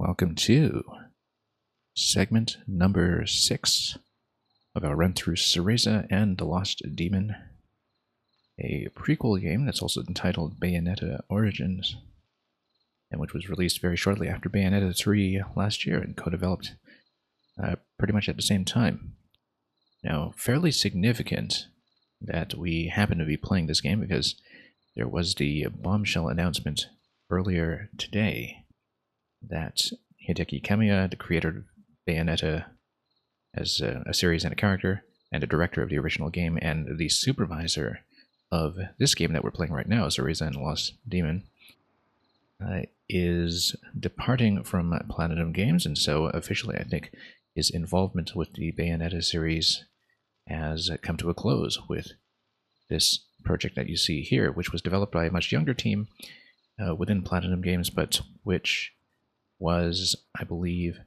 Welcome to segment number 6 of our run through Cereza and the Lost Demon, a prequel game that's also entitled Bayonetta Origins, and which was released very shortly after Bayonetta 3 last year and co-developed pretty much at the same time. Now, fairly significant that we happen to be playing this game because there was the bombshell announcement earlier today that Hideki Kamiya, the creator of Bayonetta as a series and a character, and a director of the original game, and the supervisor of this game that we're playing right now, Cereza and the Lost Demon, is departing from Platinum Games, and so officially I think his involvement with the Bayonetta series has come to a close with this project that you see here, which was developed by a much younger team within Platinum Games, but which was, I believe,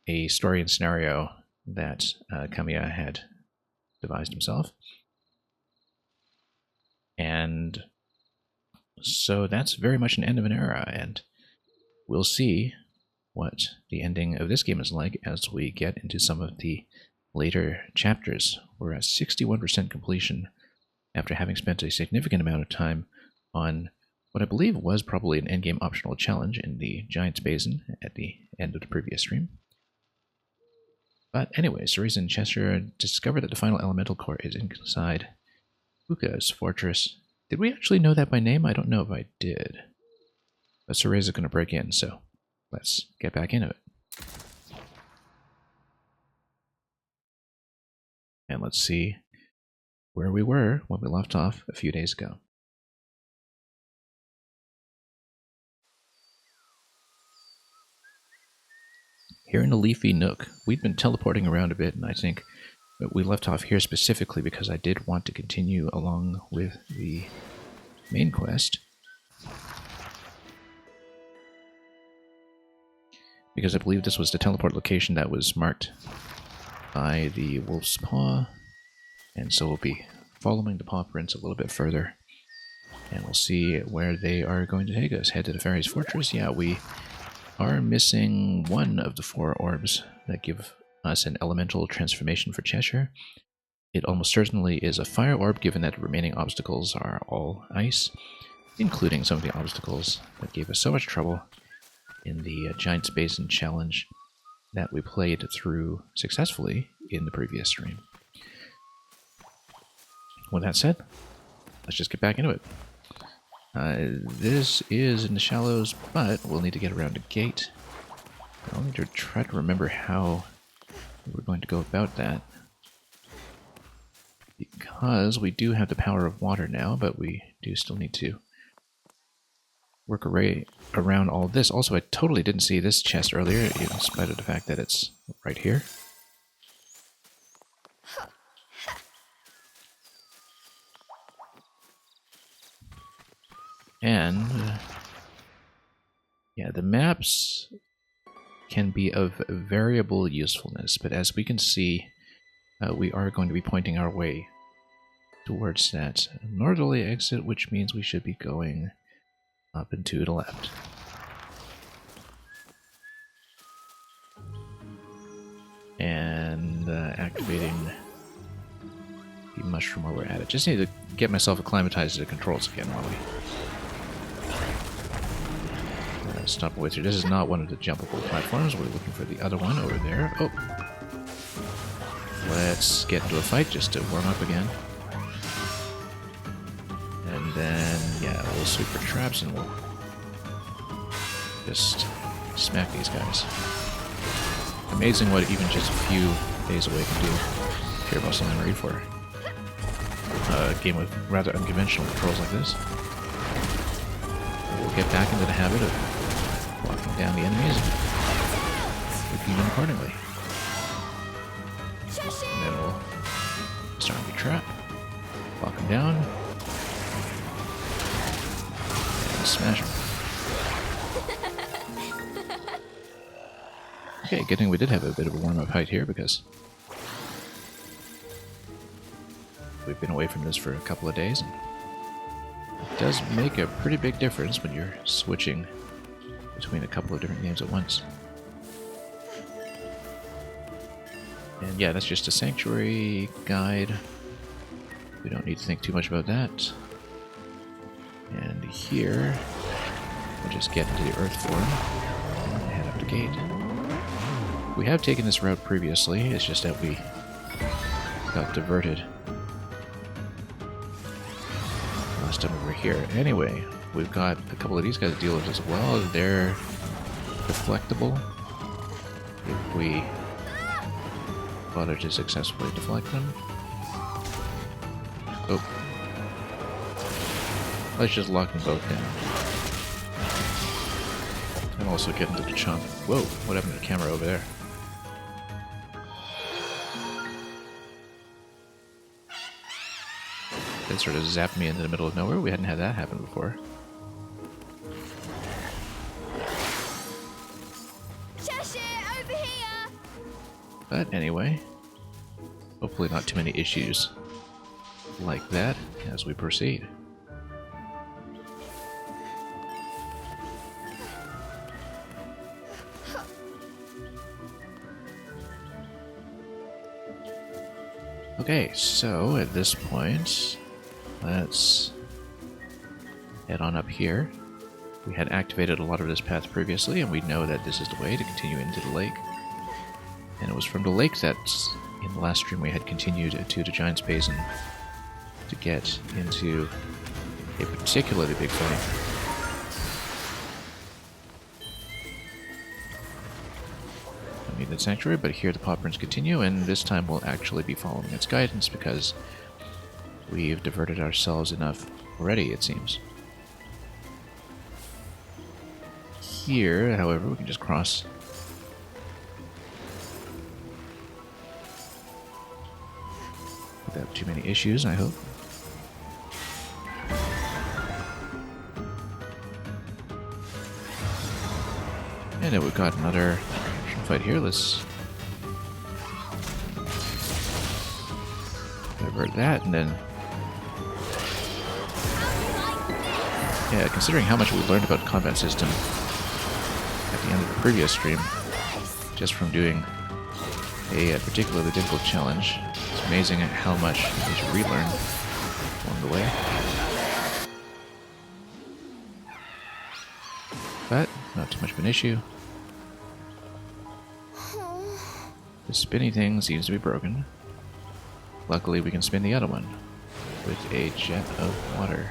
a story and scenario that Kamiya had devised himself. And so that's very much an end of an era, and we'll see what the ending of this game is like as we get into some of the later chapters. We're at 61% completion after having spent a significant amount of time on what I believe was probably an endgame optional challenge in the Giant's Basin at the end of the previous stream. But anyway, Cereza and Cheshire discover that the final elemental core is inside Fuka's fortress. Did we actually know that by name? I don't know if I did. But Cereza's going to break in, so let's get back into it. And let's see where we were when we left off a few days ago. Here in a leafy nook, we'd been teleporting around a bit, and I think we left off here specifically because I did want to continue along with the main quest. Because I believe this was the teleport location that was marked by the wolf's paw, and so we'll be following the paw prints a little bit further, and we'll see where they are going to take us. Head to the fairy's fortress. Yeah, we are missing one of the 4 orbs that give us an elemental transformation for Cheshire. It almost certainly is a fire orb, given that the remaining obstacles are all ice, including some of the obstacles that gave us so much trouble in the Giant's Basin challenge that we played through successfully in the previous stream. With that said, let's just get back into it. This is in the shallows, but we'll need to get around a gate. I'll need to try to remember how we're going to go about that, because we do have the power of water now, but we do still need to work around all this. Also, I totally didn't see this chest earlier, in spite of the fact that it's right here. And yeah, the maps can be of variable usefulness, but as we can see, we are going to be pointing our way towards that northerly exit, which means we should be going up and to the left. And activating the mushroom while we're at it. Just need to get myself acclimatized to the controls again while we stop away through. This is not one of the jumpable platforms. We're looking for the other one over there. Oh! Let's get into a fight just to warm up again. And then, yeah, we'll sweep for traps and we'll just smack these guys. Amazing what even just a few days away can do. Pure muscle memory for a game with rather unconventional controls like this. We'll get back into the habit of walking down the enemies and looking them accordingly. And then we'll start the trap, walk them down, and smash them. Okay, good thing we did have a bit of a warm-up height here because we've been away from this for a couple of days. And it does make a pretty big difference when you're switching between a couple of different games at once. And yeah, that's just a sanctuary guide. We don't need to think too much about that. And here, we'll just get into the earth form and head up the gate. We have taken this route previously, it's just that we got diverted last time over here. Anyway, we've got a couple of these guys to deal with as well. They're deflectable if we bother to successfully deflect them. Oh. Let's just lock them both down. And also get into the chunk. Whoa, what happened to the camera over there? It sort of zapped me into the middle of nowhere. We hadn't had that happen before. Over here. But anyway, hopefully not too many issues like that as we proceed. Okay, so at this point, let's head on up here. We had activated a lot of this path previously, and we know that this is the way to continue into the lake. And it was from the lake that, in the last stream, we had continued to the Giant's Basin to get into a particularly big fight. I mean, the sanctuary, but here the pop runs continue, and this time we'll actually be following its guidance because we've diverted ourselves enough already, it seems. Here, however, we can just cross. Without too many issues, I hope. And then we've got another fight here. Let's divert that, and then yeah, considering how much we learned about the combat system at the end of the previous stream, just from doing a particularly difficult challenge, it's amazing how much we should relearn along the way. But not too much of an issue. The spinny thing seems to be broken. Luckily we can spin the other one with a jet of water.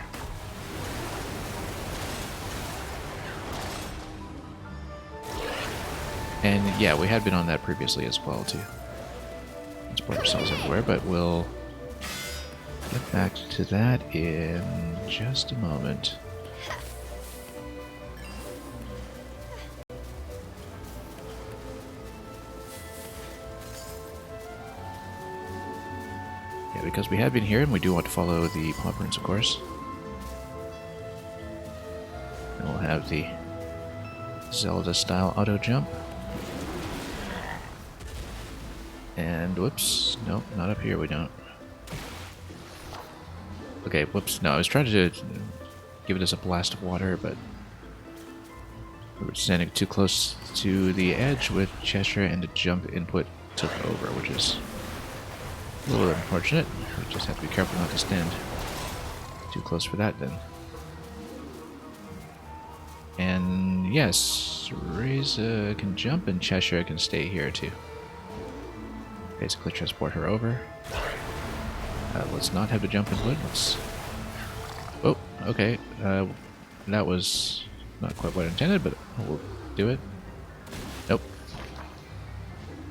And yeah, we had been on that previously as well too. Let's put ourselves everywhere, but we'll get back to that in just a moment. Yeah, because we have been here and we do want to follow the pop runes, of course. And we'll have the Zelda-style auto jump. And whoops, nope, not up here, we don't. Okay, whoops, no, I was trying to give us a blast of water, but we were standing too close to the edge with Cheshire, and the jump input took over, which is a little unfortunate. We just have to be careful not to stand too close for that then. And yes, Cereza can jump and Cheshire can stay here too. Basically transport her over. Let's not have the jump input. Let's... Oh, okay. That was not quite what I intended, but we'll do it. Nope.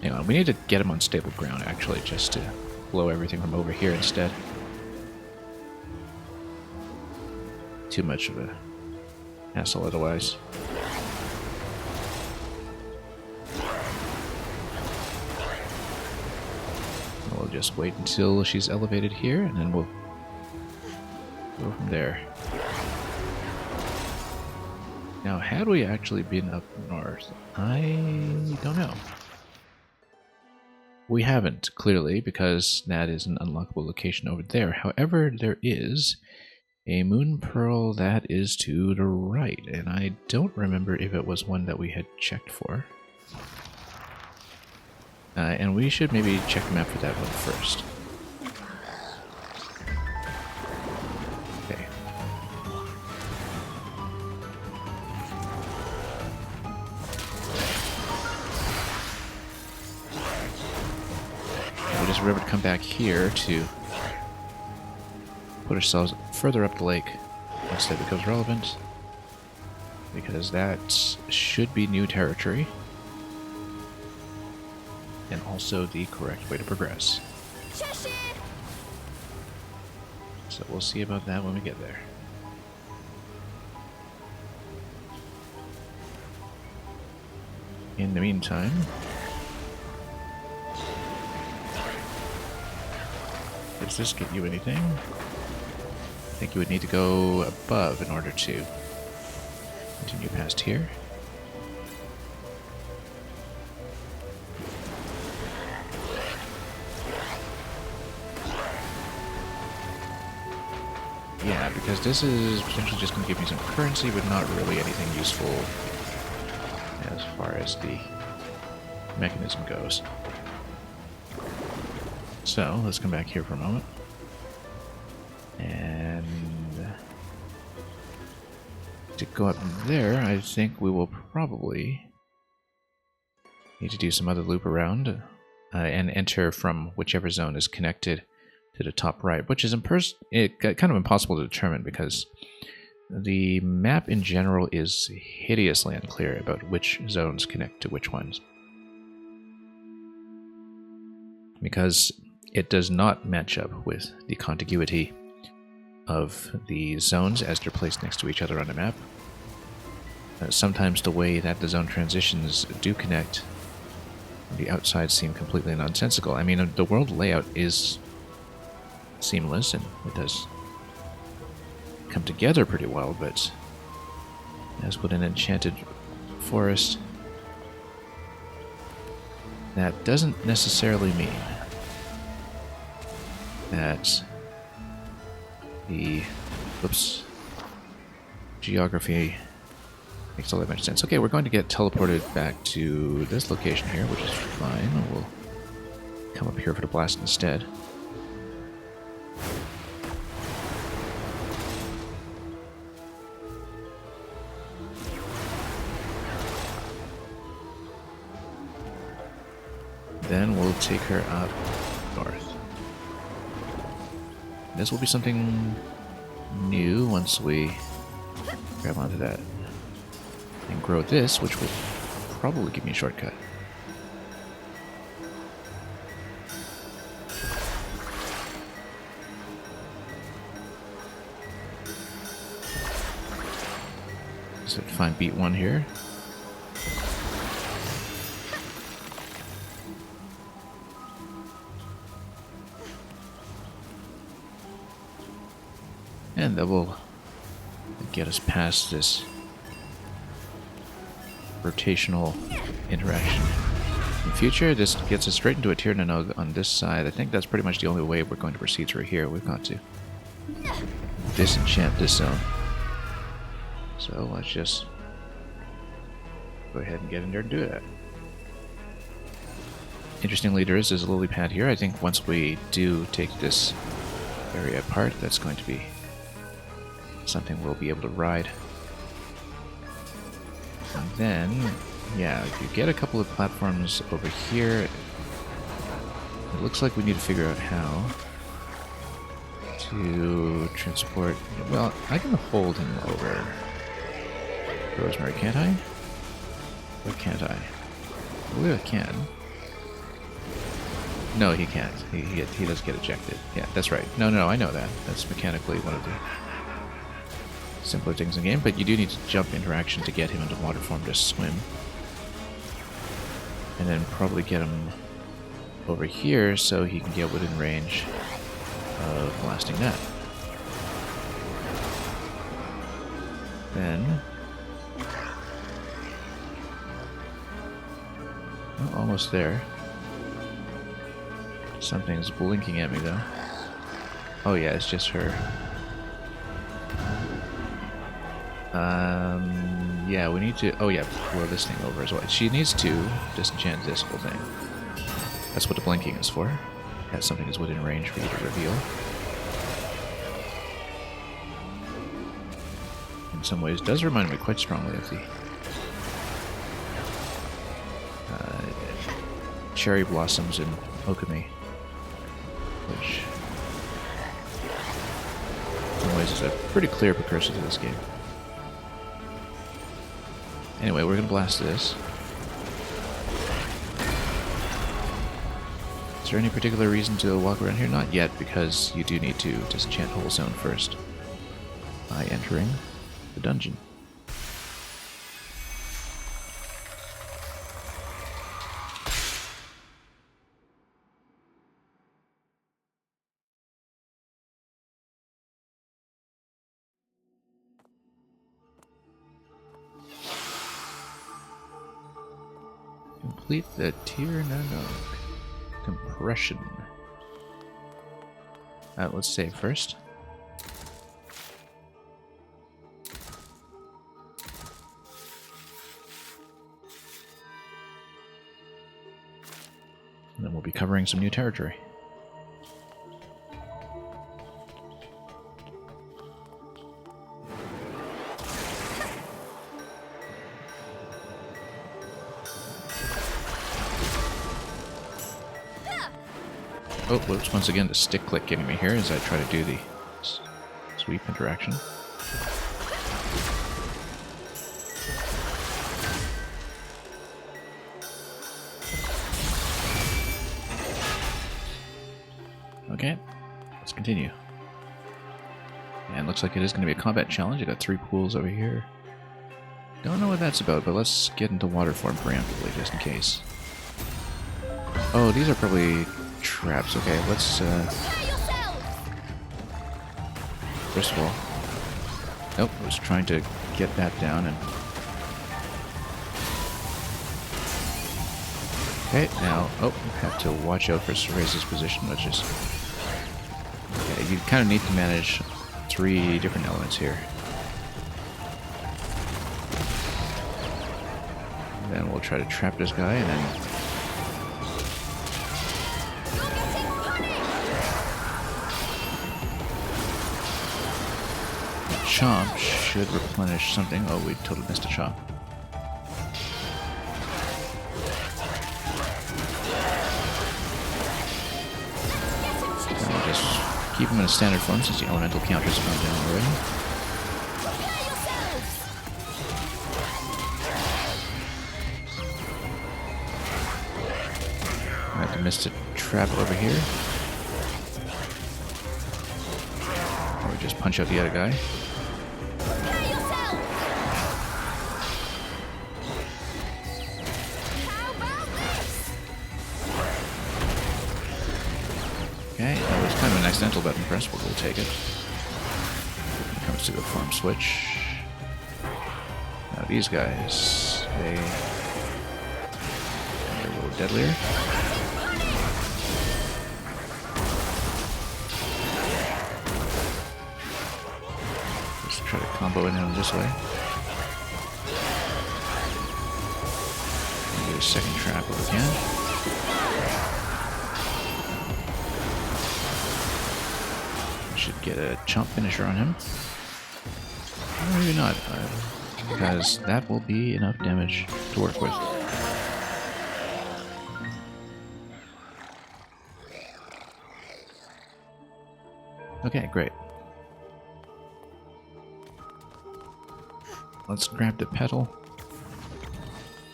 Hang on, we need to get him on stable ground actually, just to blow everything from over here instead. Too much of a hassle otherwise. We'll just wait until she's elevated here, and then we'll go from there. Now, had we actually been up north? I don't know. We haven't, clearly, because that is an unlockable location over there. However, there is a moon pearl that is to the right, and I don't remember if it was one that we had checked for. And we should maybe check the map for that one first. Okay. We just remember to come back here to put ourselves further up the lake once that becomes relevant, because that should be new territory and also the correct way to progress. Cheshire! So we'll see about that when we get there. In the meantime, does this get you anything? I think you would need to go above in order to continue past here. Yeah, because this is potentially just going to give me some currency, but not really anything useful as far as the mechanism goes. So, let's come back here for a moment. And to go up there, I think we will probably need to do some other loop around and enter from whichever zone is connected to the top right, which is kind of impossible to determine because the map in general is hideously unclear about which zones connect to which ones. Because it does not match up with the contiguity of the zones as they're placed next to each other on the map. Sometimes the way that the zone transitions do connect, the outsides seem completely nonsensical. I mean, the world layout is seamless and it does come together pretty well, but as with an enchanted forest, that doesn't necessarily mean that the geography makes all that much sense. Okay, we're going to get teleported back to this location here, which is fine. We'll come up here for the blast instead. Then we'll take her up north. This will be something new once we grab onto that and grow this, which will probably give me a shortcut. So find beat 1 here. And that will get us past this rotational interaction. In future, this gets us straight into a tier node on this side. I think that's pretty much the only way we're going to proceed through here. We've got to disenchant this zone. So let's just go ahead and get in there and do that. Interestingly, there is this lily pad here. I think once we do take this area apart, that's going to be something we'll be able to ride. And then, yeah, if you get a couple of platforms over here, it looks like we need to figure out how to transport. Well, I can hold him over Rosemary, can't I? Or can't I? I believe I can. No, he can't. He does get ejected. Yeah, that's right. No, I know that. That's mechanically one of the simpler things in the game, but you do need to jump interaction to get him into water form to swim. And then probably get him over here so he can get within range of blasting that. Then... oh, almost there. Something's blinking at me though. Oh yeah, it's just her. Yeah, we need to... oh yeah, blow this thing over as well. She needs to disenchant this whole thing. That's what the blinking is for. That something is within range for you to reveal. In some ways, does remind me quite strongly of the cherry blossoms in Okami, which in some ways is a pretty clear precursor to this game. Anyway, we're gonna blast this. Is there any particular reason to walk around here? Not yet, because you do need to disenchant whole zone first by entering the dungeon. Complete the tier no. Compression. Let's save first. And then we'll be covering some new territory. Oh, whoops, once again the stick click getting me here as I try to do the sweep interaction. Okay, let's continue. And looks like it is going to be a combat challenge. I got 3 pools over here. Don't know what that's about, but let's get into water form preemptively just in case. Oh, these are probably traps. Okay, let's first of all, nope, I was trying to get that down and okay, now have to watch out for Cereza's position, which is okay, you kind of need to manage 3 different elements here. And then we'll try to trap this guy and then chomp should replenish something. Oh, we totally missed a chomp. And we'll just keep him in a standard form since the elemental counters have gone down already. Alright, I missed a trap over here. Or we just punch out the other guy. Okay, that was kind of an accidental button press, but we'll take it. When it comes to the form switch. Now these guys, they're a little deadlier. Let's try to combo in him this way. Do a second trap if we can. Should get a chomp finisher on him. Or maybe not, because that will be enough damage to work with. Okay, great. Let's grab the petal.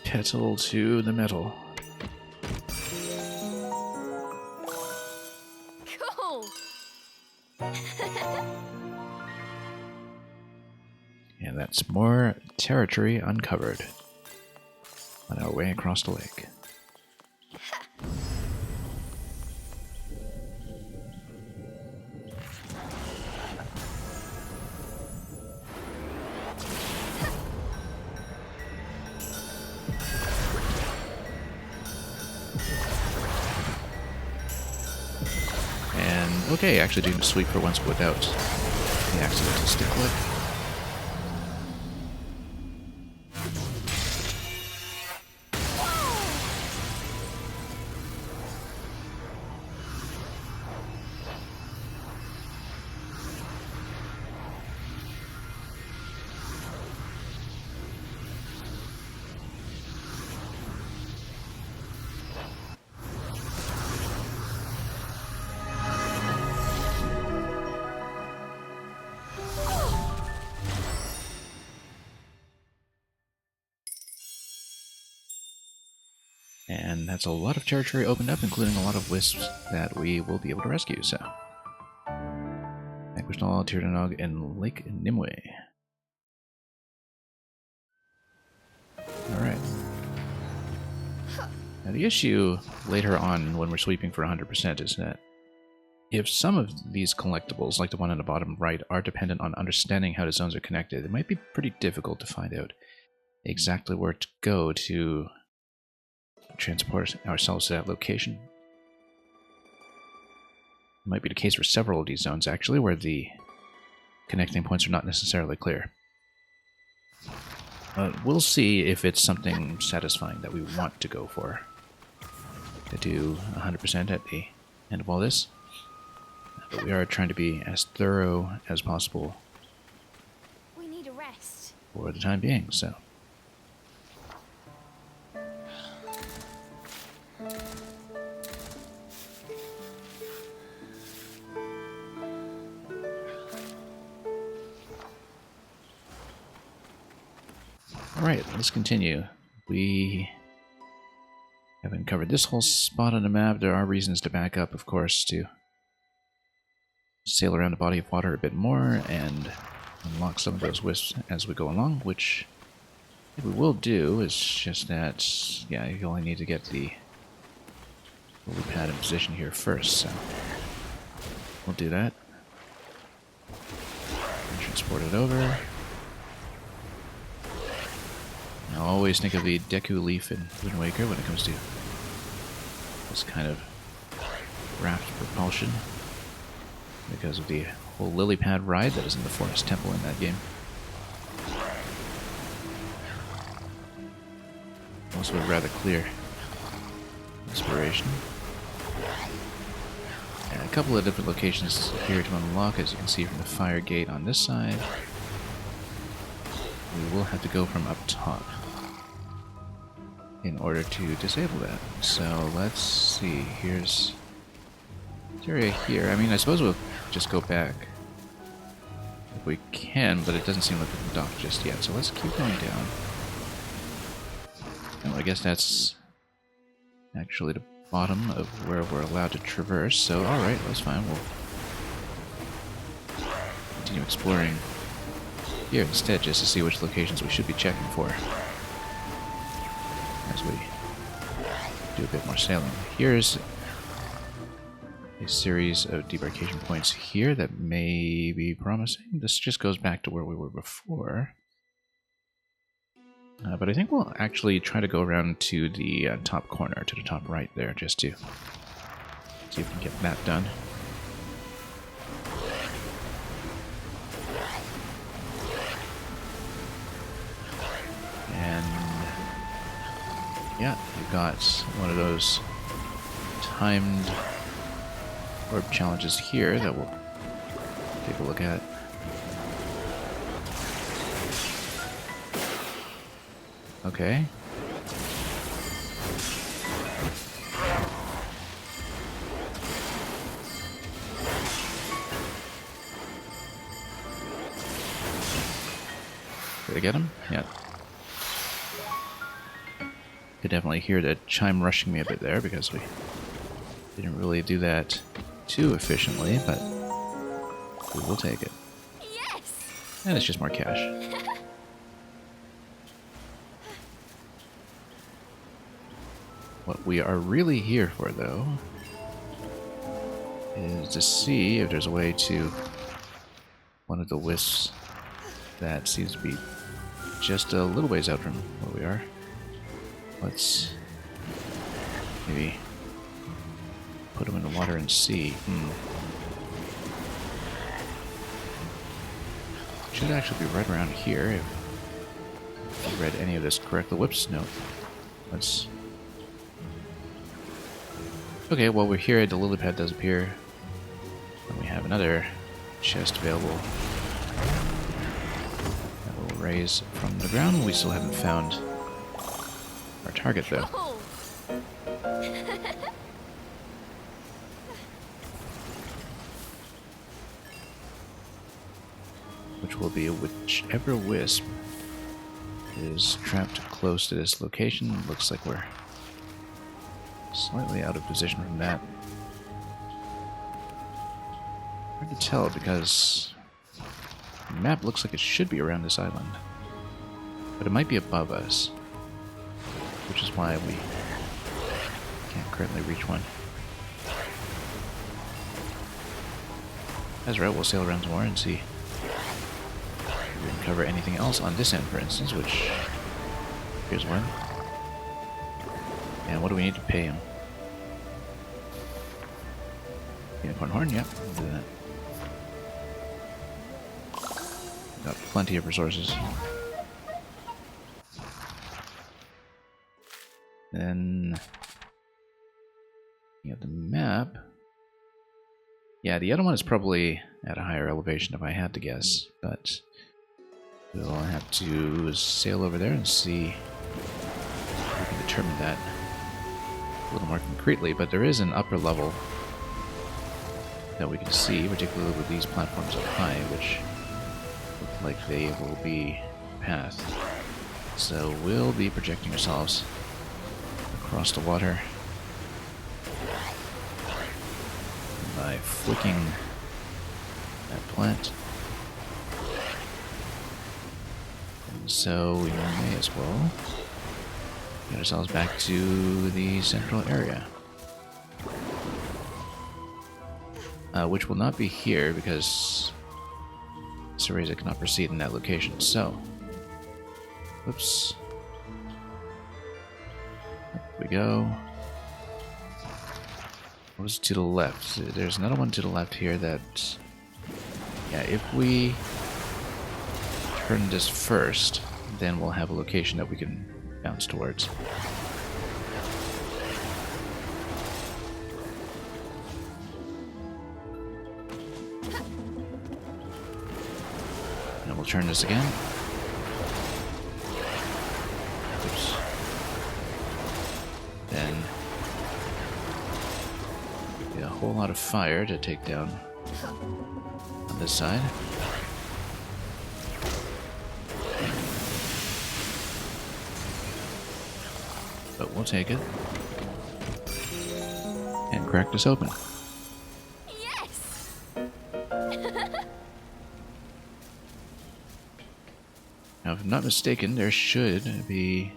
Petal to the metal. Cool. And that's more territory uncovered on our way across the lake. And okay, actually doing a sweep for once without the accidental stick click. And that's a lot of territory opened up, including a lot of wisps that we will be able to rescue, so. Aquasnal, Tirdanog, and Lake Nimue. Alright. Now the issue later on when we're sweeping for 100% is that if some of these collectibles, like the one on the bottom right, are dependent on understanding how the zones are connected, it might be pretty difficult to find out exactly where to go to transport ourselves to that location. It might be the case for several of these zones, actually, where the connecting points are not necessarily clear. We'll see if it's something satisfying that we want to go for. To do 100% at the end of all this. But we are trying to be as thorough as possible. We need a rest. For the time being, so. Alright, let's continue. We haven't covered this whole spot on the map. There are reasons to back up, of course, to sail around a body of water a bit more and unlock some of those wisps as we go along, which we will do. It's just that, yeah, you only need to get the lily pad in position here first, so we'll do that. And transport it over. I always think of the Deku Leaf in Wind Waker when it comes to this kind of raft propulsion, because of the whole lily pad ride that is in the Forest Temple in that game. Also a rather clear inspiration. And a couple of different locations here to unlock, as you can see from the fire gate on this side. We will have to go from up top in order to disable that. So let's see, here's this area here. I mean, I suppose we'll just go back if we can, but it doesn't seem like we can dock just yet. So let's keep going down. Oh, I guess that's actually the bottom of where we're allowed to traverse. So alright, that's fine. We'll continue exploring here instead, just to see which locations we should be checking for as we do a bit more sailing. Here's a series of debarkation points here that may be promising. This just goes back to where we were before. But I think we'll actually try to go around to the top corner, to the top right there, just to see if we can get that done. And yeah, we've got one of those timed orb challenges here that we'll take a look at. Okay. Did I get him? Yeah. Could definitely hear the chime rushing me a bit there because we didn't really do that too efficiently, but we will take it. Yes! And it's just more cash. What we are really here for, though, is to see if there's a way to one of the wisps that seems to be just a little ways out from where we are. Let's maybe put them in the water and see. Should actually be right around here if I read any of this correctly. Whoops, no. Let's... Okay, well we're here, the lily pad does appear. And we have another chest available that will raise from the ground. We still haven't found our target though. Cool. Which will be whichever wisp is trapped close to this location. Looks like we're Slightly out of position from that. Hard to tell because the map looks like it should be around this island. But it might be above us, which is why we can't currently reach one. That's right, we'll sail around some more and see if we can cover anything else on this end, for instance, which here's one. And what do we need to pay him? Unicorn horn, yep, we'll do that. Got plenty of resources. Then, you have the map. Yeah, the other one is probably at a higher elevation if I had to guess, but we'll have to sail over there and see if we can determine that a little more concretely. But there is an upper level that we can see, particularly with these platforms up high, which look like they will be path. So we'll be projecting ourselves across the water by flicking that plant. And so we may as well get ourselves back to the central area. Which will not be here because Cereza cannot proceed in that location. So, whoops. Up we go. What was to the left? There's another one to the left here that... Yeah, if we turn this first, then we'll have a location that we can bounce towards. And we'll turn this again. Oops. Then a whole lot of fire to take down on this side. But we'll take it and crack this open. Yes. Now, if I'm not mistaken, there should be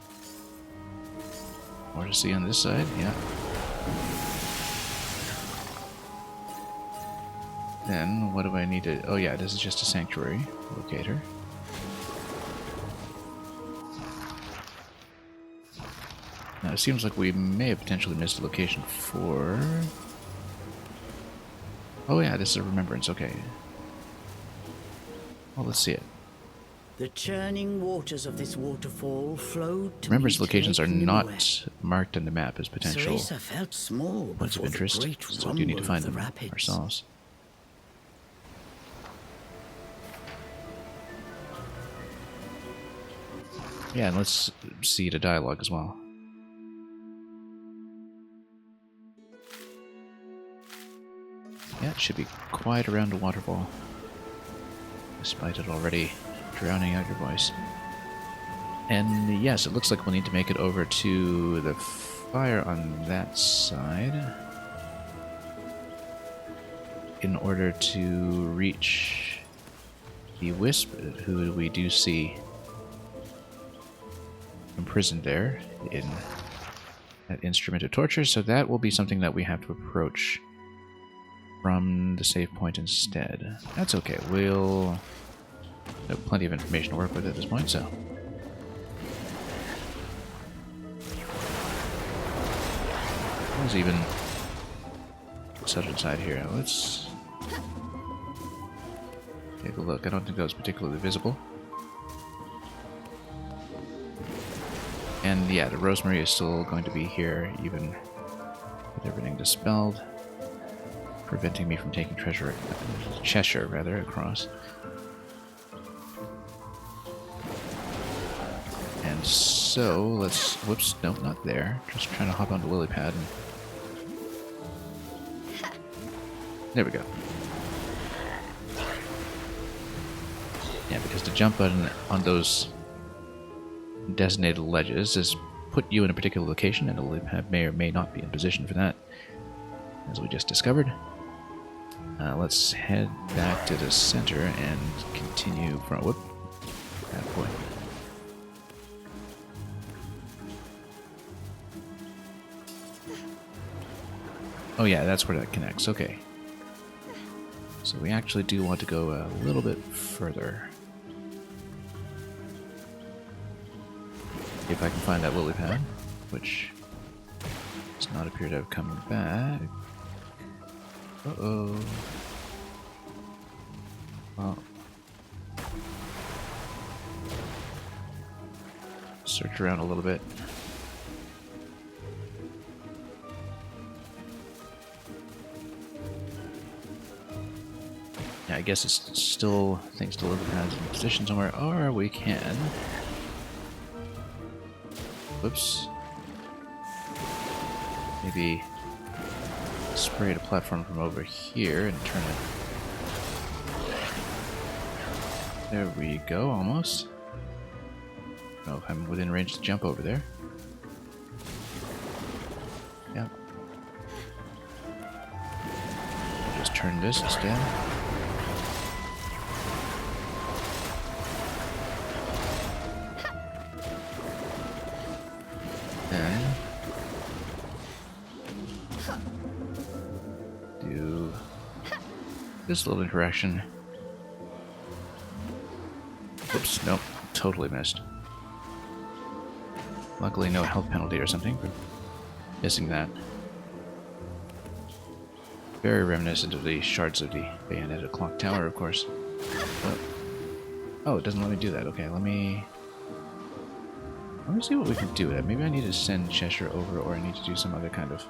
more to see on this side. Yeah. Then, what do I need to... Oh yeah, this is just a sanctuary locator. Now, it seems like we may have potentially missed a location for... Oh yeah, this is a remembrance, okay. Well, let's see it. The churning waters of this waterfall flowed to Remembrance meet locations are Lake not Nimue. marked on the map as potential Cereza felt small points of before the interest, great so we do need to rumble find of the them rapids. ourselves. Yeah, and let's see the dialogue as well. Yeah, it should be quiet around the waterfall, despite it already drowning out your voice. And yes, it looks like we'll need to make it over to the fire on that side in order to reach the Wisp, who we do see imprisoned there in that instrument of torture. So that will be something that we have to approach from the save point instead. That's okay. We'll have plenty of information to work with at this point, so. There's even such inside here. Let's take a look. I don't think that was particularly visible. And yeah, the rosemary is still going to be here, even with everything dispelled, preventing me from taking Cheshire rather, across. And so, let's... Whoops, nope, not there. Just trying to hop onto lily pad. And... There we go. Yeah, because the jump button on those designated ledges is put you in a particular location, and the lily pad may or may not be in position for that, as we just discovered. Let's head back to the center and continue from... Whoop. Bad boy. Oh yeah, that's where that connects. Okay. So we actually do want to go a little bit further. If I can find that lily pad, which does not appear to have come back. Uh-oh. Well. Search around a little bit. Yeah, I guess it's still thanks to lily pads in position somewhere, or we can... Whoops. Maybe spray the platform from over here and turn it. There we go, almost. I don't know if I'm within range to jump over there. Yep. I'll just turn this instead. Do this little interaction. Oops, nope, totally missed. Luckily no health penalty or something for missing that. Very reminiscent of the shards of the Bayonetta clock tower, of course. Oh, it doesn't let me do that. Okay, let me see what we can do with that. Maybe I need to send Cheshire over, or I need to do some other kind of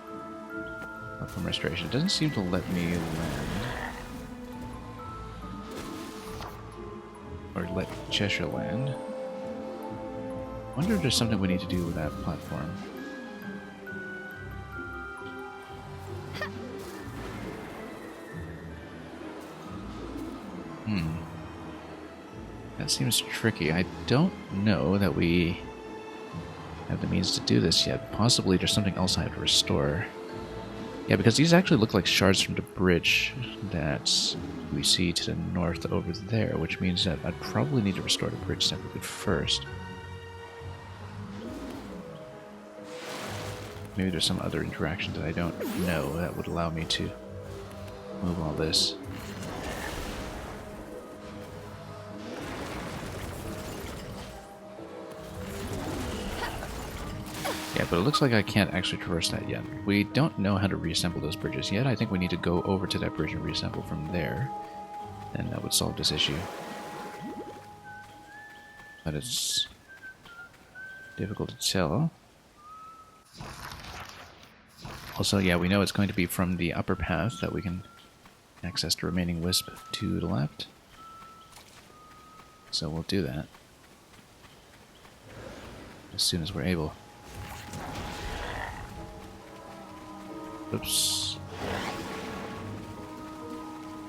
platform restoration. It doesn't seem to let me land. Or let Cheshire land. I wonder if there's something we need to do with that platform. That seems tricky. I don't know that we have the means to do this yet. Possibly there's something else I have to restore. Yeah, because these actually look like shards from the bridge that we see to the north over there, which means that I'd probably need to restore the bridge separately first. Maybe there's some other interaction that I don't know that would allow me to move all this. Yeah, but it looks like I can't actually traverse that yet. We don't know how to reassemble those bridges yet. I think we need to go over to that bridge and reassemble from there. And that would solve this issue. But it's difficult to tell. Also, yeah, we know it's going to be from the upper path that we can access the remaining wisp to the left. So we'll do that as soon as we're able. Oops.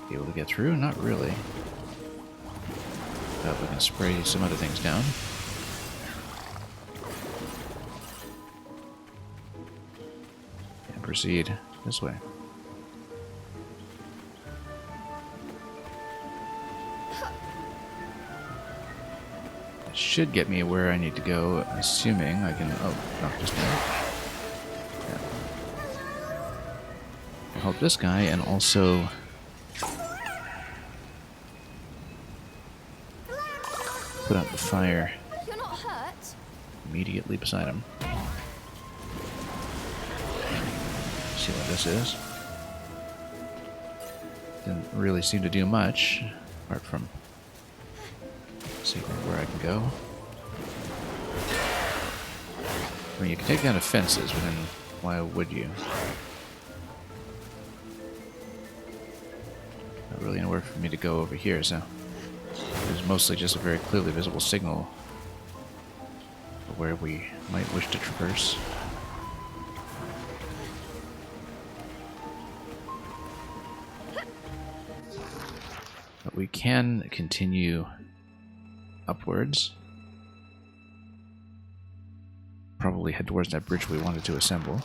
Be able to get through? Not really. But we can spray some other things down. And proceed this way. It should get me where I need to go, assuming I can... Oh, knock this down. Help this guy and also put out the fire. You're not hurt? Immediately beside him. See what this is. Didn't really seem to do much, apart from seeing where I can go. I mean, you can take down defenses, but then why would you? Not really anywhere for me to go over here, so there's mostly just a very clearly visible signal of where we might wish to traverse. But we can continue upwards. Probably probably head towards that bridge we wanted to assemble.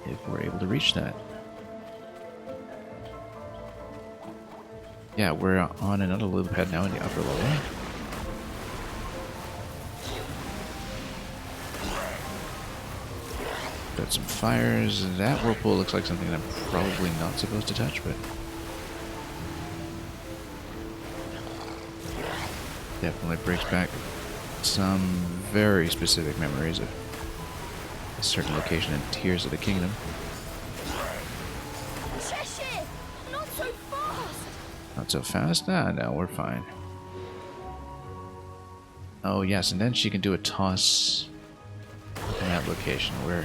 If we're able to reach that. Yeah, we're on another loop pad now in the upper level. Got some fires. That whirlpool looks like something I'm probably not supposed to touch, but definitely brings back some very specific memories of a certain location in Tears of the Kingdom. Cheshire! Not so fast! Not so fast? Ah, no, we're fine. Oh, yes, and then she can do a toss in that location. We'll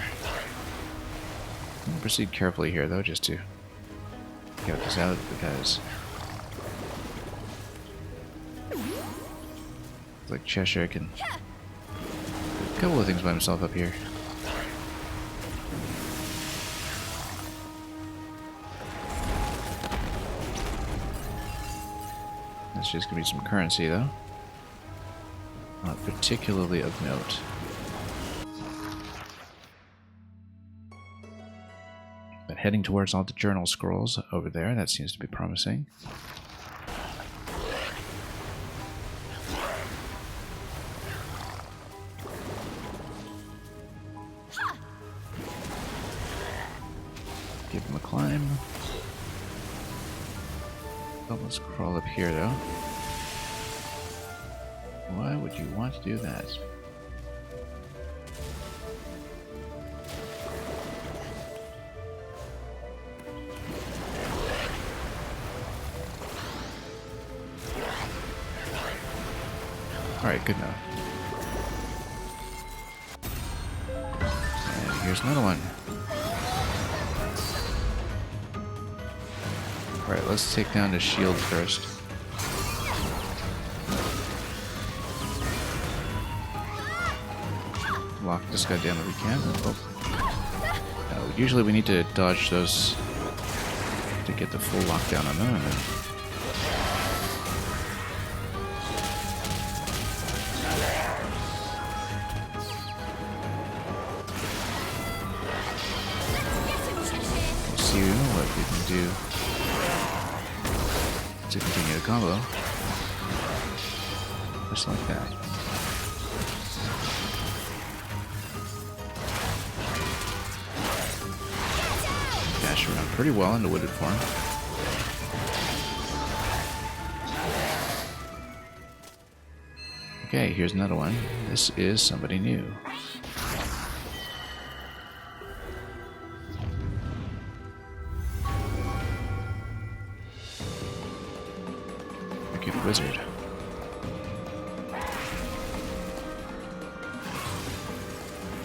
proceed carefully here, though, just to get this out, because it's like Cheshire can do a couple of things by himself up here. That's just going to be some currency, though. Not particularly of note. But heading towards all the journal scrolls over there, that seems to be promising. Give him a climb. Oh, let's crawl up here, though. Why would you want to do that? Alright, good enough. And here's another one. Alright, let's take down the shield first. Lock this guy down if we can. Oh. Usually we need to dodge those to get the full lockdown on them. We'll see what we can do to continue the combo. Just like that. Dash around pretty well in the wooded form. Okay, here's another one. This is somebody new. Wicked Wizard.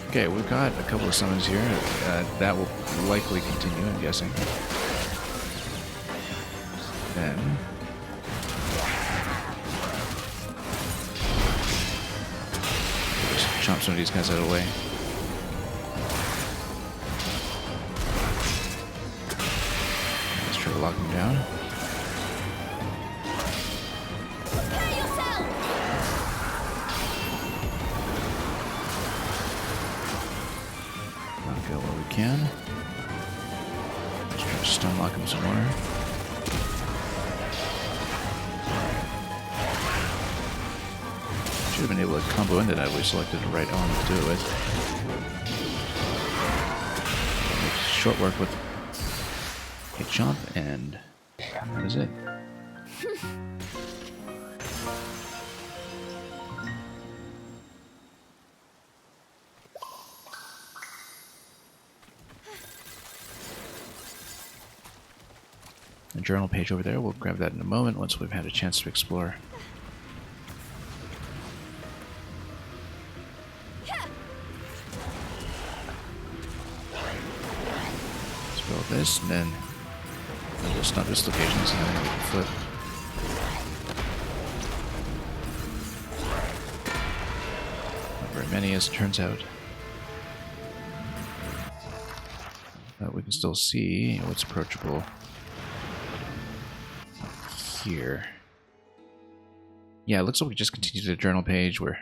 Okay, we've got a couple of summons here. That will likely continue, I'm guessing. Then just chomp some of these guys out of the way. Let's try to lock them down. Knock out what we can. Let's try to stun lock him some more. Should have been able to combo into that. We selected the right element to do it with. Make short work with a chomp, and that is it. The journal page over there, we'll grab that in a moment once we've had a chance to explore. Let's build this, and then we'll stop this location so then we can flip. Not very many, as it turns out. But we can still see what's approachable here. Yeah, it looks like we just continued the journal page. We're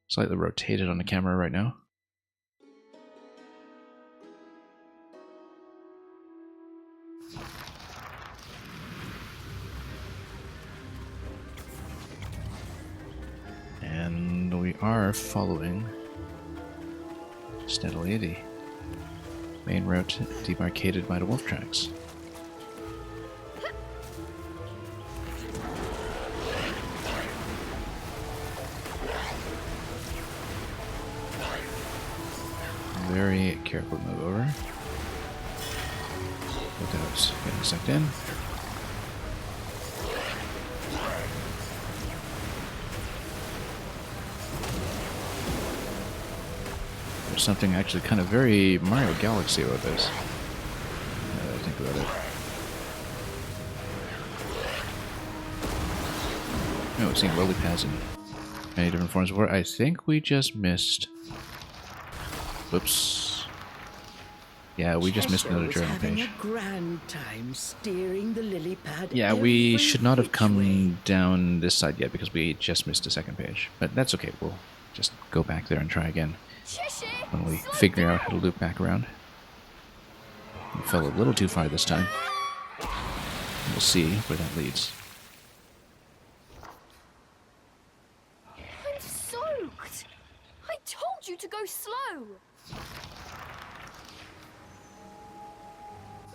Slightly rotated on the camera right now. And we are following steadily the main route demarcated by the wolf tracks. Very careful move over. Without getting sucked in. There's something actually kind of very Mario Galaxy about this. Now that I think about it. Oh, we've seen lily pads in many different forms before. I think we just missed. Whoops. Yeah, we just missed another journal page. A grand time steering the lily pad. Yeah, we should not have come way. down this side yet because we just missed a second page. But that's okay. We'll just go back there and try again when we figure out how to loop back around. We fell a little too far this time. We'll see where that leads. I'm soaked. I told you to go slow.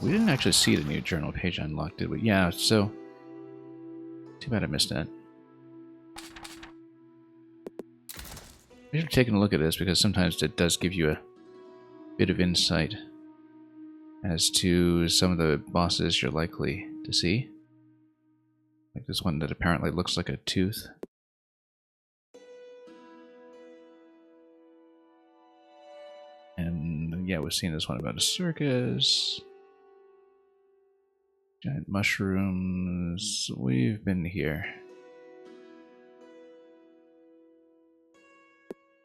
We didn't actually see the new journal page unlocked, did we? Yeah, so... Too bad I missed that. We should have taken a look at this because sometimes it does give you a bit of insight as to some of the bosses you're likely to see. Like this one that apparently looks like a tooth. And yeah, we've seen this one about a circus. Giant mushrooms. We've been here.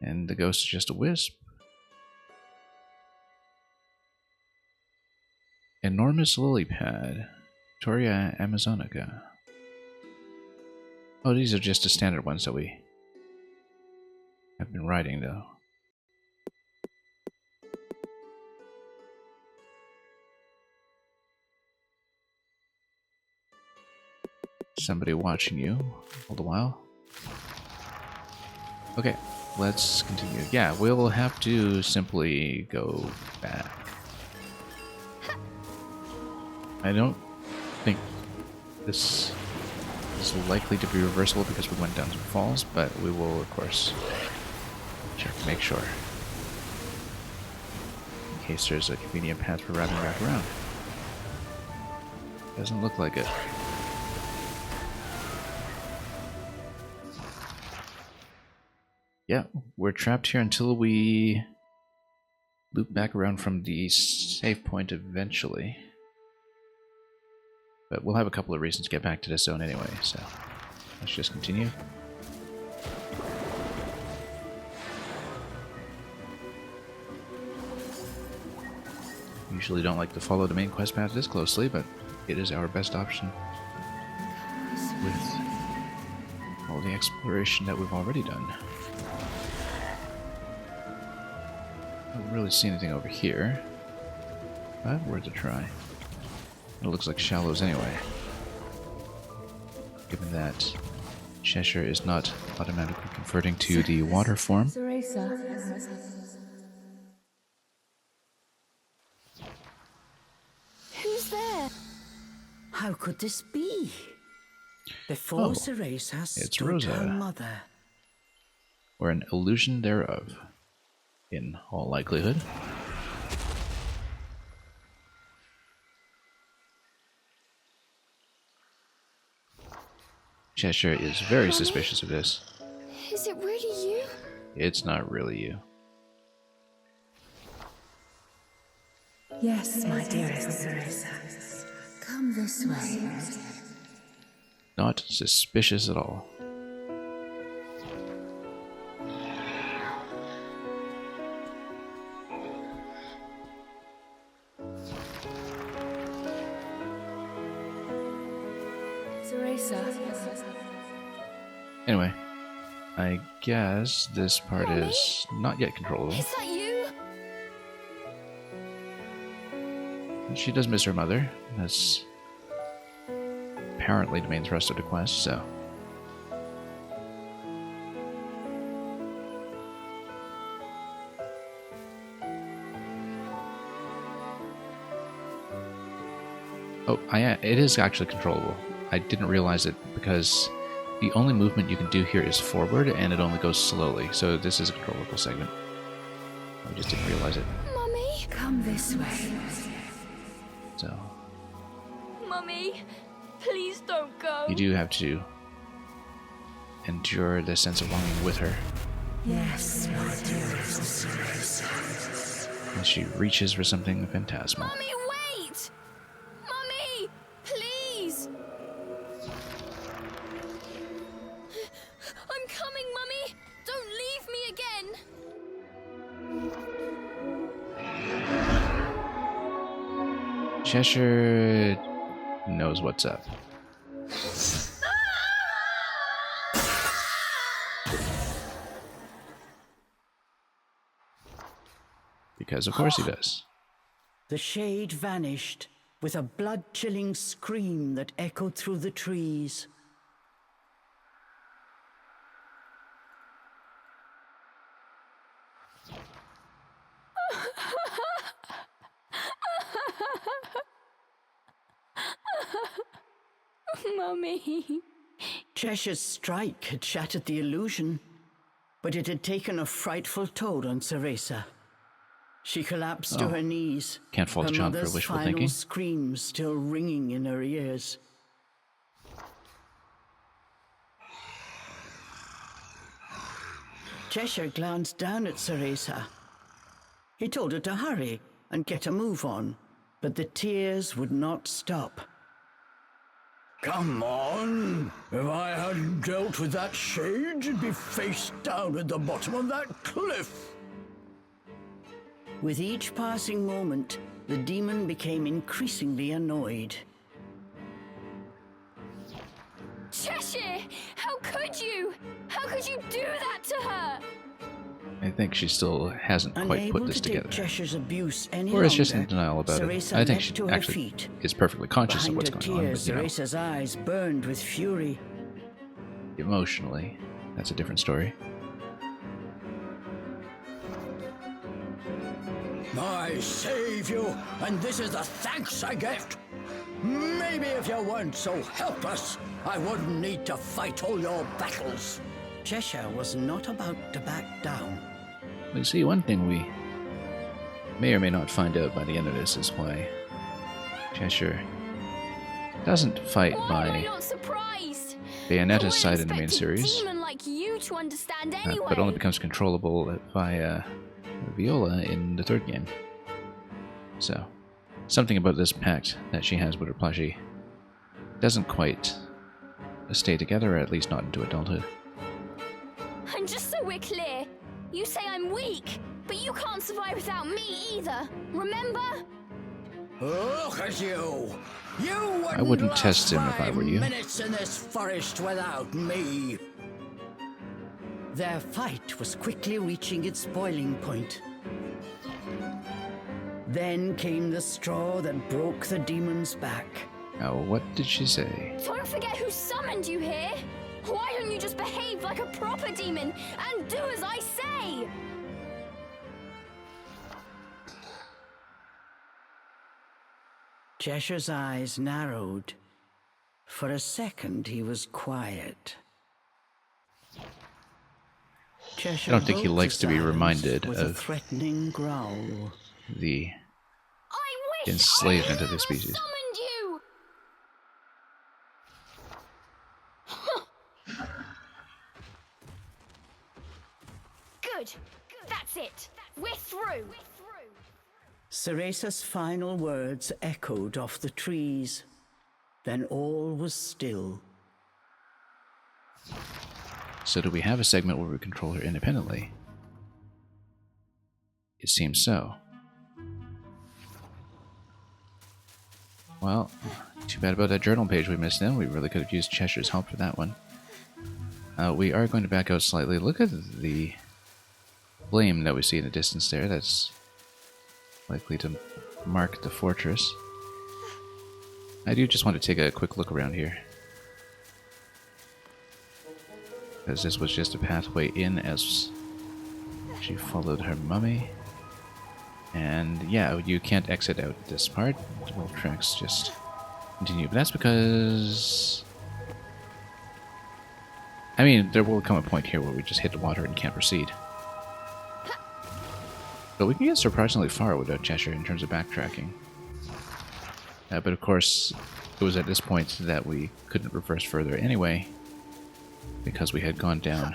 And the ghost is just a wisp. Enormous lily pad. Victoria Amazonica. Oh, these are just the standard ones that we have been riding, though. Somebody watching you all the while. Okay, let's continue. Yeah, we'll have to simply go back. I don't think this is likely to be reversible because we went down some falls, but we will, of course, check to make sure. In case there's a convenient path for riding back around. Doesn't look like it. Yeah, we're trapped here until we loop back around from the save point eventually. But we'll have a couple of reasons to get back to this zone anyway, so let's just continue. Usually don't like to follow the main quest path this closely, but it is our best option with all the exploration that we've already done. I don't really see anything over here, but worth a try. It looks like shallows anyway, given that Cheshire is not automatically converting to the water form. Cereza. Who's there? How could this be? Before Oh, Cereza it's stood Rosa. her mother. Or an illusion thereof, in all likelihood. Cheshire is very suspicious of this. Is it really you? It's not really you. Yes, my dearest Cereza. Come this way. Not suspicious at all. Cereza. Anyway, I guess this part Mommy? is not yet controllable. Is that you? She does miss her mother. That's apparently the main thrust of the quest, so. Oh, it is actually controllable. I didn't realize it because the only movement you can do here is forward, and it only goes slowly, so this is a controllable segment. I just didn't realize it. Mummy? Come this way. So, Mummy, please don't go. you do have to endure the sense of longing with her. Yes, my dearest Cereza. And she reaches for something phantasmal. Mummy, wait! Mummy, please! I'm coming, Mummy! Don't leave me again! Cheshire knows what's up. Because of course he does. The shade vanished with a blood-chilling scream that echoed through the trees. Mummy. Cheshire's strike had shattered the illusion, but it had taken a frightful toll on Cereza. She collapsed to her knees, Can't fault her John for mother's wishful final thinking. screams still ringing in her ears. Cheshire glanced down at Cereza. He told her to hurry and get a move on, but the tears would not stop. Come on! If I hadn't dealt with that shade, you'd be face down at the bottom of that cliff! With each passing moment, the demon became increasingly annoyed. Cheshire! How could you? How could you do that to her? I think she still hasn't quite Unable put this to take together. Cheshire's abuse any Or is just in longer, denial about it. Cereza I think leapt she to her actually feet. is perfectly conscious of Behind what's her going on, but tears, you know, Cereza's eyes burned with fury. emotionally, that's a different story. I save you, and this is the thanks I get. Maybe if you weren't so helpless, I wouldn't need to fight all your battles. Cheshire was not about to back down. You see, one thing we may or may not find out by the end of this is why Cheshire doesn't fight Why am I by not surprised? Bayonetta's I side in wouldn't the main expect series, a demon like you to understand anyway. but only becomes controllable by Viola in the third game. So, something about this pact that she has with her plushie doesn't quite stay together, or at least not into adulthood. And just so we're clear, you say I'm weak, but you can't survive without me either. Remember? Look at you! You I wouldn't last test him if I were 5 you. minutes in this forest without me. Their fight was quickly reaching its boiling point. Then came the straw that broke the demon's back. Now, what did she say? Don't forget who summoned you here. Why don't you just behave like a proper demon and do as I say? Cheshire's eyes narrowed. For a second, he was quiet. Cheshire I don't think he broke likes the to be silence reminded with a of threatening growl. the I wish enslavement I of the had species. summoned you. Good. That's it. We're through. Cereza's final words echoed off the trees. Then all was still. So do we have a segment where we control her independently? It seems so. Well, too bad about that journal page we missed then. We really could have used Cheshire's help for that one. We are going to back out slightly. Look at the flame that we see in the distance there. That's likely to mark the fortress. I do just want to take a quick look around here, because this was just a pathway in as she followed her mummy. And yeah, you can't exit out this part. Well, tracks just continue. But that's because... I mean, there will come a point here where we just hit the water and can't proceed. But we can get surprisingly far without Cheshire in terms of backtracking. But of course, it was at this point that we couldn't reverse further anyway, because we had gone down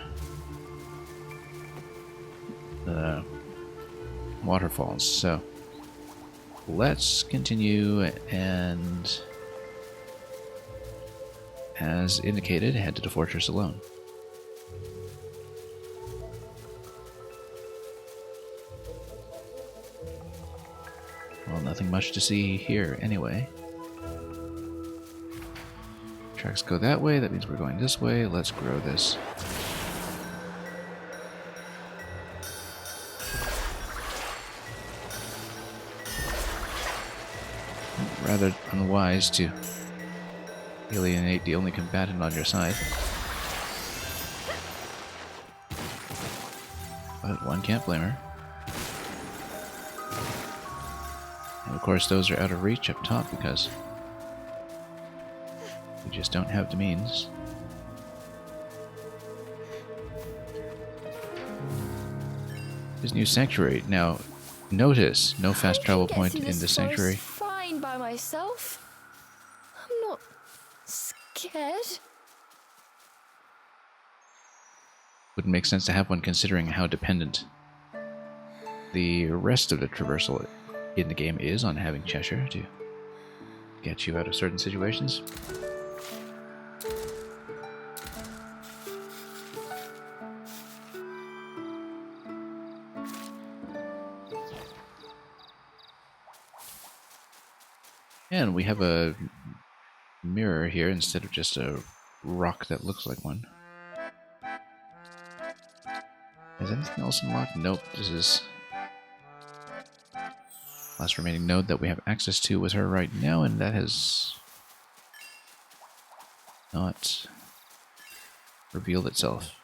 the waterfalls. So let's continue and, as indicated, head to the fortress alone. Well, nothing much to see here anyway. Tracks go that way, that means we're going this way. Let's grow this. Rather unwise to alienate the only combatant on your side. But one can't blame her. And of course those are out of reach up top because we just don't have the means. This new sanctuary. Now, notice no fast travel point in the sanctuary. Fine by myself. I'm not scared. Wouldn't make sense to have one considering how dependent the rest of the traversal in the game is on having Cheshire to get you out of certain situations. And we have a mirror here instead of just a rock that looks like one. Is anything else unlocked? Nope, this is last remaining node that we have access to with her right now, and that has not revealed itself.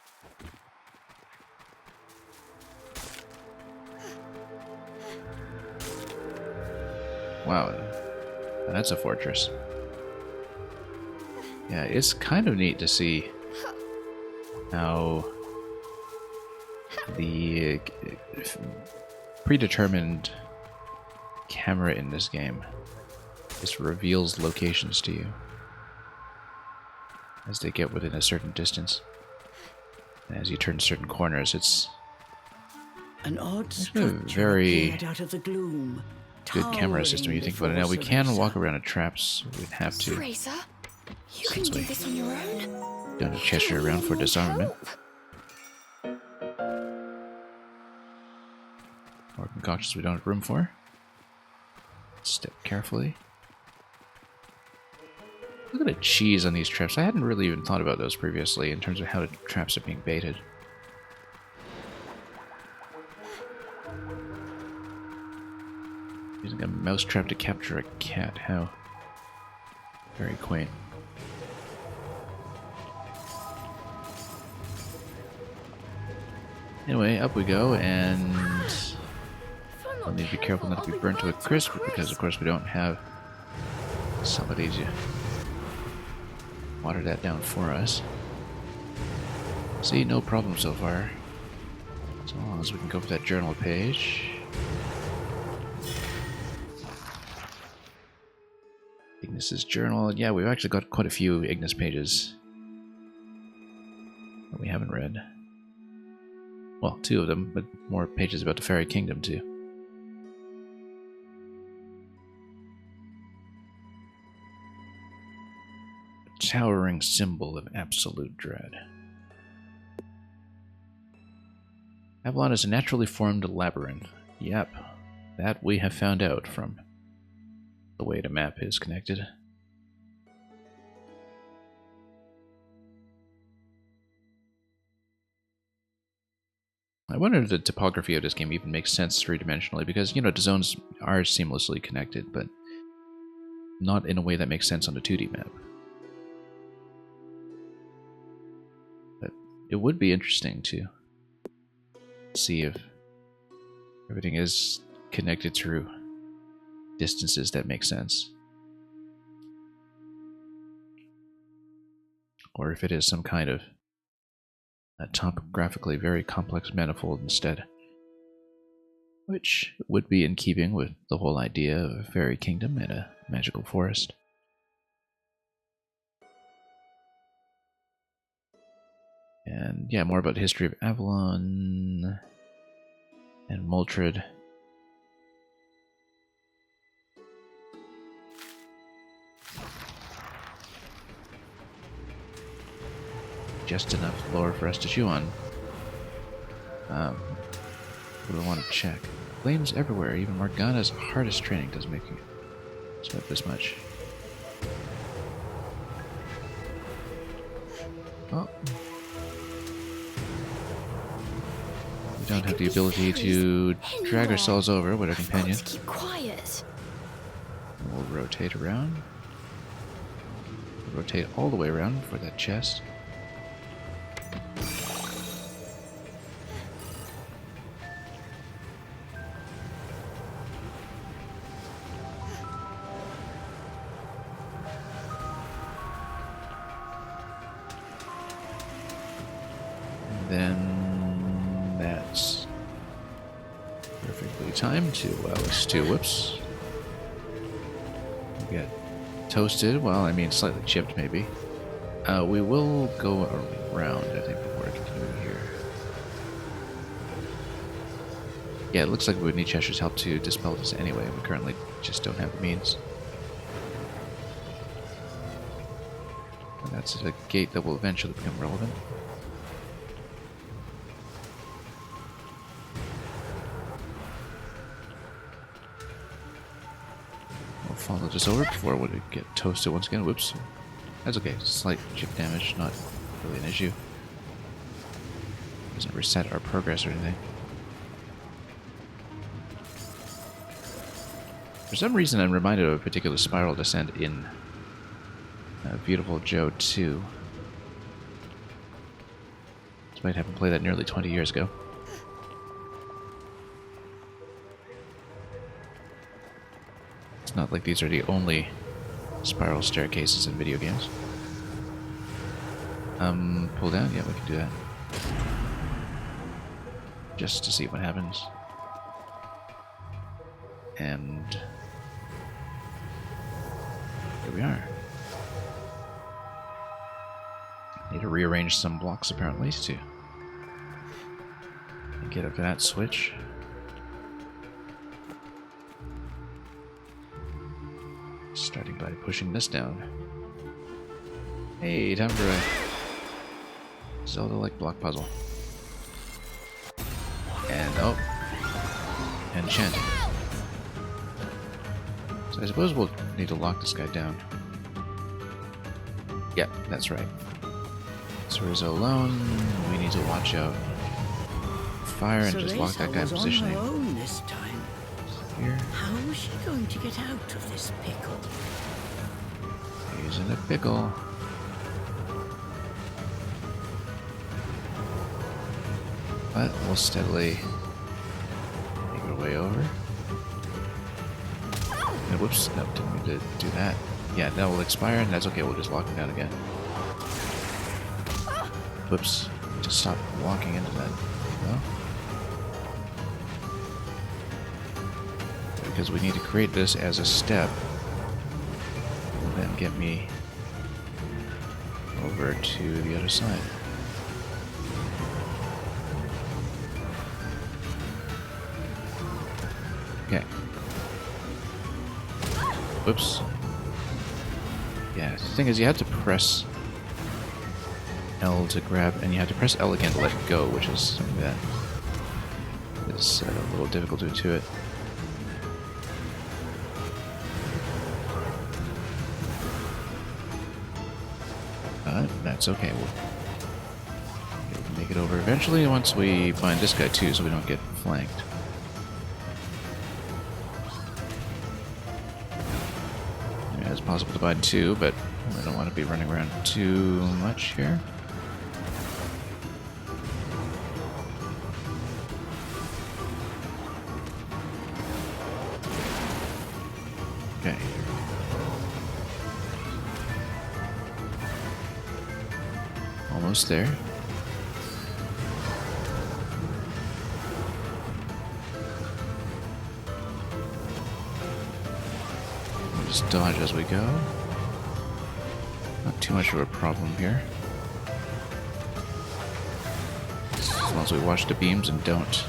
Wow, that's a fortress. Yeah, it's kind of neat to see how the predetermined camera in this game just reveals locations to you as they get within a certain distance. And as you turn certain corners, it's An odd a structure very appeared out of the gloom, good camera system when you think about it. Now we can walk around in traps, we'd have to. Cereza, you can Since do we this on your own. don't have Cheshire around for disarmament. More concoctions we don't have room for. Step carefully. Look at the cheese on these traps. I hadn't really even thought about those previously in terms of how the traps are being baited. Using a mouse trap to capture a cat. How very quaint. Anyway, up we go, and we'll need to be careful not to be burnt to a crisp, because of course we don't have somebody to water that down for us. See, no problem so far. So long as we can go for that journal page. Ignis's journal. Yeah, we've actually got quite a few Ignis pages that we haven't read. Well, 2 of them, but more pages about the Fairy Kingdom too. A towering symbol of absolute dread. Avalon is a naturally formed labyrinth. Yep, that we have found out from the way the map is connected. I wonder if the topography of this game even makes sense three-dimensionally, because, you know, the zones are seamlessly connected, but not in a way that makes sense on the 2D map. But it would be interesting to see if everything is connected through distances that make sense. Or if it is some kind of a topographically very complex manifold instead. Which would be in keeping with the whole idea of a fairy kingdom and a magical forest. And yeah, more about the history of Avalon and Moltred. Just enough lore for us to chew on. What do I want to check? Flames everywhere. Even Morgana's hardest training doesn't make you sweat this much. Oh. We don't have the ability to drag ourselves over with our companion. Keep quiet. We'll rotate around. Rotate all the way around for that chest. Then that's perfectly timed to allow us to, whoops, get toasted, well, I mean slightly chipped maybe. We will go around, I think, before continuing here. Yeah, it looks like we would need Cheshire's help to dispel this anyway. We currently just don't have the means. And that's a gate that will eventually become relevant. Follow this over before it would get toasted once again. Whoops. That's okay. Slight chip damage, not really an issue. Doesn't reset our progress or anything. For some reason, I'm reminded of a particular spiral descent in Beautiful Joe 2. Despite having played that nearly 20 years ago. Not like these are the only spiral staircases in video games. Pull down? Yeah, we can do that. Just to see what happens. And here we are. Need to rearrange some blocks apparently to get up to that switch. Starting by pushing this down. Hey, time for a Zelda-like block puzzle. And, oh. Enchanting. So I suppose we'll need to lock this guy down. Yep, that's right. Cereza alone, we need to watch out. Fire and just lock that guy in positioning. On her own this time. Here. How is she going to get out of this pickle? He's in a pickle. But we'll steadily make our way over. And whoops, no, didn't mean to do that. Yeah, that will expire, and that's okay, we'll just lock him down again. Whoops, just stop walking into that. No? Because we need to create this as a step. And then get me over to the other side. Okay. Whoops. Yeah, the thing is you have to press L to grab, and you have to press L again to let go, which is something that is a little difficult to intuit. But that's okay. We'll make it over eventually once we find this guy too, so we don't get flanked. Yeah, it's possible to bind two, but I don't want to be running around too much here. Okay. Almost there. We'll just dodge as we go. Not too much of a problem here. As long as we watch the beams and don't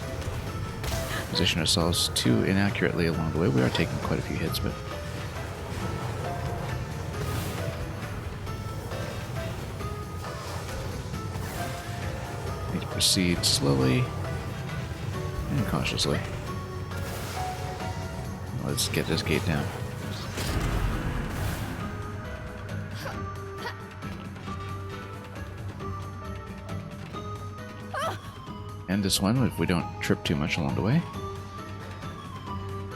position ourselves too inaccurately along the way. We are taking quite a few hits, but need to proceed slowly and cautiously. Let's get this gate down. And this one if we don't trip too much along the way.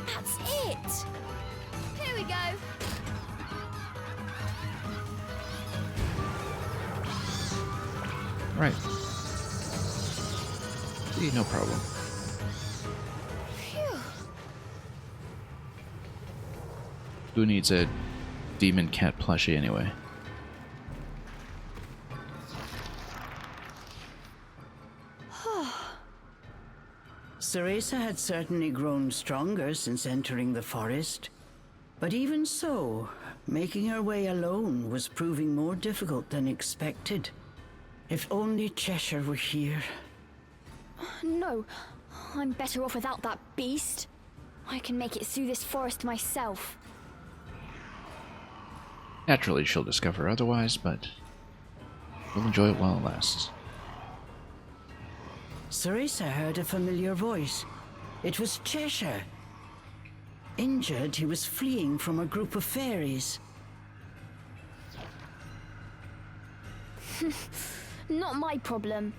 That's it! Here we go. Right. See, no problem. Phew. Who needs a demon cat plushie anyway? Cereza had certainly grown stronger since entering the forest. But even so, making her way alone was proving more difficult than expected. If only Cheshire were here. No, I'm better off without that beast. I can make it through this forest myself. Naturally, she'll discover otherwise, but we'll enjoy it while it lasts. Cereza heard a familiar voice. It was Cheshire. Injured, he was fleeing from a group of fairies. Not my problem.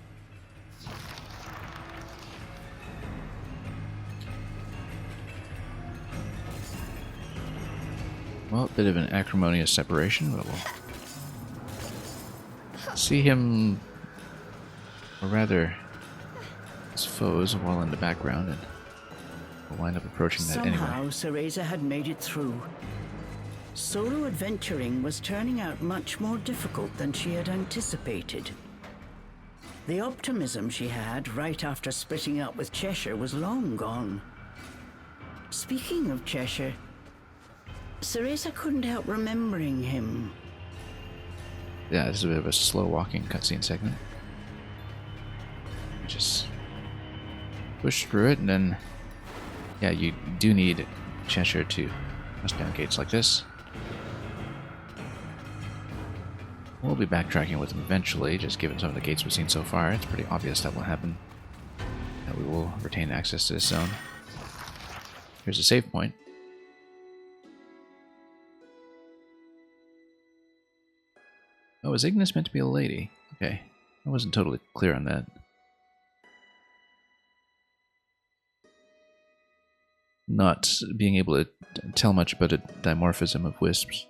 Well, a bit of an acrimonious separation, but we'll see him, or rather, his foes well in the background, and we'll wind up approaching that Somehow, anyway. Cereza had made it through. Solo adventuring was turning out much more difficult than she had anticipated. The optimism she had right after splitting up with Cheshire was long gone. Speaking of Cheshire, Cereza couldn't help remembering him. Yeah, this is a bit of a slow walking cutscene segment. Just push through it, and then, yeah, you do need Cheshire to press down gates like this. We'll be backtracking with him eventually, just given some of the gates we've seen so far. It's pretty obvious that will happen, that we will retain access to this zone. Here's a save point. Oh, is Ignis meant to be a lady? Okay, I wasn't totally clear on that. Not being able to tell much about a dimorphism of wisps.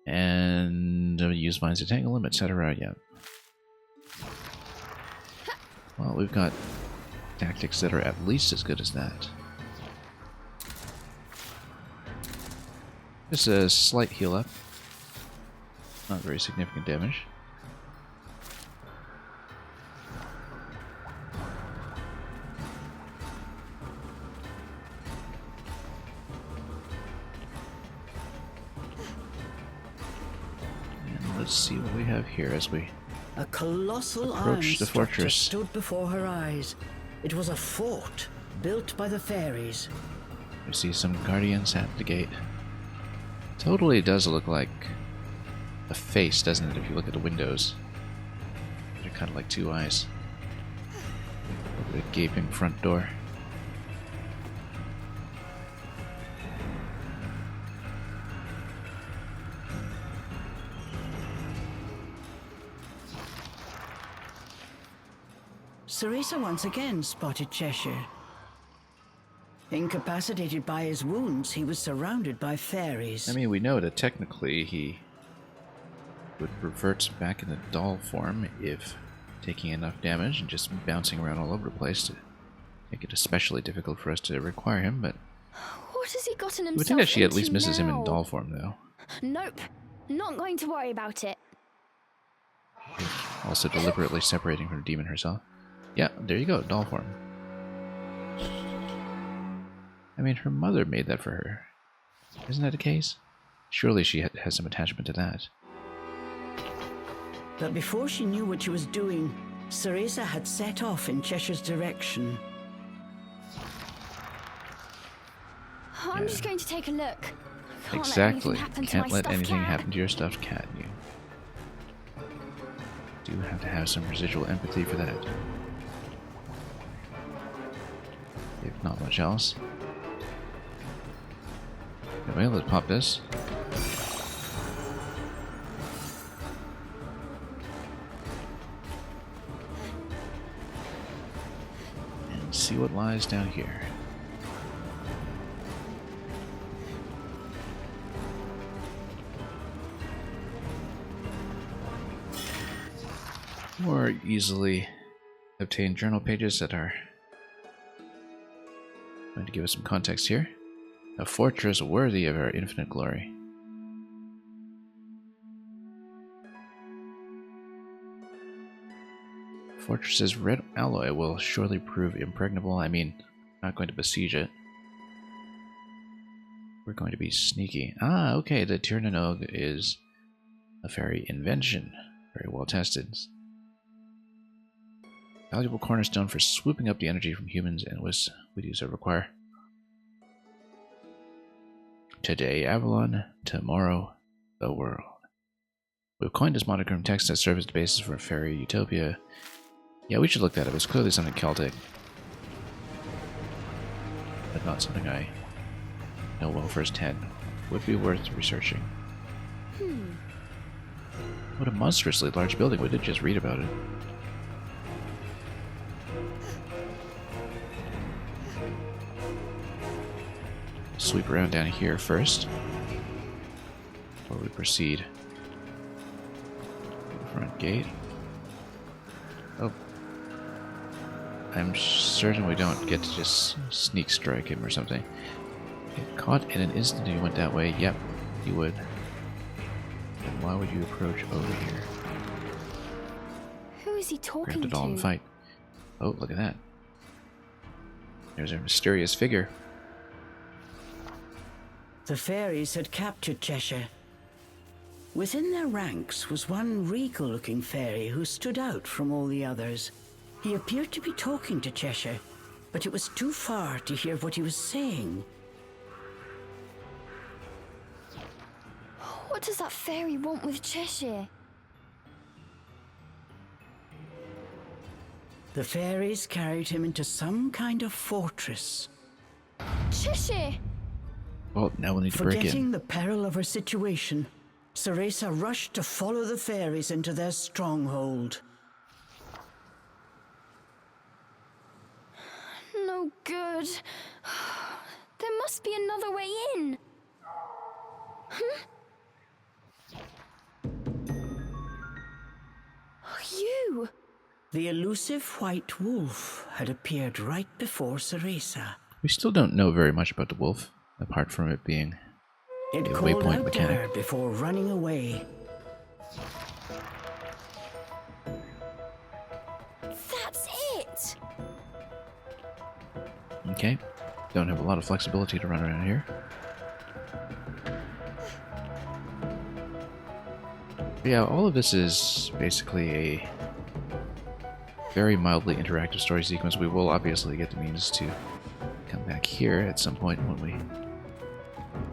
And use vines to tangle them, etc. Yeah. Well, we've got tactics that are at least as good as that. Just a slight heal up. Not very significant damage. And let's see what we have here as we A colossal approach iron the structure fortress. stood before her eyes. It was a fort built by the fairies. We see some guardians at the gate. Totally does look like a face, doesn't it, if you look at the windows? They're kind of like two eyes. Over the gaping front door. Cereza once again spotted Cheshire. Incapacitated by his wounds, he was surrounded by fairies. I mean, we know that technically he would revert back into doll form if taking enough damage and just bouncing around all over the place to make it especially difficult for us to require him, but What has he gotten himself we think that she at least into misses him in now? doll form, though. Nope. Not going to worry about it. Also deliberately separating from the demon herself. Yeah, there you go, doll form. I mean, her mother made that for her. Isn't that the case? Surely she has some attachment to that. But before she knew what she was doing, Cereza had set off in Cheshire's direction. I'm just going to take a look. Can't Exactly. Let anything happen to Can't my let stuffed anything cat. happen to your stuffed cat. You do have to have some residual empathy for that. If not much else. Anyway, let's pop this. And see what lies down here. More easily obtained journal pages that are going to give us some context here. A fortress worthy of our infinite glory. Fortress's red alloy will surely prove impregnable. I mean, not going to besiege it. We're going to be sneaky. Ah, okay, the Tirnanog is a fairy invention. Very well tested. Valuable cornerstone for swooping up the energy from humans and witties that require. Today, Avalon. Tomorrow, the world. We've coined this monochrome text that serves as the basis for fairy utopia. Yeah, we should look that up. It's clearly something Celtic. But not something I know well firsthand. Would be worth researching. What a monstrously large building. We did just read about it. Sweep around down here first before we proceed to the front gate. Oh, I'm certain we don't get to just sneak strike him or something. Get caught in an instant if you went that way. Yep, you would. And why would you approach over here? Who is he talking Grabbed it all in to? the fight. Oh, look at that. There's a mysterious figure. The fairies had captured Cheshire. Within their ranks was one regal-looking fairy who stood out from all the others. He appeared to be talking to Cheshire, but it was too far to hear what he was saying. What does that fairy want with Cheshire? The fairies carried him into some kind of fortress. Cheshire! Well, now we'll need to break in. Forgetting the peril of her situation, Cereza rushed to follow the fairies into their stronghold. No good. There must be another way in. You! The elusive white wolf had appeared right before Cereza. We still don't know very much about the wolf, apart from it being It a called waypoint out to mechanic. her before running away. That's it! Okay. Don't have a lot of flexibility to run around here. But yeah, all of this is basically a very mildly interactive story sequence. We will obviously get the means to come back here at some point when we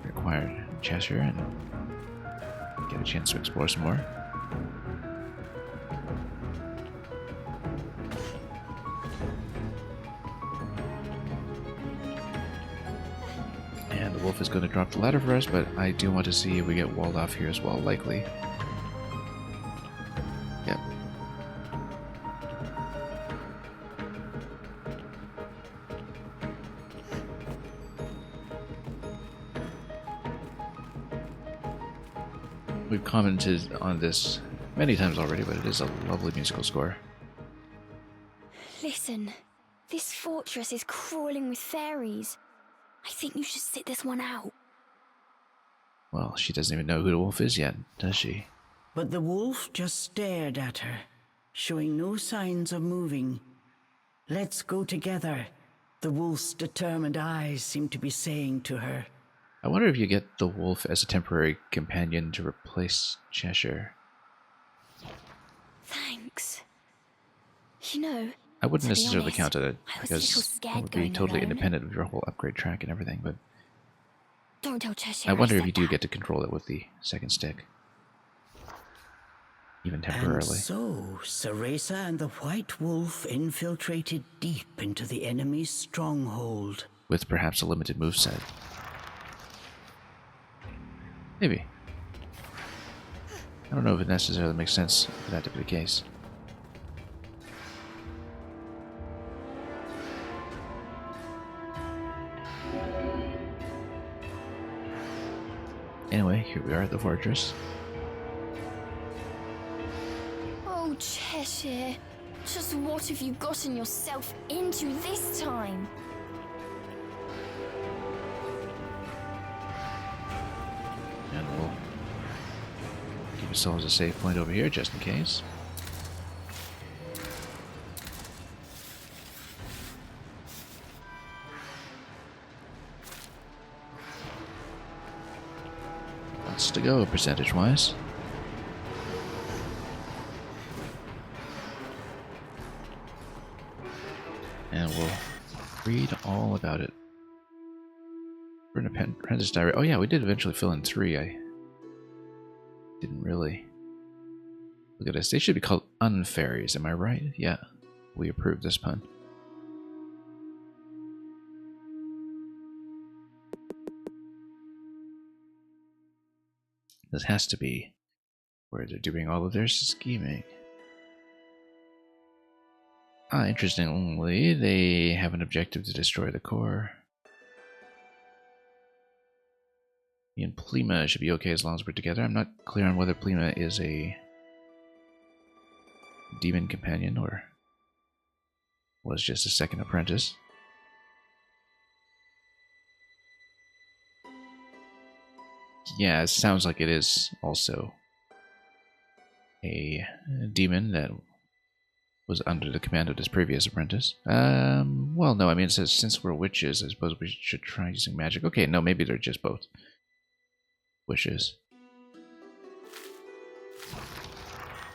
require Cheshire and get a chance to explore some more. And the wolf is going to drop the ladder for us, but I do want to see if we get walled off here as well, likely. Yep. we've commented on this many times already, but it is a lovely musical score. Listen, this fortress is crawling with fairies. I think you should sit this one out. Well, she doesn't even know who the wolf is yet, does she? But the wolf just stared at her, showing no signs of moving. Let's go together, the wolf's determined eyes seem to be saying to her. I wonder if you get the wolf as a temporary companion to replace Cheshire. Thanks. You know, I wouldn't to be necessarily honest, count it I was a little because scared it would be going totally alone. independent of your whole upgrade track and everything, but Don't tell Cheshire I wonder if said you do that. get to control it with the second stick. Even And temporarily. so, Cereza and the White Wolf infiltrated deep into the enemy's stronghold. With perhaps a limited moveset. Maybe. I don't know if it necessarily makes sense for that to be the case. Anyway, here we are at the fortress. Oh, Cheshire. Just what have you gotten yourself into this time? And we'll give ourselves a save point over here just in case. Lots to go percentage-wise. And we'll read all about it. For an apprentice diary. Oh yeah, we did eventually fill in 3. I didn't really look at this. They should be called unfairies, am I right? Yeah, we approve this pun. This has to be where they're doing all of their scheming. Ah, interestingly, they have an objective to destroy the core. Me and Plima should be okay as long as we're together. I'm not clear on whether Plima is a demon companion or was just a second apprentice. Yeah, it sounds like it is also a demon that was under the command of this previous apprentice. Well, no, I mean, it says since we're witches, I suppose we should try using magic. Okay, no, maybe they're just both wishes.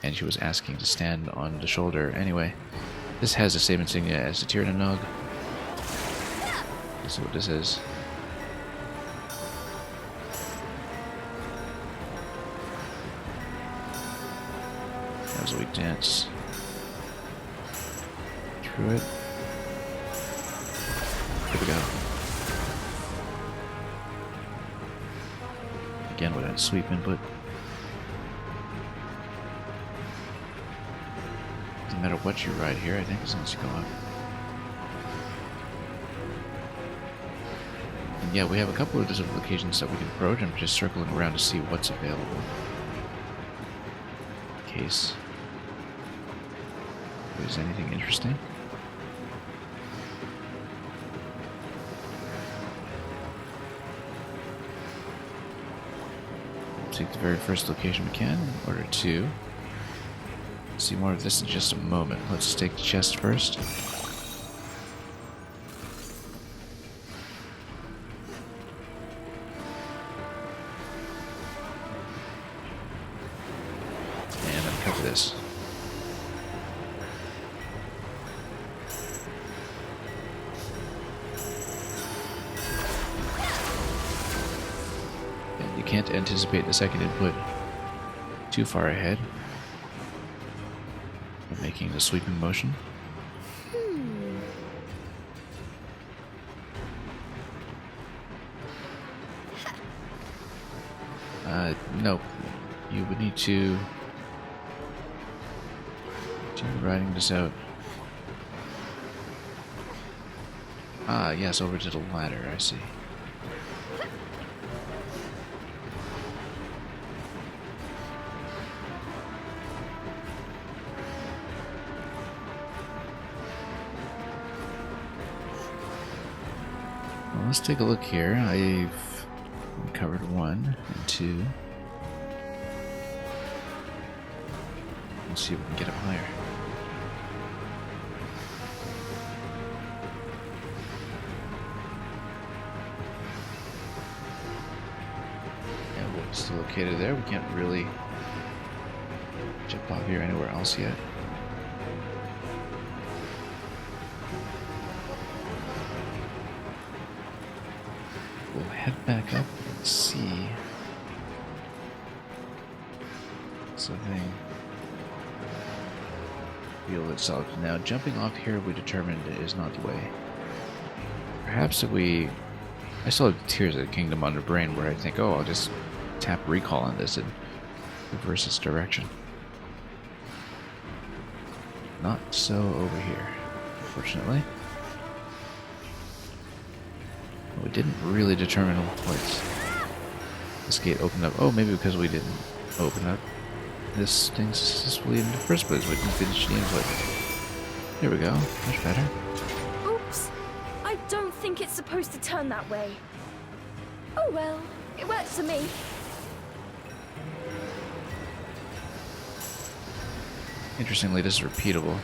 And she was asking to stand on the shoulder. Anyway, this has the same insignia as the Tyrannog. Let's see what this is. That was a weak dance. Through it. Here we go. Again with that sweep input. Doesn't matter what you ride here, I think, as long as you go up. And yeah, we have a couple of different locations that we can approach. I'm just circling around to see what's available. In case there's anything interesting. Take the very first location we can in order to see more of this in just a moment. Let's take the chest first. And uncover this. You can't anticipate the second input too far ahead of making the sweeping motion. No. You would need to continue writing this out. Ah, yes, over to the ladder, I see. Well, let's take a look here. I've covered 1 and 2. Let's see if we can get up higher. Yeah, we're still located there. We can't really jump off here anywhere else yet. We'll head back up and see something reveal itself. Now, jumping off here, we determined is not the way. Perhaps if we... I still have Tears of the Kingdom on the brain where I think, oh, I'll just tap recall on this and reverse its direction. Not so over here, unfortunately. We didn't really determine what this gate opened up. Oh, maybe because we didn't open up this thing successfully in the first place. We didn't finish the games like. Here we go. Much better. Oops. I don't think it's supposed to turn that way. Oh well, it works for me. Interestingly, this is repeatable.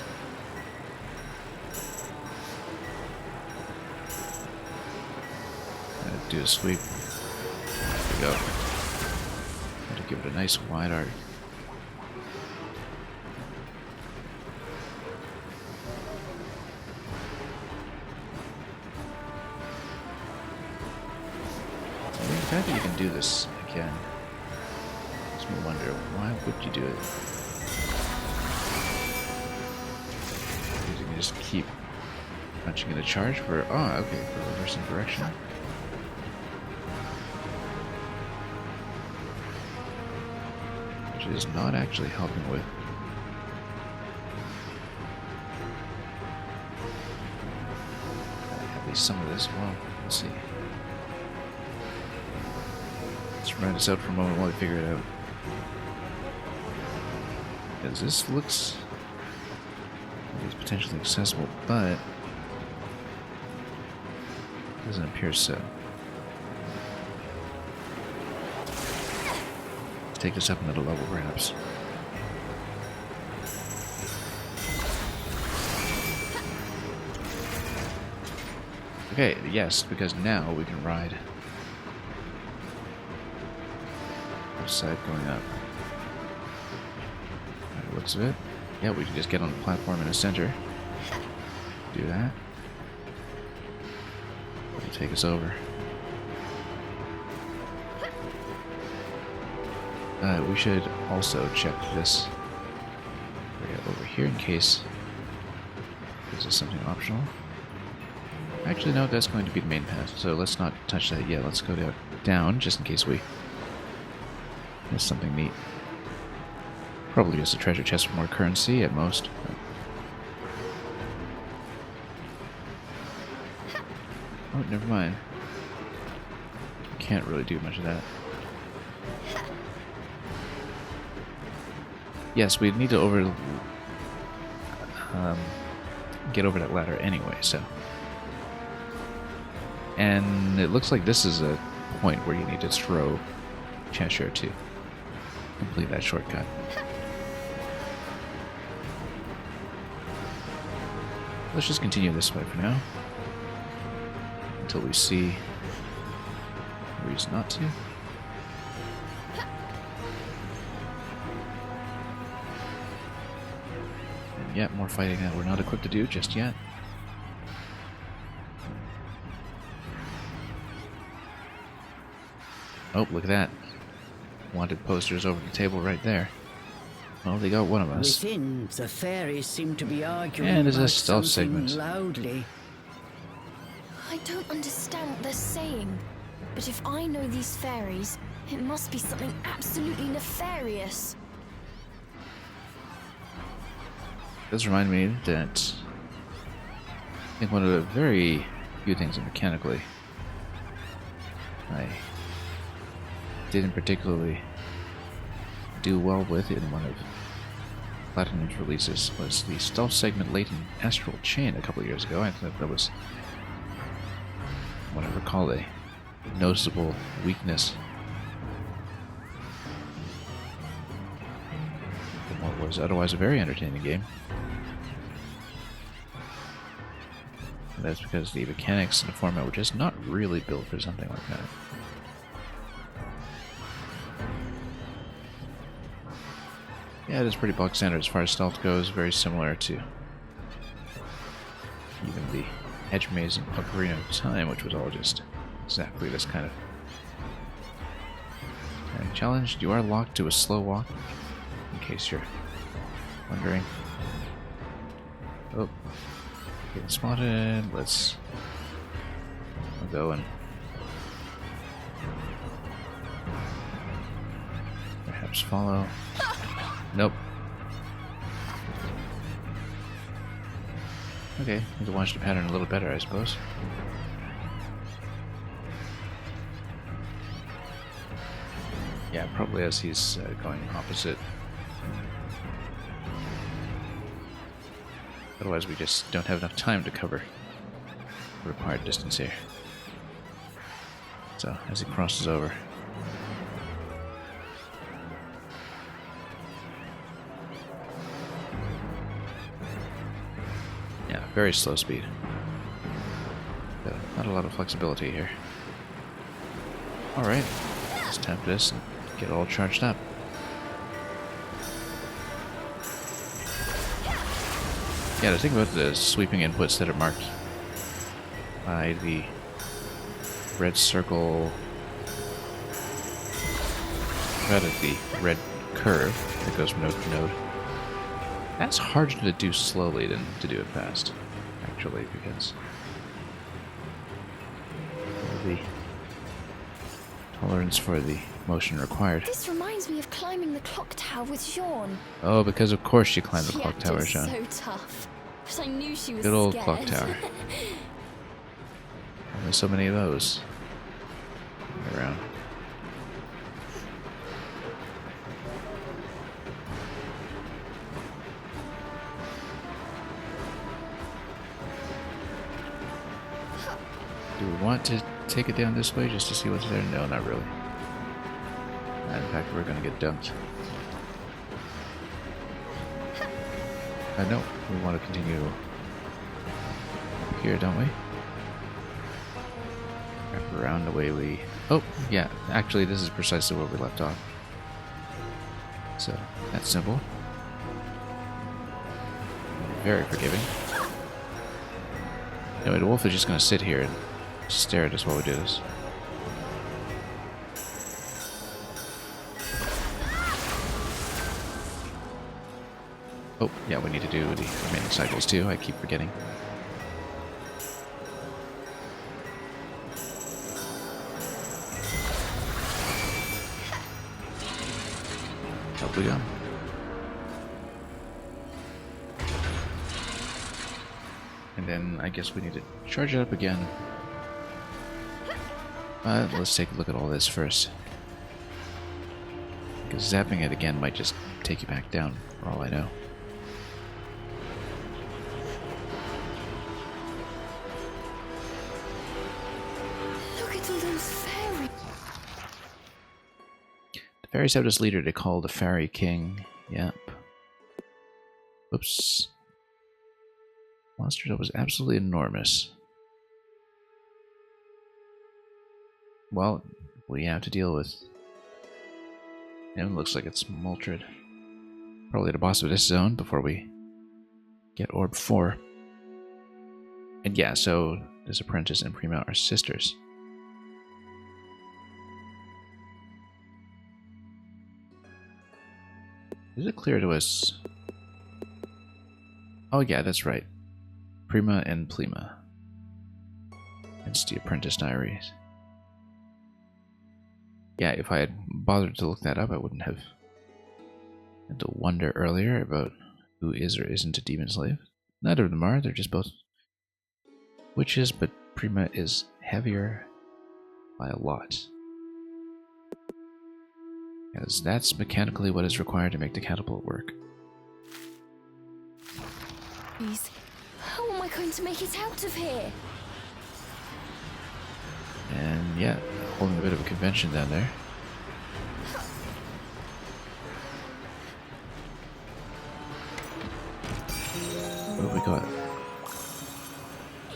Do a sweep. There we go. Got to give it a nice wide arc. The fact that you can do this again makes me wonder, why would you do it? You can just keep punching in a charge for, oh, okay, for reversing direction. Which is not actually helping with. At least some of this. Well, we'll see. Let's ride this out for a moment while we figure it out. Because this looks like it's potentially accessible, but doesn't appear so. Let's take this up another level, perhaps. Okay, yes, because now we can ride. Which side going up? Alright, looks of it. Yeah, we can just get on the platform in the center. Do that. It'll take us over. We should also check this area over here in case this is something optional. Actually, no, that's going to be the main path, so let's not touch that yet. Let's go down just in case we miss something neat. Probably just a treasure chest for more currency at most. Oh, never mind. Can't really do much of that. Yes, we need to get over that ladder anyway, so. And it looks like this is a point where you need to throw Cheshire to complete that shortcut. Let's just continue this way for now. Until we see a reason not to. And yet, more fighting that we're not equipped to do just yet. Oh, look at that. Wanted posters over the table right there. Well, they got one of us. Within, the fairies seem to be arguing And there's a about stealth something segment. loudly. I don't understand what they're saying, but if I know these fairies, it must be something absolutely nefarious. Does remind me that I think one of the very few things that mechanically I didn't particularly do well with in one of Platinum's releases was the stealth segment late in Astral Chain a couple of years ago. I thought that was what I recall a noticeable weakness in what was otherwise a very entertaining game. And that's because the mechanics in the format were just not really built for something like that. Yeah, it is pretty bog standard as far as stealth goes, very similar to even the Edge Maze in Ocarina of Time, which was all just exactly this kind of challenge. You are locked to a slow walk, in case you're wondering. Oh, getting spotted. Let's go and perhaps follow. Nope. Okay, need to watch the pattern a little better, I suppose. Yeah, probably as he's going opposite. Otherwise we just don't have enough time to cover the required distance here. So, as he crosses over. Yeah, very slow speed. Not a lot of flexibility here. Alright, let's tap this and get all charged up. Yeah, the thing about the sweeping inputs that are marked by the red circle, rather the red curve that goes from node to node, that's harder to do slowly than to do it fast, actually, because of the tolerance for the motion required. This reminds me of climbing the clock tower with Jean. Oh, because of course she climbed the clock tower, She Sean. acted so tough, but I knew she was Good old scared. clock tower. There's so many of those around. Do we want to take it down this way just to see what's there? No, not really. In fact, we're gonna get dumped. No, we want to continue here, don't we? Wrap around the way we... Oh, yeah, actually this is precisely where we left off. So, that's simple. Very forgiving. Anyway, the wolf is just going to sit here and stare at us while we do this. Oh, yeah, we need to do the remaining cycles too, I keep forgetting. Up we go. And then I guess we need to charge it up again. Let's take a look at all this first. Because zapping it again might just take you back down, for all I know. Look at all those fairies. The fairies have this leader they call the Fairy King. Yep. Oops. Monster that was absolutely enormous. Well, we have to deal with him. Looks like it's Moltred. Probably the boss of this zone before we get Orb 4. And yeah, so this apprentice and Prima are sisters. Is it clear to us? Oh yeah, that's right. Prima and Plima. It's the Apprentice Diaries. Yeah, if I had bothered to look that up, I wouldn't have had to wonder earlier about who is or isn't a demon slave. Neither of them are, they're just both witches, but Prima is heavier by a lot. As that's mechanically what is required to make the catapult work. Please, how am I going to make it out of here? And yeah, holding a bit of a convention down there. What have we got?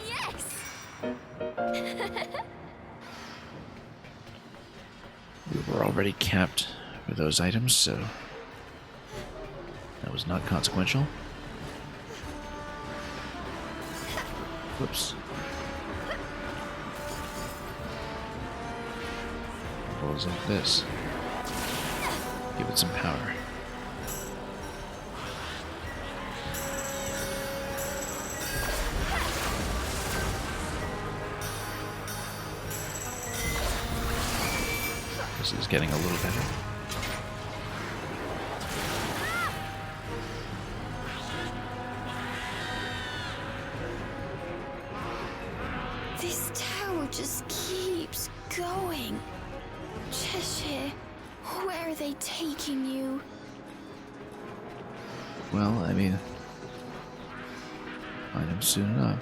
Yes! We were already capped for those items, so that was not consequential. Whoops. Rolls like this. Give it some power. This is getting a little better. This tower just keeps going. Cheshire, where are they taking you? Well, I mean, find him soon enough.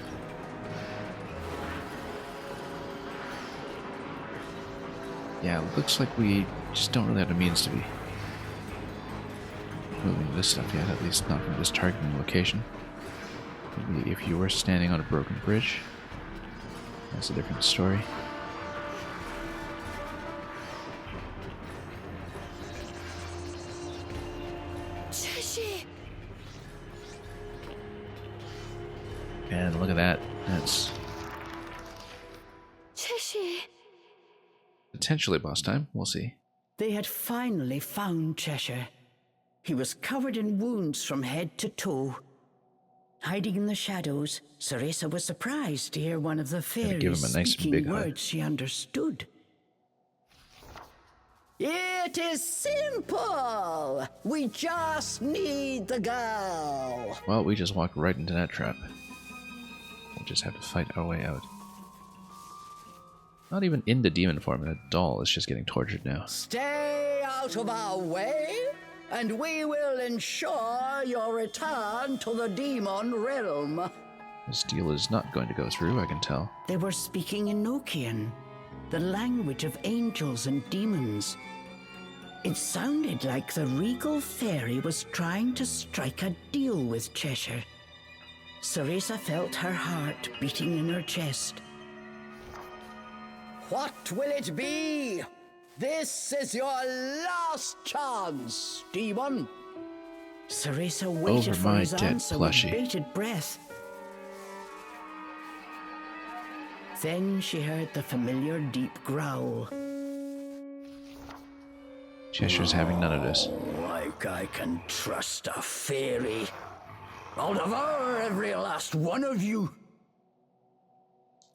Yeah, it looks like we just don't really have the means to be moving this stuff yet, at least not from this targeting location. Maybe if you were standing on a broken bridge, that's a different story. Cheshire! And look at that. That's Cheshire! potentially boss time. We'll see. They had finally found Cheshire. He was covered in wounds from head to toe. Hiding in the shadows, Cereza was surprised to hear one of the Gotta give fairies him a nice speaking big hug. words she understood. It is simple! We just need the girl! Well, we just walked right into that trap. We'll just have to fight our way out. Not even in the demon form, that doll is just getting tortured now. Stay out of our way, and we will ensure your return to the demon realm. This deal is not going to go through, I can tell. They were speaking Enochian, the language of angels and demons. It sounded like the regal fairy was trying to strike a deal with Cheshire. Cereza felt her heart beating in her chest. What will it be? This is your last chance, demon. Cereza waited Over for my his dead answer plushie. with bated breath. Then she heard the familiar deep growl. Cheshire's having none of this. Like I can trust a fairy. I'll devour every last one of you.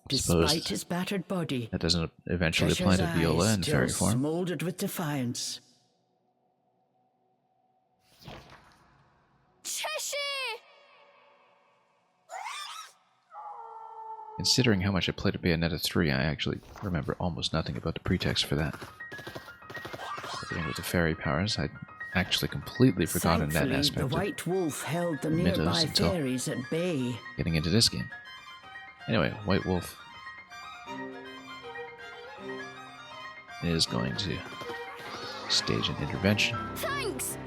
Suppose Despite his battered body, that doesn't eventually apply Cheshire's to Viola eyes in still fairy form. smoldered with defiance. Cheshire! Considering how much I played at Bayonetta 3, I actually remember almost nothing about the pretext for that. Everything with the fairy powers, I'd actually completely forgotten that Thankfully, aspect the of White Wolf held the Mythos nearby until- fairies at bay. getting into this game. Anyway, White Wolf is going to stage an intervention. Thanks!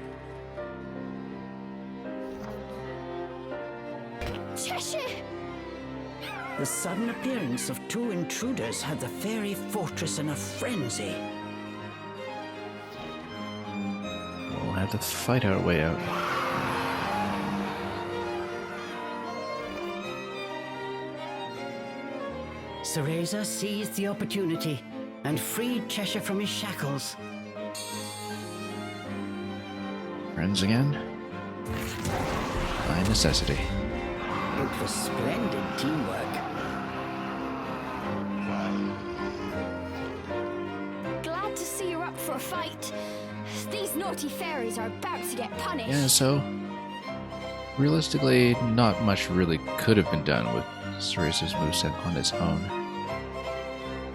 Cheshire! The sudden appearance of two intruders had the fairy fortress in a frenzy. We'll have to fight our way out. Cereza seized the opportunity and freed Cheshire from his shackles. Friends again? By necessity. It was splendid teamwork. Glad to see you're up for a fight. These naughty fairies are about to get punished. Yeah, so realistically, not much really could have been done with Cereza's moveset on its own,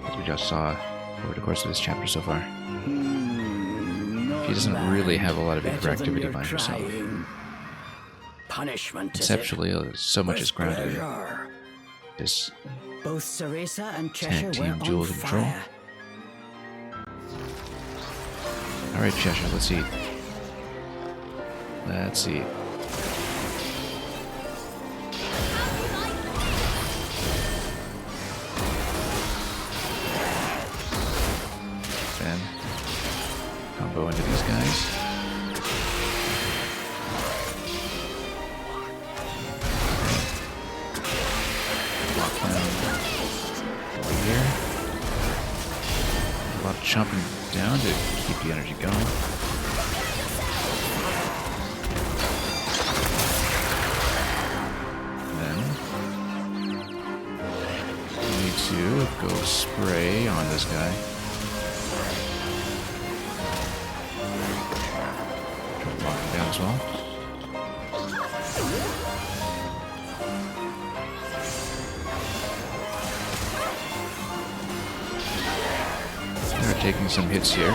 as we just saw over the course of this chapter so far. She doesn't really have a lot of hyperactivity behind herself. Punishment Conceptually, so much is grounded in pleasure. this Both Cereza and Cheshire Tag team were duel on control. fire. Alright, Cheshire, let's see. Let's see. Then combo into these guys. Lock down over here. A lot of chopping down to keep the energy going. To go spray on this guy. Try to lock him down as well. They're taking some hits here,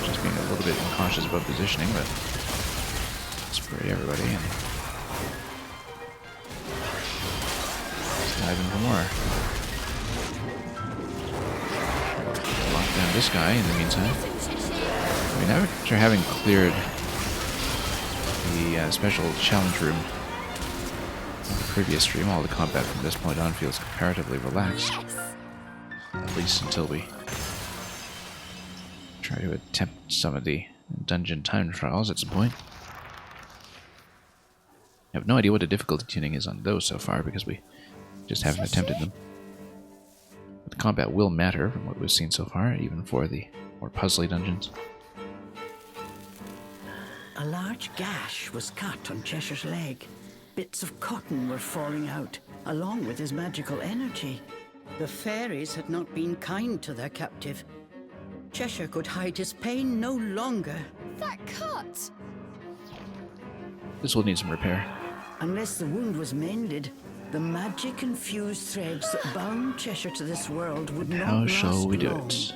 just being a little bit incautious about positioning, but spray everybody and dive in for more. Down this guy in the meantime. I mean, after having cleared the special challenge room in the previous stream, all the combat from this point on feels comparatively relaxed. At least until we try to attempt some of the dungeon time trials at some point. I have no idea what the difficulty tuning is on those so far because we just haven't attempted them. The combat will matter from what we've seen so far, even for the more puzzly dungeons. A large gash was cut on Cheshire's leg. Bits of cotton were falling out, along with his magical energy. The fairies had not been kind to their captive. Cheshire could hide his pain no longer. That cut! This will need some repair. Unless the wound was mended, the magic-infused threads that bound Cheshire to this world would not How last shall we do long. it?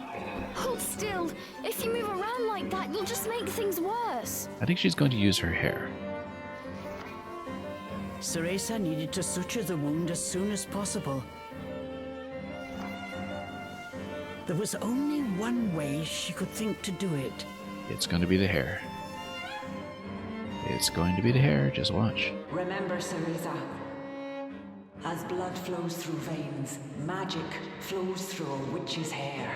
Hold still. If you move around like that, you'll just make things worse. I think she's going to use her hair. Cereza needed to suture the wound as soon as possible. There was only one way she could think to do it. It's going to be the hair. It's going to be the hair, just watch. Remember, Cereza. As blood flows through veins, magic flows through a witch's hair.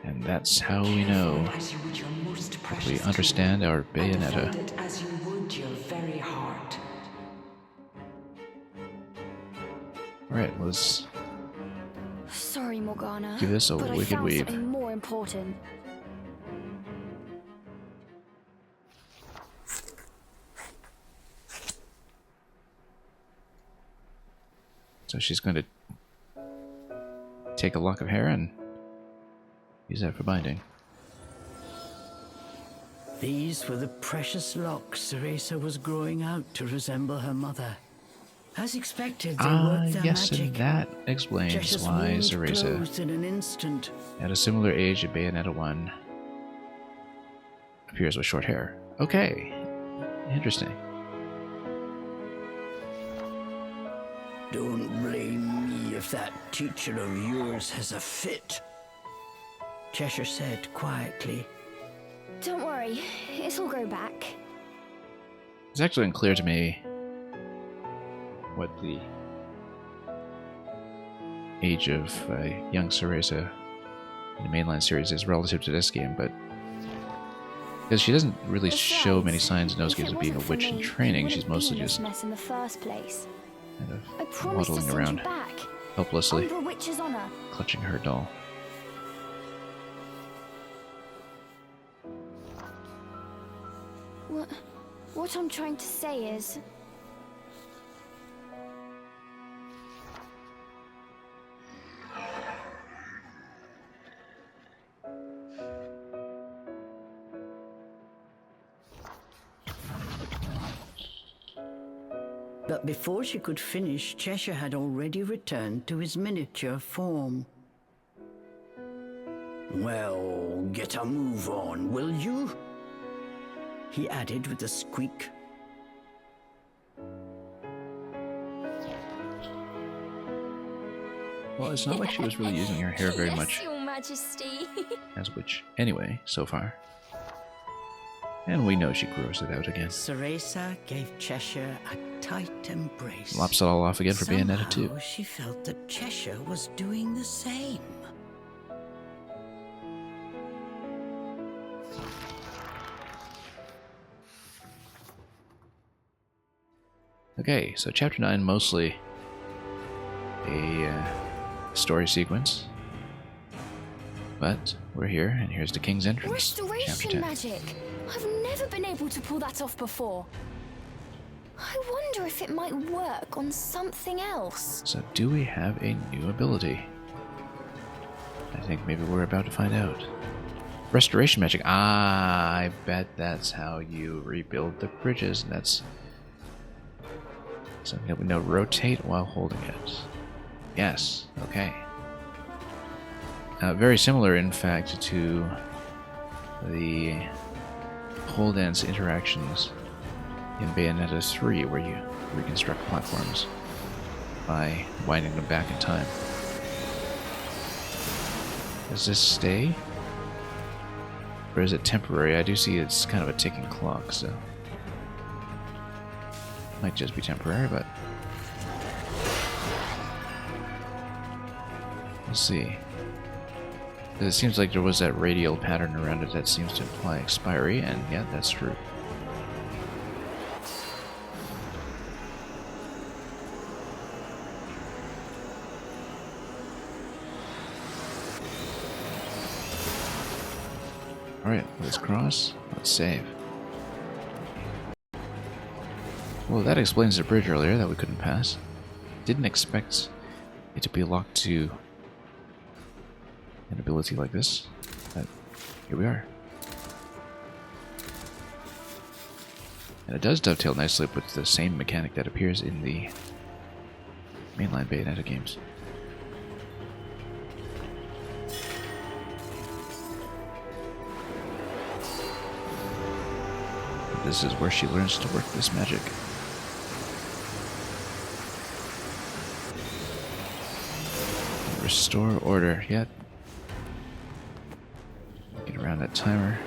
And that's how we know As you would your most precious we understand our tool, and defend Bayonetta. it as you would your very heart. Alright, let's Sorry, Morgana. give this a but I wicked found weave. something more important. So she's going to take a lock of hair and use that for binding. These were the precious locks Cereza was growing out to resemble her mother. As expected, they worked their yes, magic. and that explains Cheshire's why wound Cereza, closed in an instant. at a similar age to Bayonetta 1, appears with short hair. Okay, interesting. Don't blame me if that teacher of yours has a fit, Cheshire said quietly. Don't worry, it'll grow back. It's actually unclear to me what the age of young Cereza in the mainline series is relative to this game, but because she doesn't really show many signs in those If games it of being a wasn't for witch in me, training. you She's wouldn't be mostly in this just mess in the first place. kind I of promise to waddling send around you back. helplessly, Under a witch's honor. clutching her doll. What I'm trying to say is, But before she could finish, Cheshire had already returned to his miniature form. Well, get a move on, will you? He added with a squeak. Well, it's not like she was really using her hair very Yes, much Your Majesty. as a witch anyway, so far. And we know she grows it out again. Cereza gave Cheshire a tight embrace. Lops it all off again for Bayonetta 2. Somehow she felt that Cheshire was doing the same. Okay, so Chapter 9, mostly a story sequence. But we're here, and here's the King's Entrance. Chapter Restoration 10. magic. I've never been able to pull that off before. I wonder if it might work on something else. So do we have a new ability? I think maybe we're about to find out. Restoration magic. Ah, I bet that's how you rebuild the bridges, and that's something that we know. Rotate while holding it. Yes, okay. Very similar, in fact, to the pole dance interactions in Bayonetta 3, where you reconstruct platforms by winding them back in time. Does this stay? Or is it temporary? I do see it's kind of a ticking clock, so might just be temporary, but we'll see. It seems like there was that radial pattern around it that seems to imply expiry, and yeah, that's true. Alright, let's cross. Let's save. Well, that explains the bridge earlier that we couldn't pass. Didn't expect it to be locked to an ability like this, but here we are. And it does dovetail nicely with the same mechanic that appears in the mainline Bayonetta games. This is where she learns to work this magic. Restore order. Yeah. Get around that timer.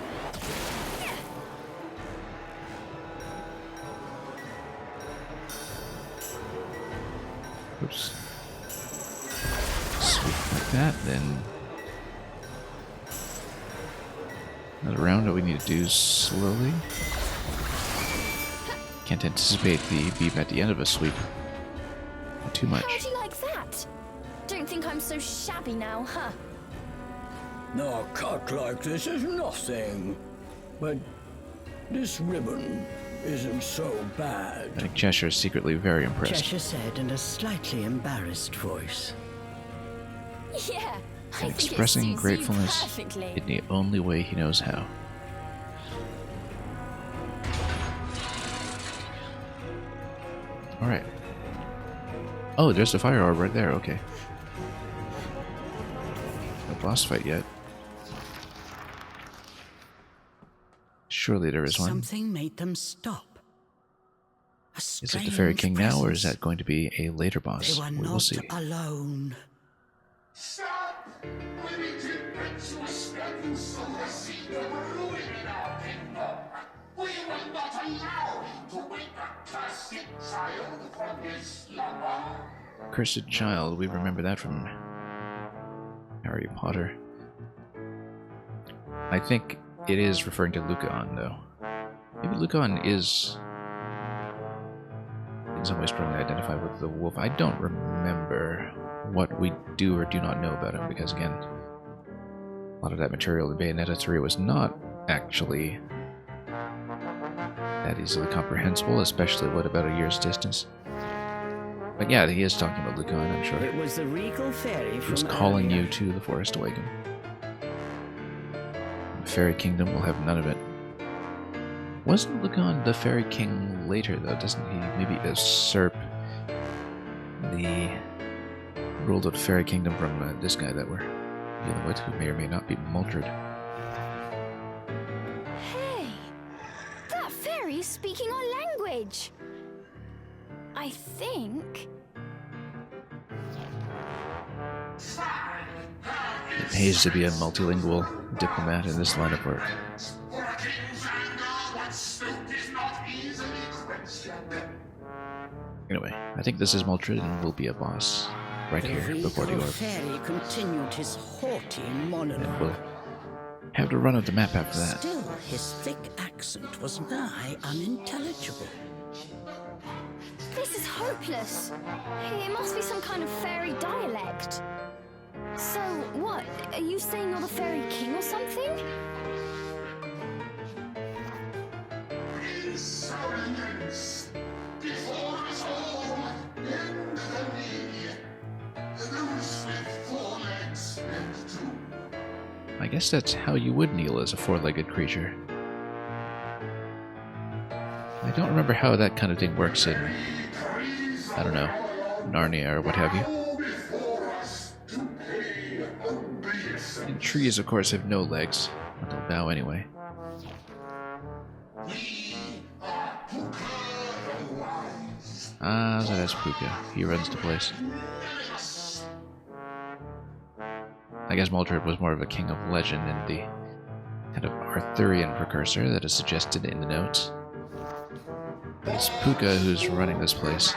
Oops. Sweep like that, then another round that we need to do slowly. Can't anticipate the beep at the end of a sweep. Not too much. How do you like that? Don't think I'm so shabby now, huh? A cut like this is nothing. But this ribbon isn't so bad. I think Cheshire is secretly very impressed. Cheshire said in a slightly embarrassed voice. Yeah, I And think expressing it suits gratefulness you perfectly. in the only way he knows how. Alright. Oh, there's the fire orb right there, okay. No boss fight yet. Surely there is one. Something made them stop. Is it the Fairy King now, or is that going to be a later boss? They were We will not see. alone. Stop! We need to get you stepping so the seed of ruin in our kingdom. We will not allow him to wake a cursed child from his slumber. Cursed child, we remember that from Harry Potter. I think it is referring to Lucaon, though. Maybe Lucaon is in some way strongly identified with the wolf. I don't remember what we do or do not know about him, because again, a lot of that material in Bayonetta 3 was not actually that easily comprehensible, especially what about a year's distance. But yeah, he is talking about Lucaon, I'm sure. It was the regal fairy He from was calling earlier. you to the Forest Awaken. The Fairy Kingdom will have none of it. Wasn't Lucaon the Fairy King later, though? Doesn't he maybe usurp the rule of the Fairy Kingdom from this guy that we're dealing with, who may or may not be Mildred? Hey, that fairy's speaking our language. I think. It pays to be a multilingual diplomat in this line of work. For a king's anger, what's stoked is not easily questioned. Anyway, I think this is Maldred and will be a boss right here before the Regal orb. fairy continued his haughty And monologue. we'll have to run of the map after that. Still, his thick accent was nigh unintelligible. This is hopeless. It must be some kind of fairy dialect. So, what? Are you saying you're the fairy king or something? Silence! Before us all, bend the knee. Those with 4 legs and 2. I guess that's how you would kneel as a four-legged creature. I don't remember how that kind of thing works in, I don't know, Narnia or what have you. And trees, of course, have no legs, but they'll bow anyway. Ah, so that's Puka. He runs the place. I guess Maldred was more of a king of legend and the kind of Arthurian precursor that is suggested in the notes. It's Puka who's running this place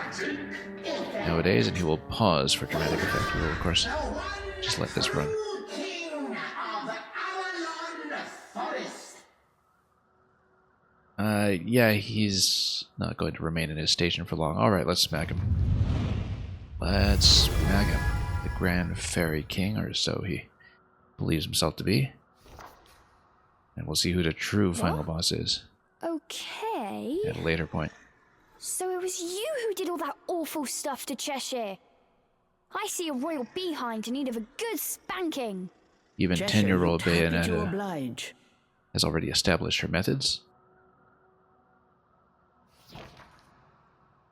nowadays, and he will pause for dramatic effect. We will, of course, just let this run. King of Avalon Forest. Yeah, he's not going to remain in his station for long. Alright, let's smack him. Let's smack him. The Grand Fairy King, or so he believes himself to be. And we'll see who the true final boss is Okay. at a later point. So it was you who did all that awful stuff to Cheshire. I see a royal behind in need of a good spanking. Even Cheshire 10-year-old looked happy to Bayonetta oblige. has already established her methods.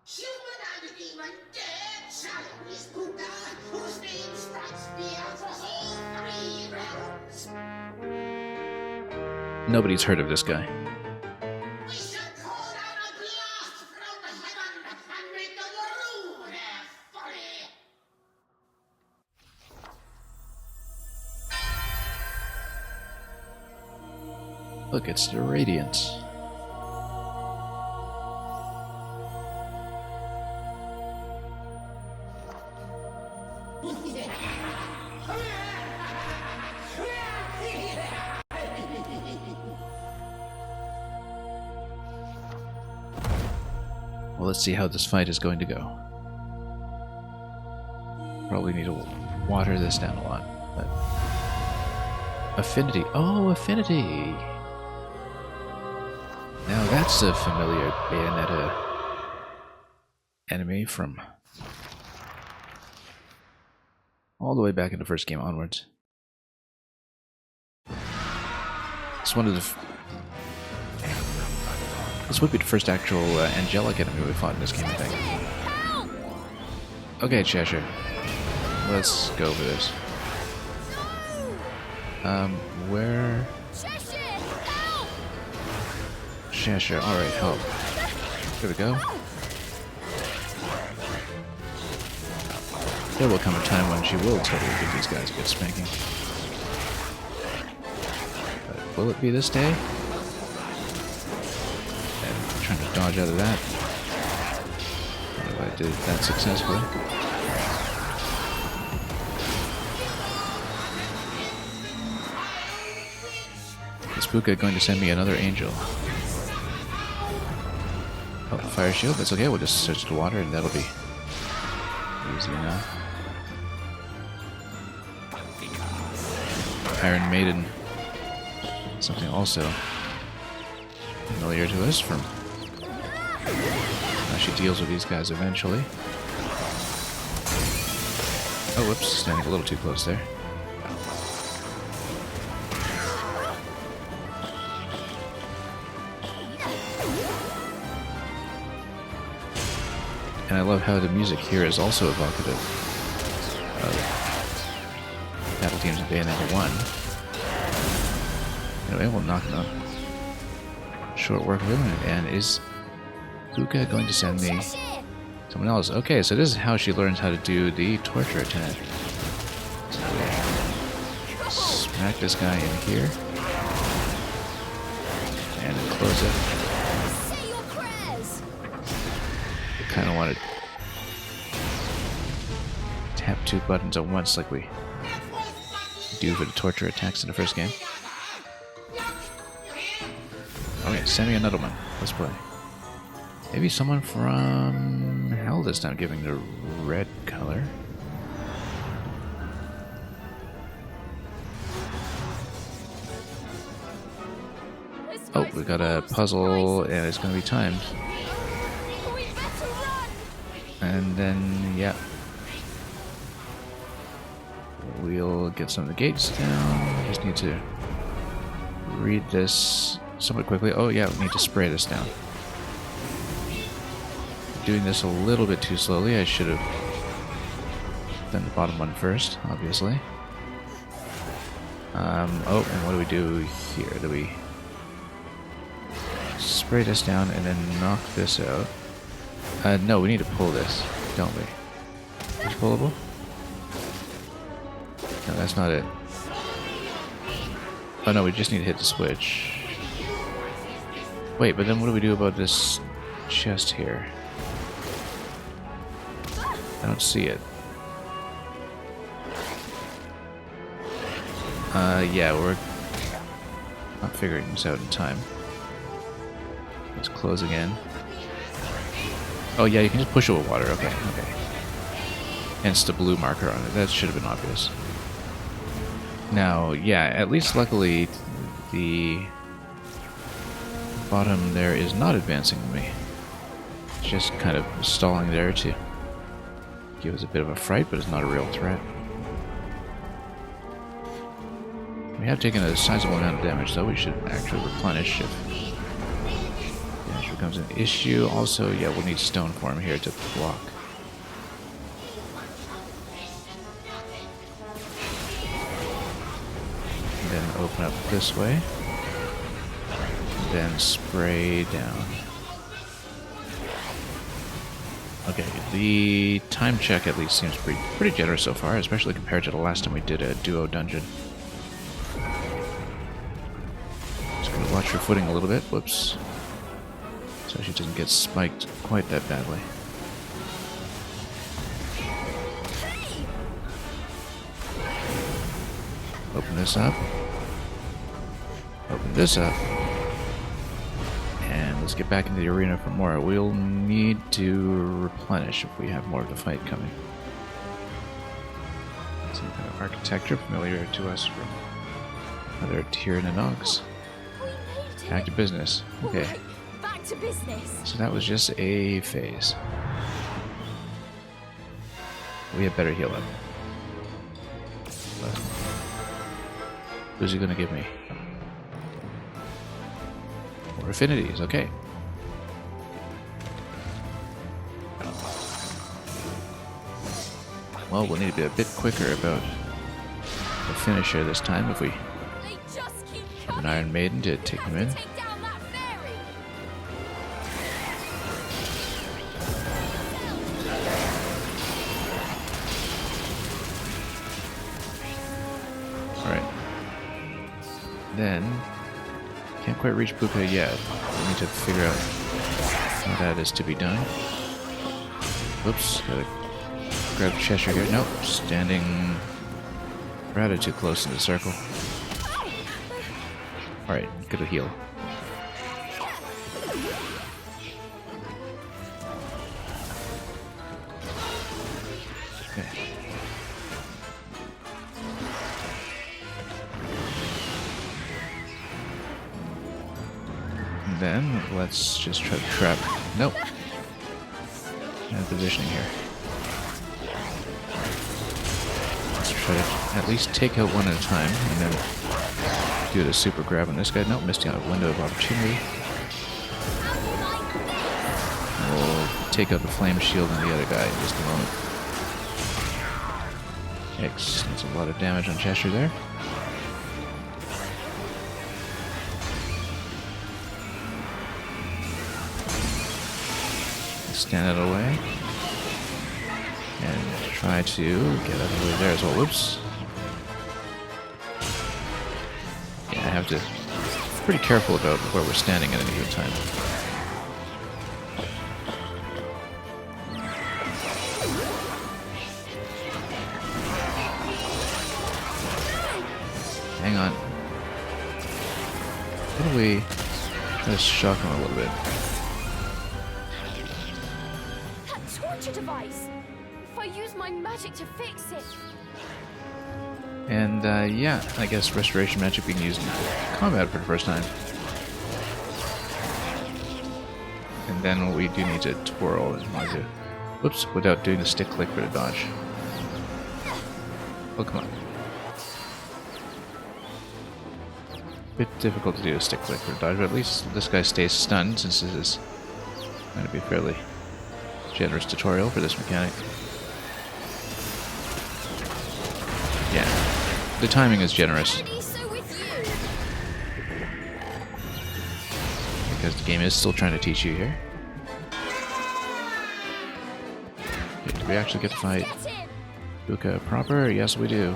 Human and demon dare challenge Buddha, whose name strikes fear across all 3 realms. Nobody's heard of this guy. We shall call down a blast from heaven and make them rue their folly. Look, it's the Radiance. Well, let's see how this fight is going to go. Probably need to water this down a lot, but... Affinity. Oh, Affinity! Now that's a familiar Bayonetta enemy from all the way back in the first game onwards. It's one of the... This would be the first actual angelic enemy we fought in this game, I think. Okay, Cheshire. Let's go for this. Where... Cheshire, alright, help. There we go. There will come a time when she will totally give these guys a good spanking. But will it be this day? And trying to dodge out of that. I don't know if I did that successfully. Is Puka going to send me another angel? Oh, fire shield, that's okay, we'll just switch to water and that'll be easy enough. Iron Maiden, something also familiar to us from how she deals with these guys eventually. Oh, whoops, standing a little too close there. And I love how the music here is also evocative of Battle Teams of Bayonetta 1. Anyway, we'll knock him out. Short work with him, and is Puka going to send me someone else? Okay, so this is how she learns how to do the torture attack. smack this guy in here. And then close it. Say your prayers. I kind of want to tap 2 buttons at once like we do for the torture attacks in the first game. Alright, send me another one. Let's play. Maybe someone from Hell this time giving the red color. Oh, we got a puzzle and it's going to be timed. We better run. And then, yeah. We'll get some of the gates down. Just need to read this somewhat quickly. Oh yeah, we need to spray this down. Doing this a little bit too slowly. I should have done the bottom one first, obviously. Oh, and what do we do here? Do we spray this down and then knock this out? No, we need to pull this, don't we? Is it pullable? No, that's not it. Oh no, we just need to hit the switch. Wait, but then what do we do about this chest here? I don't see it. Yeah, we're not figuring this out in time. Let's close again. Oh yeah, you can just push it with water. Okay, okay. Hence the blue marker on it. That should have been obvious. Now, yeah, at least luckily the bottom there is not advancing with me. It's just kind of stalling there to give us a bit of a fright, but it's not a real threat. We have taken a sizable amount of damage, though. We should actually replenish if damage becomes an issue. Also, yeah, we'll need stone form here to block. And then open up this way. Then spray down. Okay, the time check at least seems pretty generous so far, especially compared to the last time we did a duo dungeon. Just gonna watch her footing a little bit. Whoops. So she doesn't get spiked quite that badly. Open this up. Open this up. And let's get back into the arena for more. We'll need to replenish if we have more of the fight coming. Some kind of architecture familiar to us from other Tyranninogs. Back to business. Okay. Right, back to business. So that was just a phase. We had better heal up. But who's he gonna give me? More affinities, okay. Well, we'll need to be a bit quicker about the finisher this time if we They just keep have an Iron Maiden to take him in. take down that fairy. Alright. Then, can't quite reach Puka yet. We need to figure out how that is to be done. Oops, gotta grab Cheshire here. Nope, standing rather too close in the circle. Alright, good heal. Okay. And then let's just try to trap. Nope. No positioning here. Let's try to at least take out one at a time and then do the super grab on this guy. Nope, missed out a window of opportunity. And we'll take out the flame shield on the other guy in just a moment. Yikes, that's a lot of damage on Cheshire there. Stand out of the way. And try to get out of the way there as well. Whoops. have to be pretty careful about where we're standing at any given time. Hang on. How do we try to shock him a little bit? That torture device! If I use my magic to fix it... And, yeah, I guess restoration magic being used in combat for the first time. And then we do need to twirl in order to... Whoops, without doing the stick click for the dodge. Oh, come on. Bit difficult to do a stick click for a dodge, but at least this guy stays stunned since this is going to be a fairly generous tutorial for this mechanic. Yeah. The timing is generous. Because the game is still trying to teach you here. Okay, do we actually get to fight Duka proper? Yes, we do.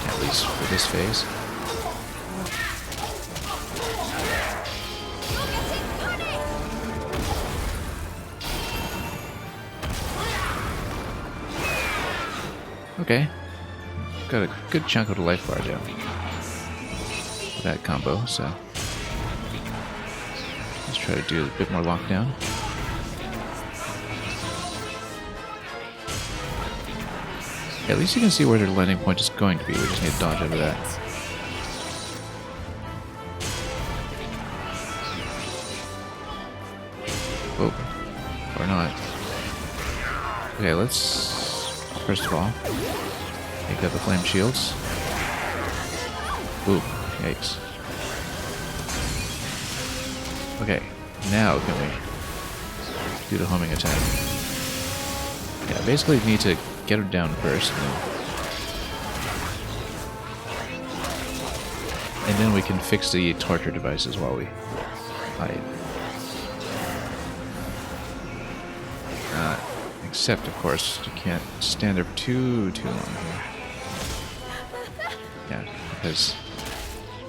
At least for this phase. Okay, got a good chunk of the life bar down with that combo, so let's try to do a bit more lockdown. Yeah, at least you can see where their landing point is going to be, we just need to dodge over that. Oh, or not. Okay, let's... First of all, take out the flame shields. Ooh, yikes. Okay, now can we do the homing attack? Yeah, basically we need to get her down first, and then we can fix the torture devices while we hide. Except, of course, you can't stand there for too long here. Yeah, because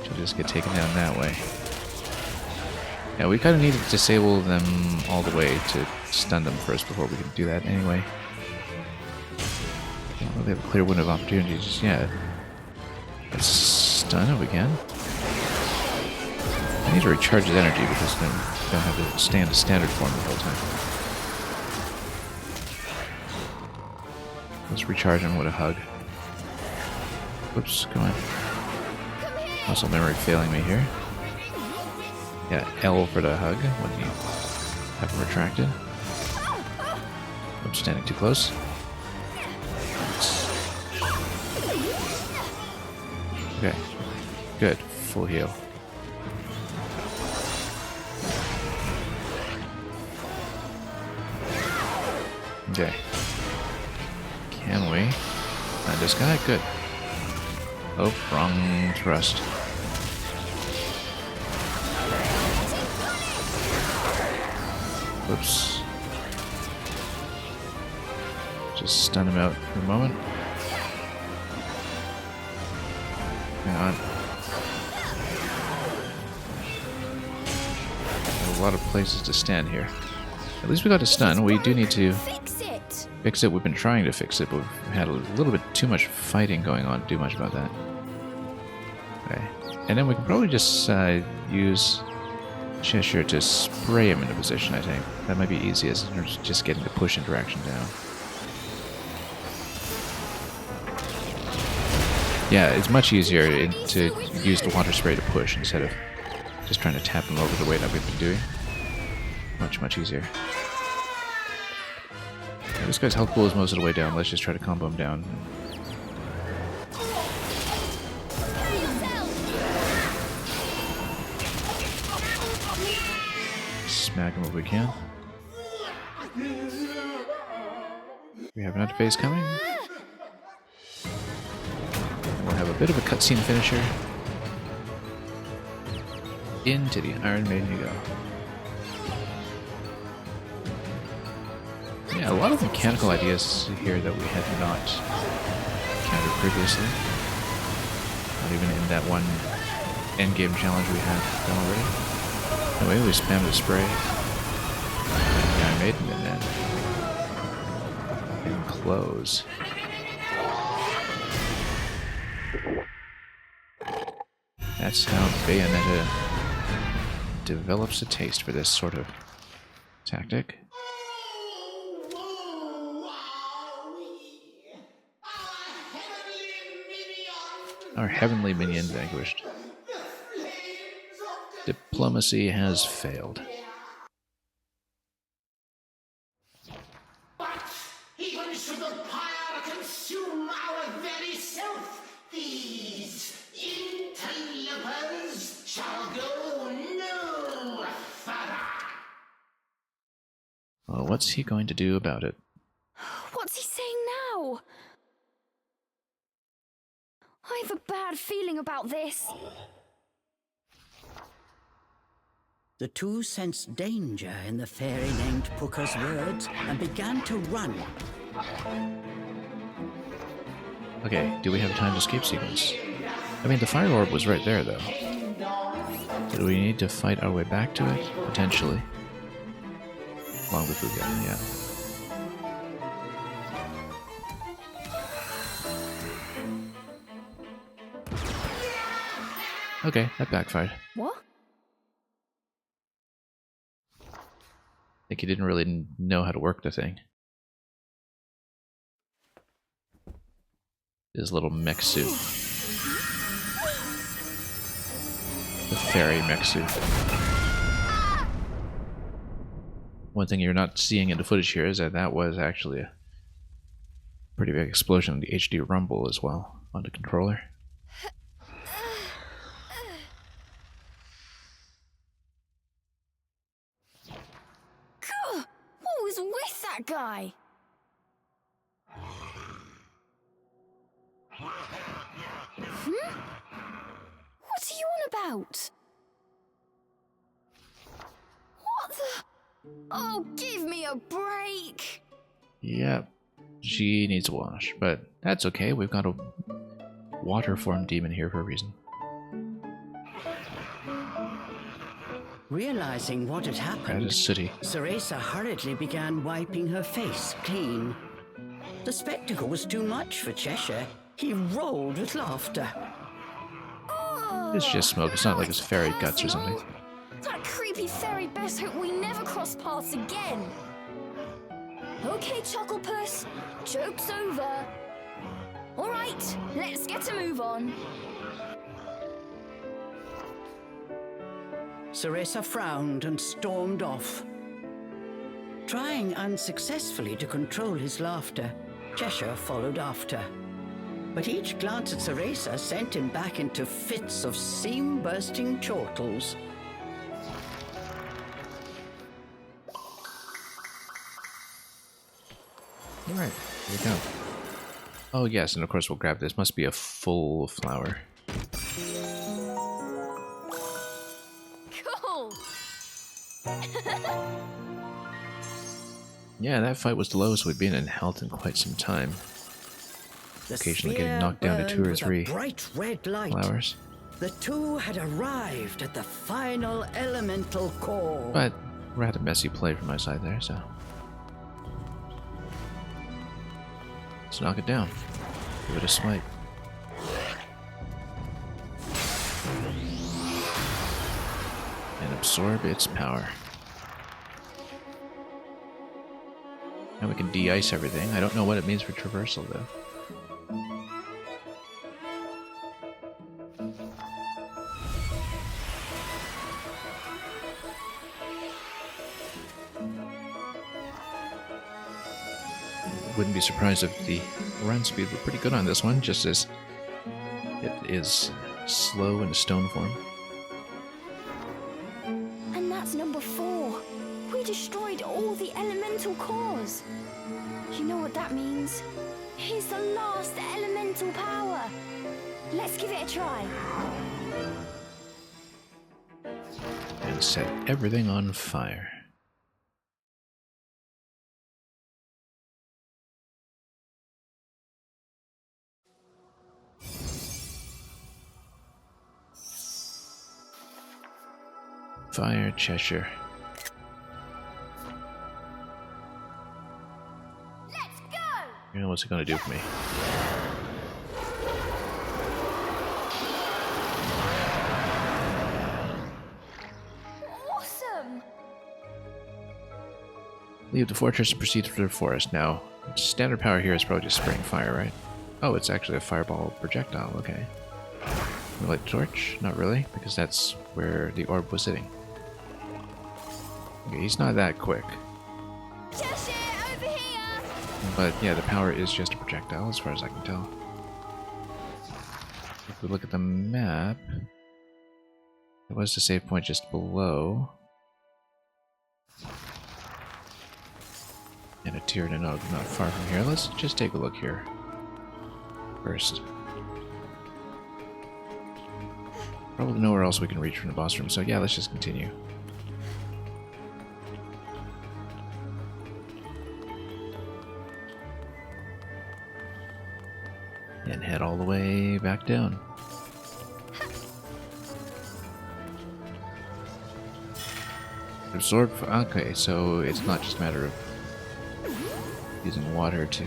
she'll just get taken down that way. Yeah, we kind of need to disable them all the way to stun them first before we can do that anyway. I don't really have a clear window of opportunity just yet. Let's stun if we can. I need to recharge his energy because then we don't have to stay in a standard form the whole time. Let's recharge him with a hug. Whoops, come on. Muscle memory failing me here. Yeah, L for the hug when you have him retracted. I'm standing too close. Okay, good. Full heal. Okay. Can we find this guy? Good. Oh, wrong thrust. Whoops. Just stun him out for a moment. Hang on. There's a lot of places to stand here. At least we got a stun. We do need to fix it. We've been trying to fix it, but we've had a little bit too much fighting going on to do much about that. Okay. And then we can probably just use Cheshire to spray him into position, I think. That might be easiest in terms of just getting the push interaction down. Yeah, it's much easier to use the water spray to push instead of just trying to tap him over the way that we've been doing. Much easier. Yeah, this guy's health pool is most of the way down. Let's just try to combo him down. Smack him if we can. We have another phase coming. We'll have a bit of a cutscene finisher. Into the Iron Maiden you go. Yeah, a lot of mechanical ideas here that we had not encountered previously. Not even in that one endgame challenge we had done already. Anyway, we spammed the spray. Guy Maiden and then close. That's how Bayonetta develops a taste for this sort of tactic. Our heavenly minion vanquished. Diplomacy has failed. But even should the pyre consume our very self, these interlopers shall go no further. Well, what's he going to do about it? What's he saying now? I have a bad feeling about this. The two sensed danger in the fairy named Puka's words and began to run. Okay, do we have a timed escape sequence? I mean, the fire orb was right there, though. Do we need to fight our way back to it? Potentially. Along with Puka, yeah. Okay, that backfired. What? I think he didn't really know how to work the thing. His little mech suit. The fairy mech suit. One thing you're not seeing in the footage here is that was actually a pretty big explosion in the HD rumble as well on the controller. What was with that guy? What are you on about? What the? Oh, give me a break! Yep, she needs a wash, but that's okay. We've got a water form demon here for a reason. Realizing what had That happened, is City. Cereza hurriedly began wiping her face clean. The spectacle was too much for Cheshire. He rolled with laughter. It's just smoke. It's not like it's fairy guts or something. That creepy fairy best hope we never cross paths again. Okay, Chucklepuss, joke's over. All right, let's get a move on. Cereza frowned and stormed off. Trying unsuccessfully to control his laughter, Cheshire followed after. But each glance at Cereza sent him back into fits of seam-bursting chortles. Alright, here we go. Oh yes, and of course we'll grab this. Must be a full flower. Cool. Yeah, that fight was the lowest we've been in health in quite some time. The Occasionally sphere getting knocked down to 2 or burned with a 3 bright red light. flowers. The two had arrived at the final elemental core. But rather messy play from my side there, so. Let's knock it down. Give it a smite. And absorb its power. And we can de-ice everything. I don't know what it means for traversal though. Wouldn't be surprised if the run speed were pretty good on this one, just as it is slow in a stone form. And that's number 4. We destroyed all the elemental cores. You know what that means? Here's the last elemental power. Let's give it a try. And set everything on fire. Fire Cheshire. Let's go! You know what's it gonna do for me? Awesome! Leave the fortress and proceed through the forest. Now, standard power here is probably just spraying fire, right? Oh, it's actually a fireball projectile, okay. Light torch? Not really, because that's where the orb was sitting. Okay, he's not that quick. Cheshire, over here! But yeah, the power is just a projectile as far as I can tell. If we look at the map, there was the save point just below. And a tier to not far from here. Let's just take a look here first. Probably nowhere else we can reach from the boss room, so yeah, let's just continue. And head all the way back down. Absorb. Okay, so it's not just a matter of using water to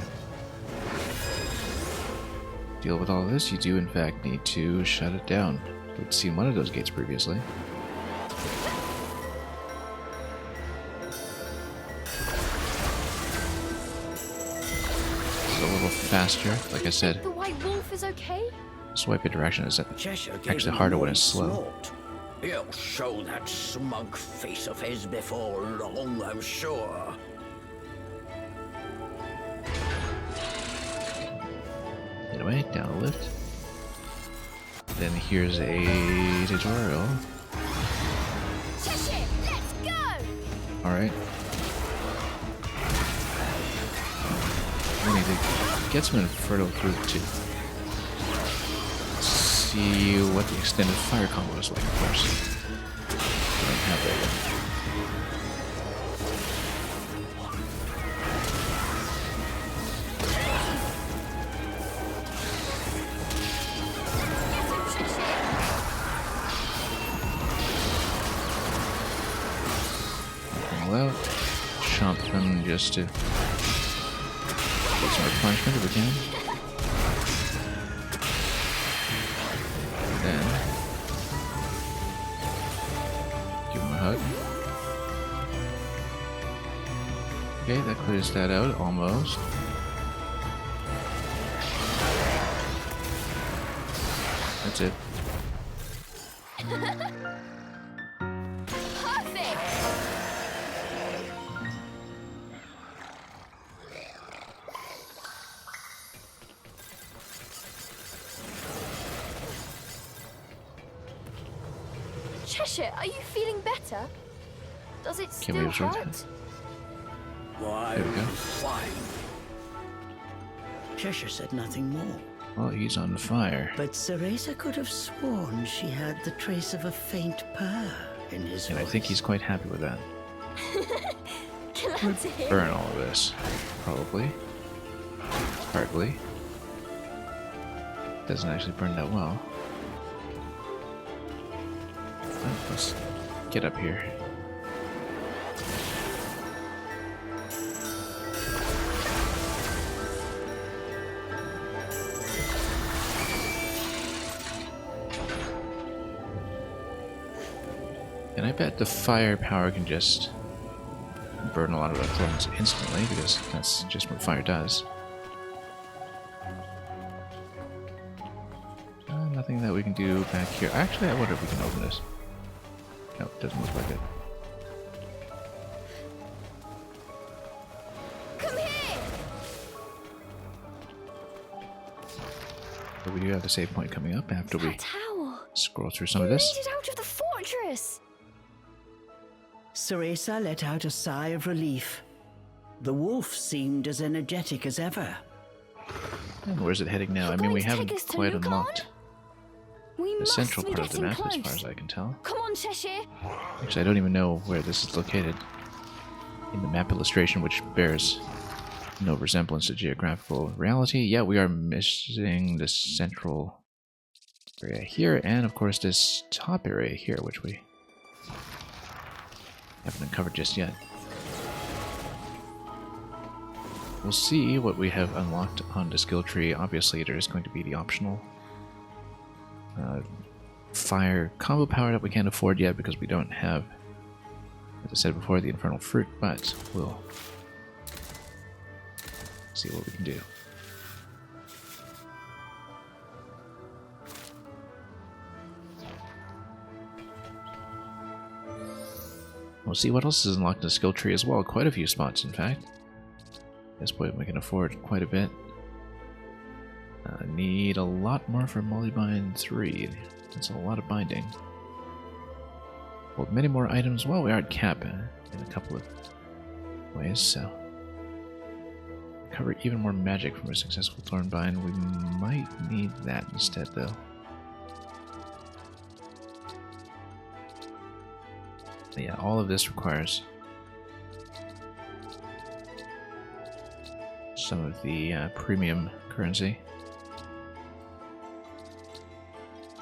deal with all of this. You do, in fact, need to shut it down. We've seen one of those gates previously. It's a little faster, like I said. The White Wolf is okay? Swipe direction is Cheshire gave actually him harder a when it's slow. snort. He'll show that smug face of his before long, I'm sure. Anyway, down a lift. Then here's a tutorial. Cheshire, let's go! Alright. We need to get some Inferno through to see what the extended fire combo is like, of course. We don't have that yet. Out, chomp them just to get some more punishment if we can. Then give him a hug. Okay, that clears that out almost. That's it. Perfect! Cheshire, are you feeling better? Does it Can we still absorb hurt? Why, There we go. fine. Cheshire said nothing more. Well, he's on fire. But Cereza could have sworn she had the trace of a faint purr in his And I voice. think he's quite happy with that. Glad to hear. Burn all of this. Probably. Partly. Doesn't actually burn that well. Let's get up here. And I bet the firepower can just burn a lot of the thorns instantly, because that's just what fire does. Nothing that we can do back here. Actually, I wonder if we can open this. No, it doesn't look like it. Come here! But we do have a save point coming up after we That tower! scroll through some You of this. made it out of the fortress! Cereza let out a sigh of relief. The wolf seemed as energetic as ever. And where's it heading now? I mean, we haven't quite unlocked We the must central be part of the getting map, close. as far as I can tell. Come on, Cheshire! Actually, I don't even know where this is located in the map illustration, which bears no resemblance to geographical reality. Yeah, we are missing the central area here, and of course this top area here, which we Haven't uncovered just yet. We'll see what we have unlocked on the skill tree. Obviously, there is going to be the optional fire combo power that we can't afford yet because we don't have, as I said before, the Infernal Fruit, but we'll see what we can do. We'll see what else is unlocked in the skill tree as well. Quite a few spots, in fact. At this point, we can afford quite a bit. Need a lot more for Mollybind 3. That's a lot of binding. Hold many more items. Well, we are at cap in a couple of ways, so cover even more magic from a successful Thornbind. We might need that instead, though. But yeah, all of this requires some of the premium currency.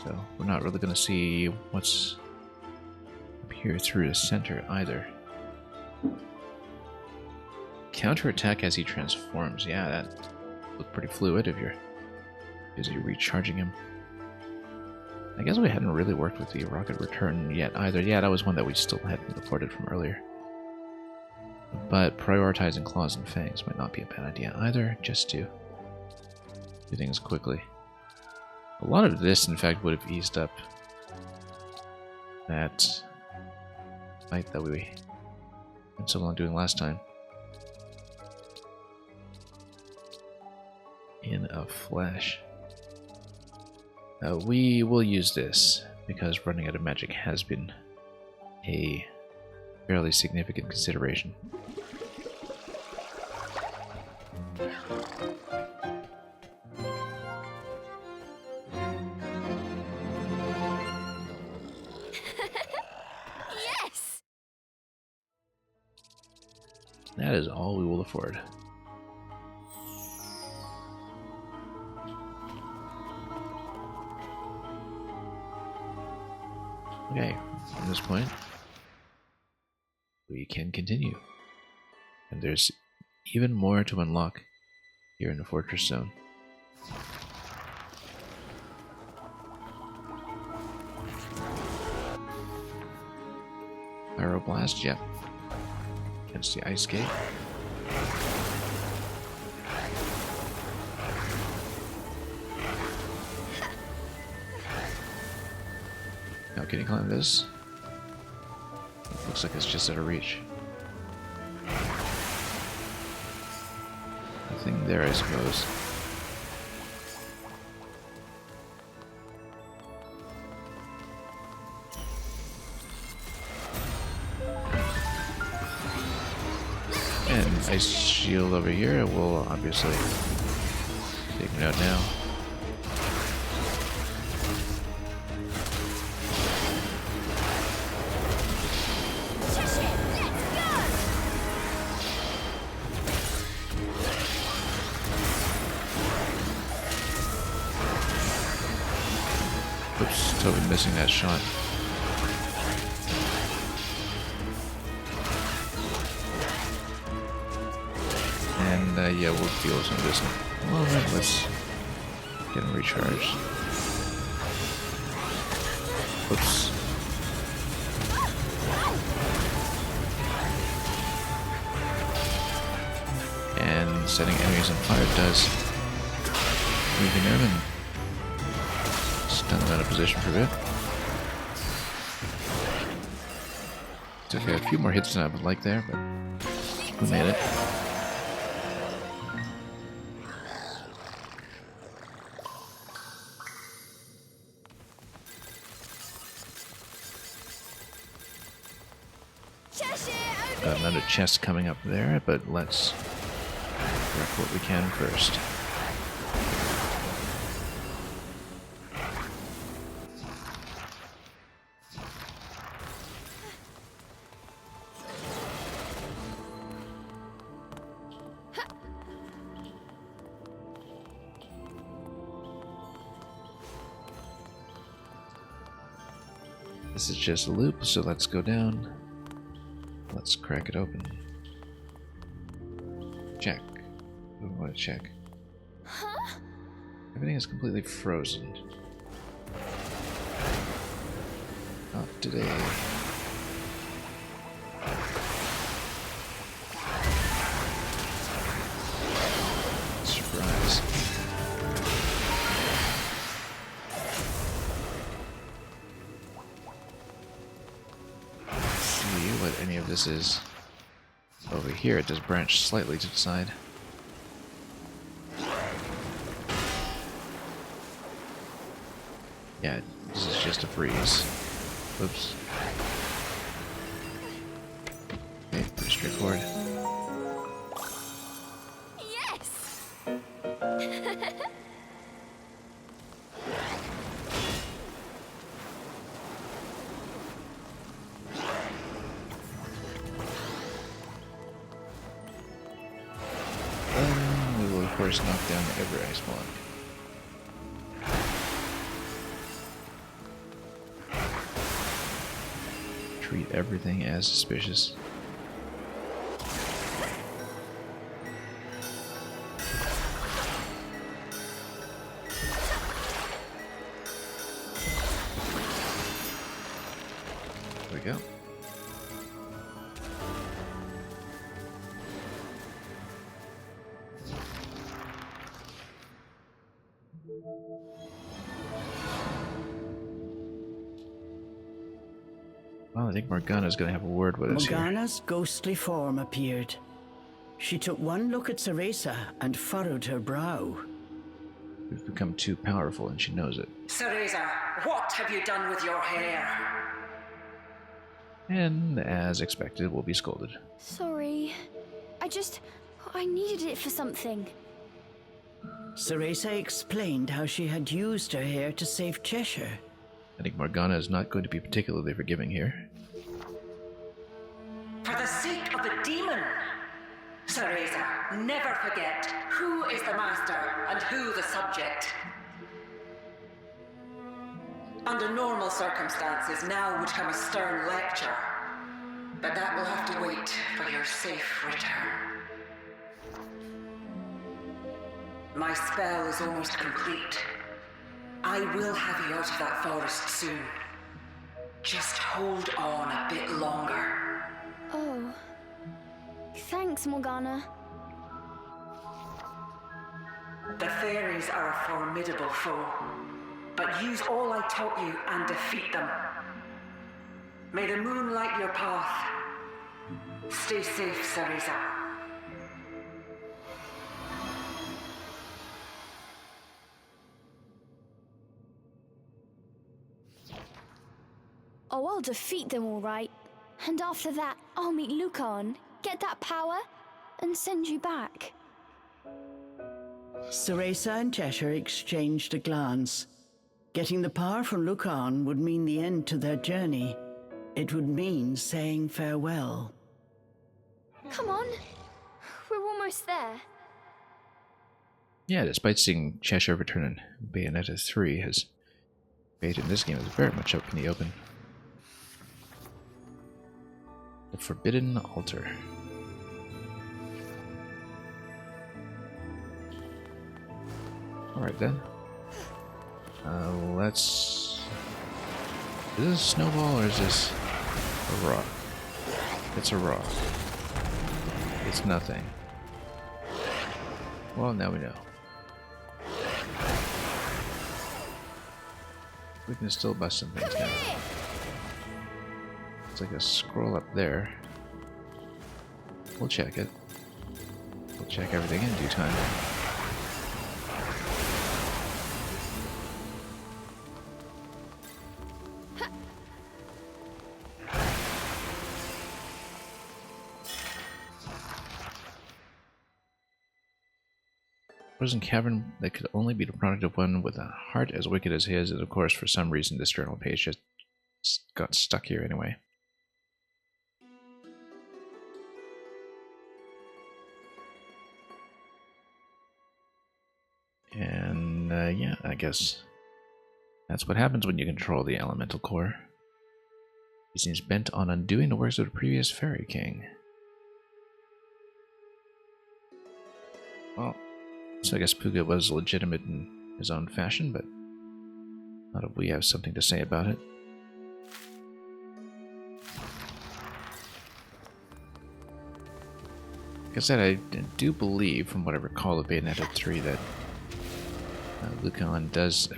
So we're not really going to see what's up here through the center either. Counterattack as he transforms. Yeah, that looked pretty fluid if you're busy recharging him. I guess we hadn't really worked with the rocket return yet either. Yeah, that was one that we still hadn't afforded from earlier. But prioritizing claws and fangs might not be a bad idea either, just to do things quickly. A lot of this, in fact, would have eased up that fight that we spent so long doing last time. In a flash. We will use this, because running out of magic has been a fairly significant consideration. Yes! That is all we will afford. Okay, from this point, we can continue. And there's even more to unlock here in the Fortress Zone. Pyroblast, yep. Against the Ice Gate. Now can you climb this? Looks like it's just out of reach. Nothing there, I suppose. And ice shield over here will obviously take me out now. Oops, totally missing that shot. And yeah, we'll deal with some of this in a moment. Let's get him recharged. Oops. And setting enemies on fire does weaken them and stun them out of position for a bit. Took a few more hits than I would like there, but we made it. Got another chest coming up there, but let's wreck what we can first. This is just a loop, so let's go down. let's crack it open. Check. We want to check. Huh? Everything is completely frozen. Not today. Surprise. Let's see what any of this is. Over here it does branch slightly to the side. Yeah, this is just a freeze. Oops. Okay, pretty straightforward. Yes! Then we will of course knock down every ice block. Treat everything as suspicious. There we go. Well, I think Morgana's gonna have a word with us here. Morgana's ghostly form appeared. She took one look at Cereza and furrowed her brow. We've become too powerful and she knows it. Cereza, what have you done with your hair? And as expected, we'll be scolded. Sorry. I needed it for something. Cereza explained how she had used her hair to save Cheshire. I think Morgana is not going to be particularly forgiving here. For the sake of the demon! Cereza, never forget who is the master and who the subject. Under normal circumstances, now would come a stern lecture. But that will have to wait for your safe return. My spell is almost complete. I will have you out of that forest soon. Just hold on a bit longer. Oh. Thanks, Morgana. The fairies are a formidable foe, but use all I taught you and defeat them. May the moon light your path. Stay safe, Cereza. Oh, I'll defeat them all right. And after that, I'll meet Lucan, get that power, and send you back. Cereza and Cheshire exchanged a glance. Getting the power from Lucan would mean the end to their journey. It would mean saying farewell. Come on. We're almost there. Yeah, despite seeing Cheshire return in Bayonetta 3, his fate in this game is very much up in the open. The Forbidden Altar. Alright then. Let's... Is this a snowball or is this a rock? It's a rock. It's nothing. Well, now we know. We can still bust some things down. It's like a scroll up there. We'll check it. We'll check everything in due time. Frozen cavern that could only be the product of one with a heart as wicked as his, and of course, for some reason, this journal page just got stuck here anyway. And yeah, I guess that's what happens when you control the elemental core. He seems bent on undoing the works of the previous Fairy King. Well, so I guess Puga was legitimate in his own fashion, but not if we have something to say about it. Like I said, I do believe, from what I recall of Bayonetta 3, that Lucan does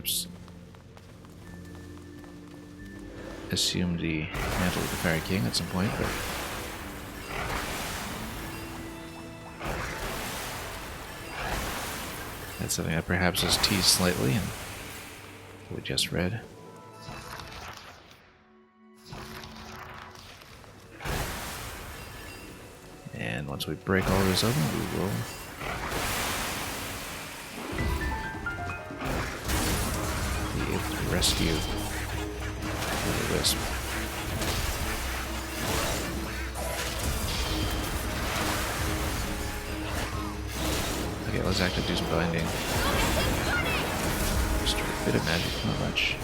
assume the mantle of the Fairy King at some point, but that's something that perhaps is teased slightly in what we just read. And once we break all this open, we will be able to rescue the Wisp. Okay, let's actually do some binding. Just a bit of magic, not much.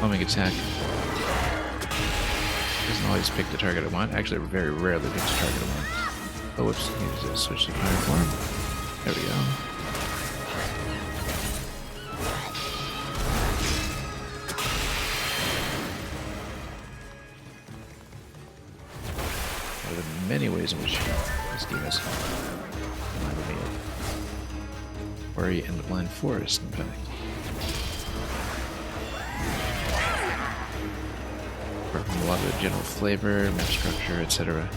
Homing attack. Doesn't always pick the target I want. Actually, very rarely picks the target I want. Oh, whoops. Need to switch to fire form. There we go. There are many ways in which this game has reminded me of Ori and the Blind Forest, in fact. Apart from a lot of the general flavor, map structure, etc.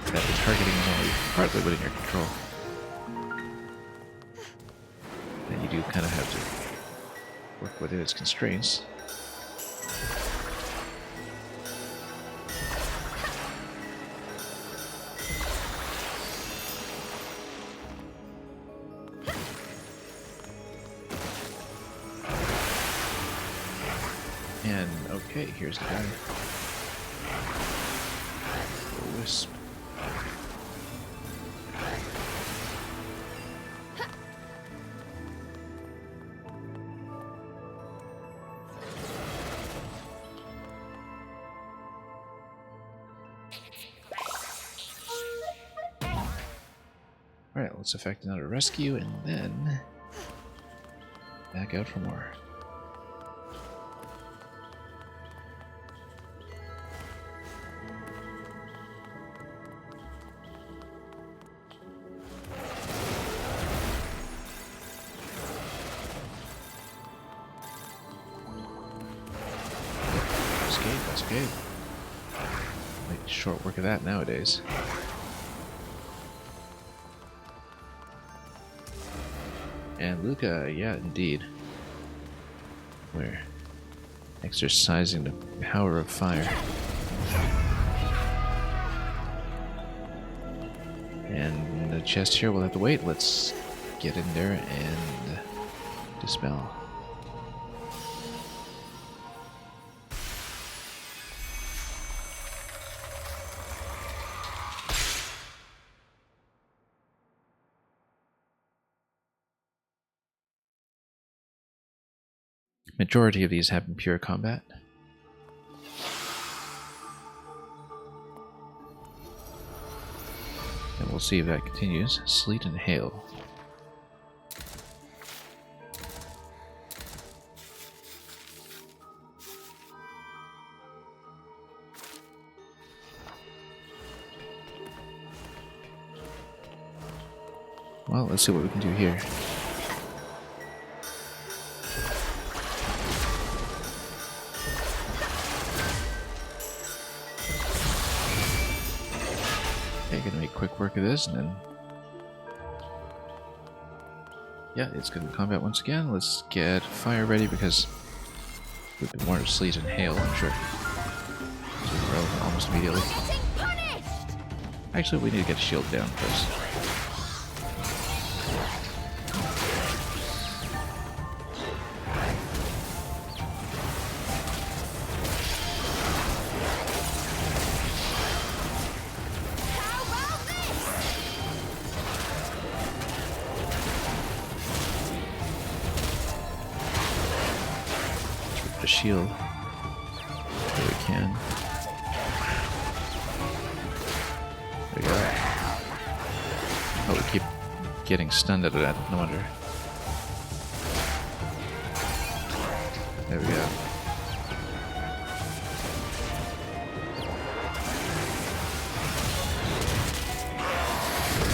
That the targeting is only partly within your control. And you do kind of have to work within its constraints. And, okay, here's the guy. The Wisp. Alright, let's effect another rescue and then back out for more. Escape. Make short work of that nowadays. And Luca, yeah, indeed. We're exercising the power of fire. And the chest here will have to wait. Let's get in there and dispel. Majority of these have pure combat. And we'll see if that continues. Sleet and hail. Well, let's see what we can do here. Gonna make quick work of this, and then yeah, it's gonna combat once again. Let's get fire ready because we've been warned of sleet and hail. I'm sure it's relevant almost immediately. Actually, we need to get a shield down first. a shield where we can. There we go. Oh, we keep getting stunned out of that. No wonder. There we go.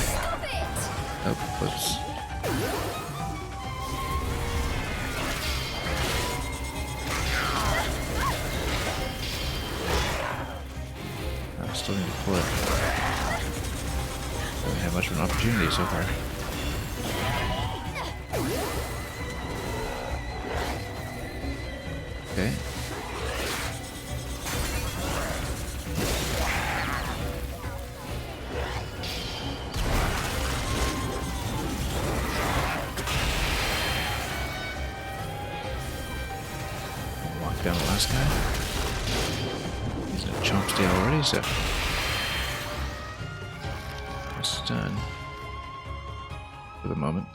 Stop it! Oh, whoops. I still need to pull it. Haven't had much of an opportunity so far. Okay. Lock down the last guy. He's in a chomp state already, so it's done for the moment.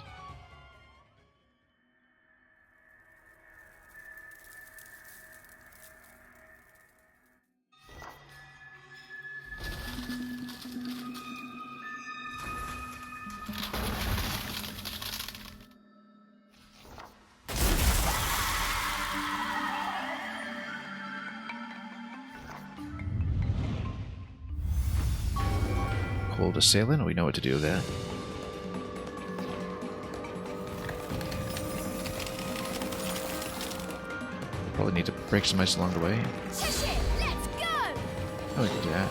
Cold assailant, we know what to do with that. Probably need to break some ice along the way. Shush it! Let's go! Oh, we can do that.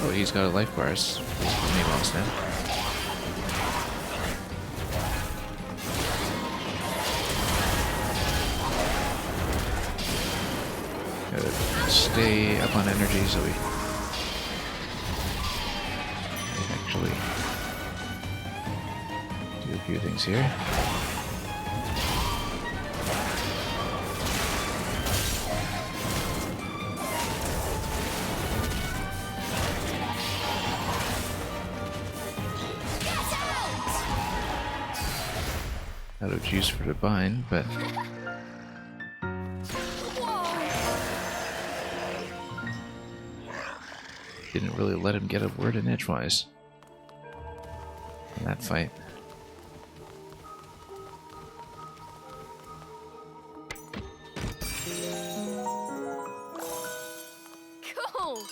Oh, he's got a life bar. He's me lost now. Gotta stay up on energy so we can actually do a few things here. Out of juice for the bind, but didn't really let him get a word in edgewise in that fight. Cool!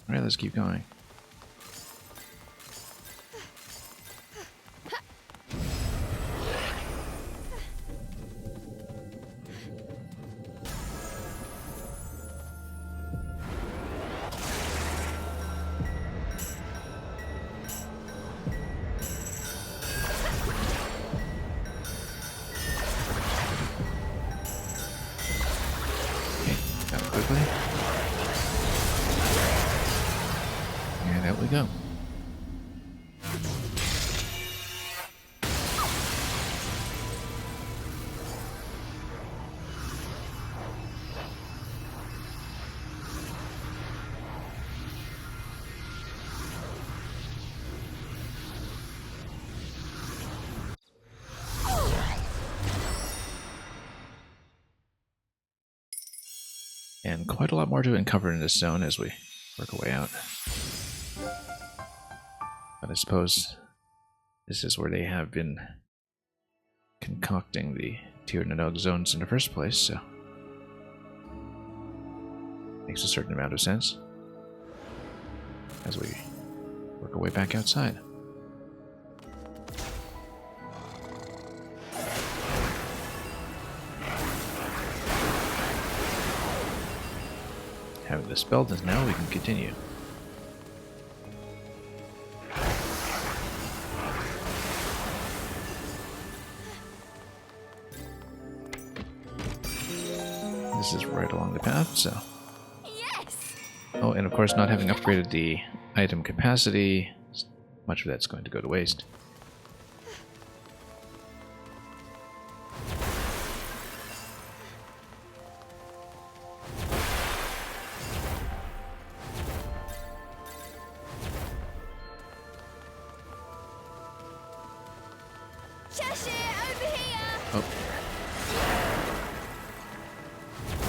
Alright, let's keep going. Quickly. And out we go. And quite a lot more to uncover in this zone as we work our way out. But I suppose this is where they have been concocting the Tir-na-nog zones in the first place, so makes a certain amount of sense as we work our way back outside. Having dispelled this now, we can continue. This is right along the path, so... Yes! Oh, and of course not having upgraded the item capacity, much of that's going to go to waste. Shush it! Oh.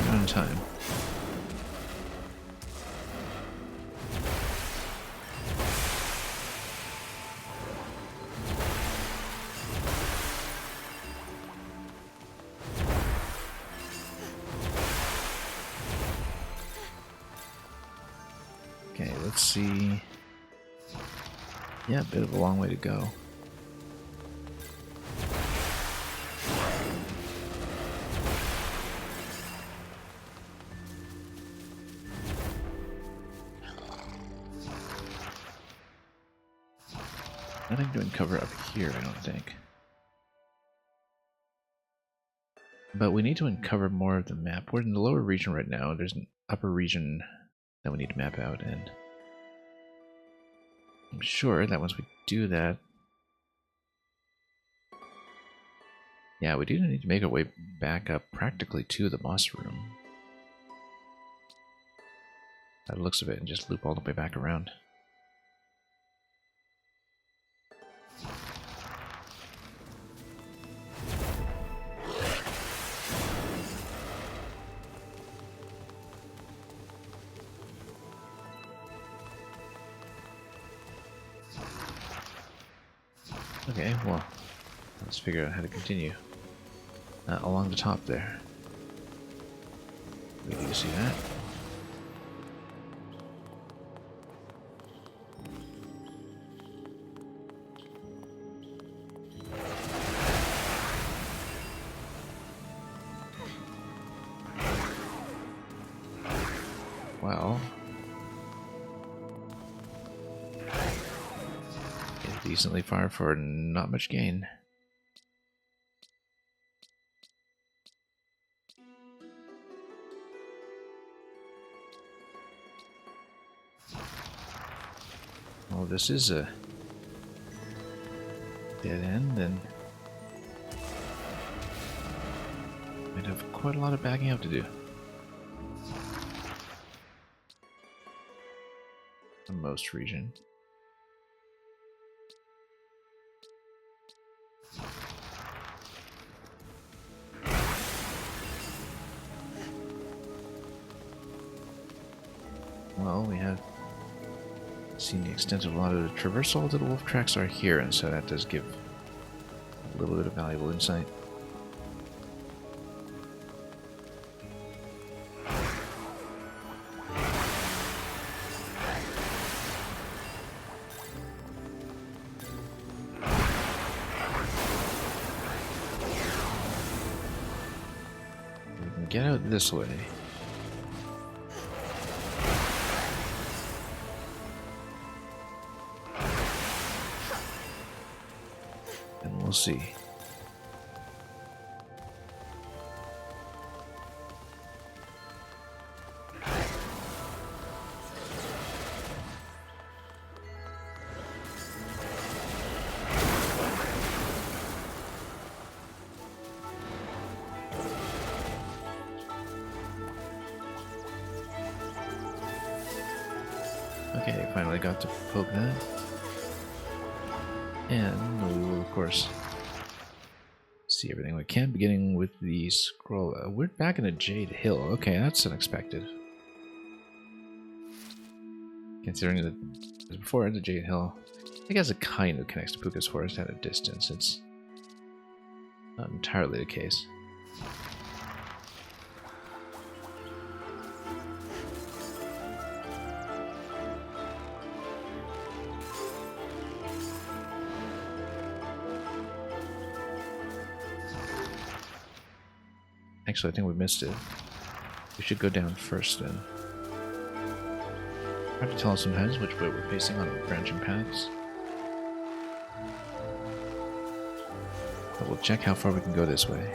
Right on time. Okay, let's see. Yeah, a bit of a long way to go. Nothing to uncover up here, I don't think. But we need to uncover more of the map. We're in the lower region right now. There's an upper region that we need to map out, and I'm sure that once we do that... Yeah, we do need to make our way back up practically to the boss room. By the looks of it, and just loop all the way back around. Okay, well, let's figure out how to continue. Along the top there. We do see that. Well, it's decently far for not much gain. Well, this is a dead end, and might have quite a lot of backing up to do. On most region. Well, we have seen the extent of a lot of the traversal that the wolf tracks are here, and so that does give a little bit of valuable insight. We can get out this way. We'll see. Okay, finally got to poke that. And we will, of course, see everything we can, beginning with the scroll. We're back in a Jade Hill. Okay, that's unexpected. Considering that as before, the Jade Hill, I guess it kind of connects to Puka's Forest at a distance. It's not entirely the case. Actually, I think we missed it. We should go down first then. Hard to tell sometimes which way we're facing on branching paths. But we'll check how far we can go this way.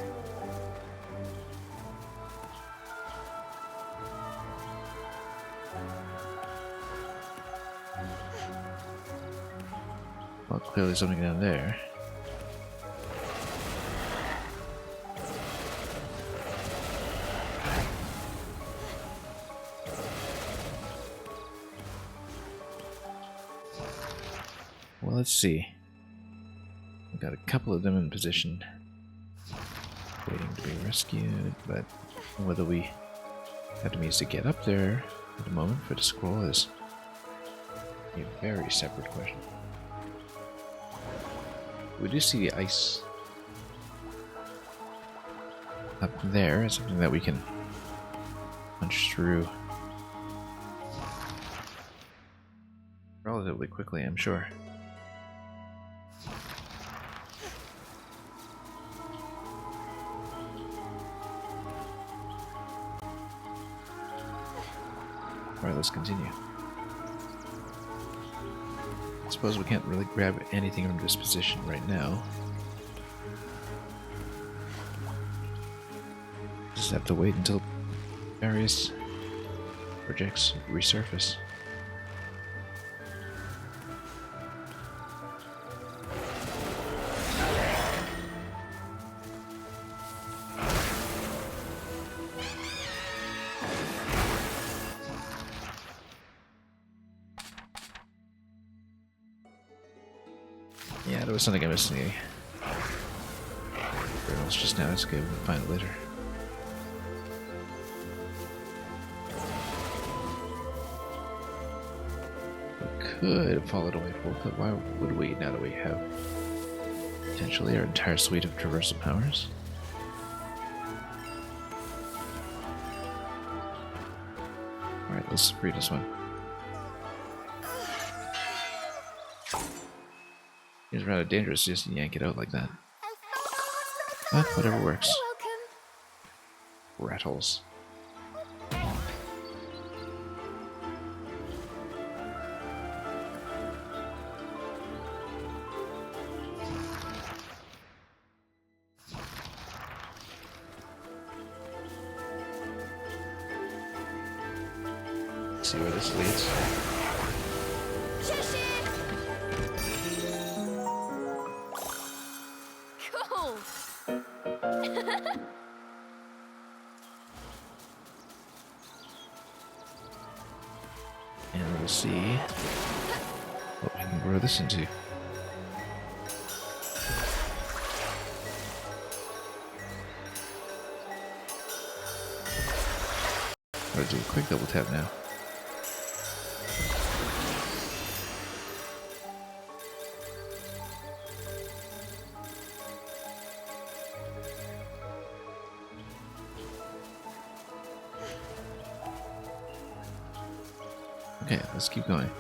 Well, clearly something down there. Well, let's see. We've got a couple of them in position. waiting to be rescued, but whether we have the means to get up there at the moment for the scroll is a very separate question. We do see the ice up there. It's something that we can punch through relatively quickly, I'm sure. Alright, let's continue. I suppose we can't really grab anything from this position right now. Just have to wait until various projects resurface. Yeah, there was something I missed in the barrels just now. It's okay, we'll find it later. We could follow it away full, but why would we now that we have potentially our entire suite of traversal powers? Alright, let's free this one. It's rather dangerous just to yank it out like that. But whatever works. You're welcome. Rattles. Let's see where this leads. Cool. And we'll see what we can grow this into. Gotta do a quick double tap now. Okay, let's keep going.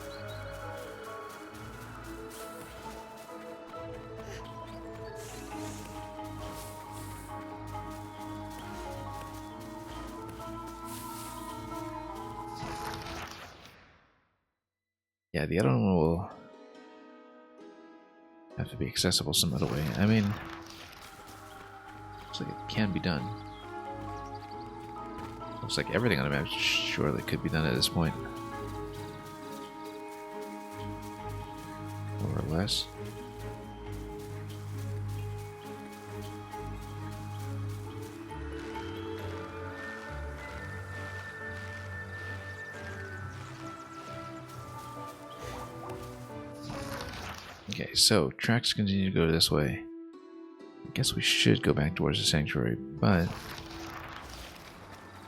Yeah, the other one will have to be accessible some other way. I mean, looks like it can be done. Looks like everything on the map surely could be done at this point. More or less. Okay, so tracks continue to go this way. I guess we should go back towards the sanctuary, but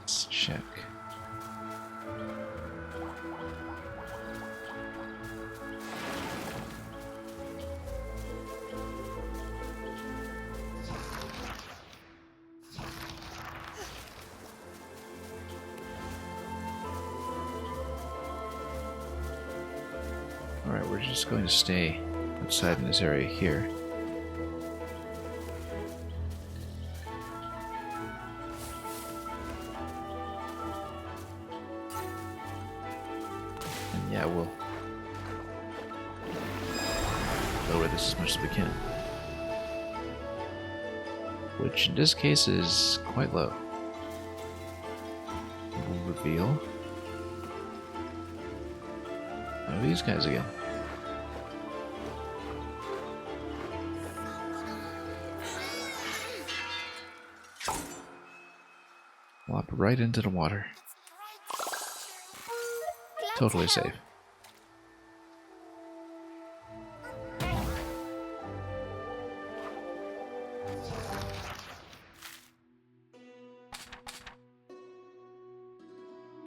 let's check. Alright, we're just going to stay outside in this area here. And yeah, we'll lower this as much as we can. Which in this case is quite low. We'll reveal. Oh, these guys again. Flop right into the water. Totally safe.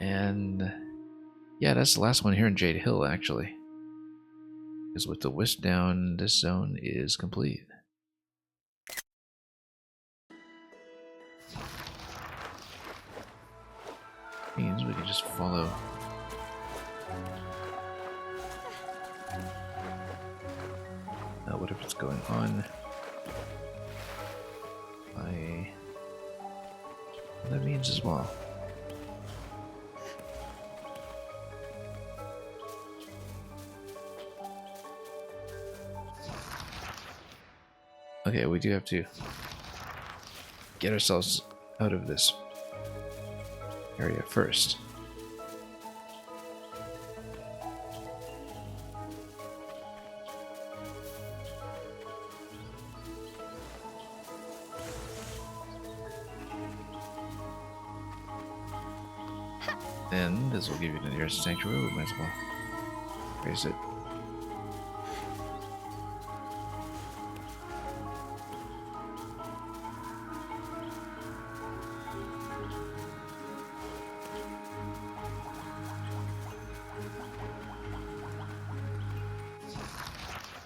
And yeah, that's the last one here in Jade Hill, actually. Because with the wisp down, this zone is complete. Means we can just follow whatever's going on by other means as well. Okay, we do have to get ourselves out of this area first. And this will give you the nearest sanctuary. We might as well raise it.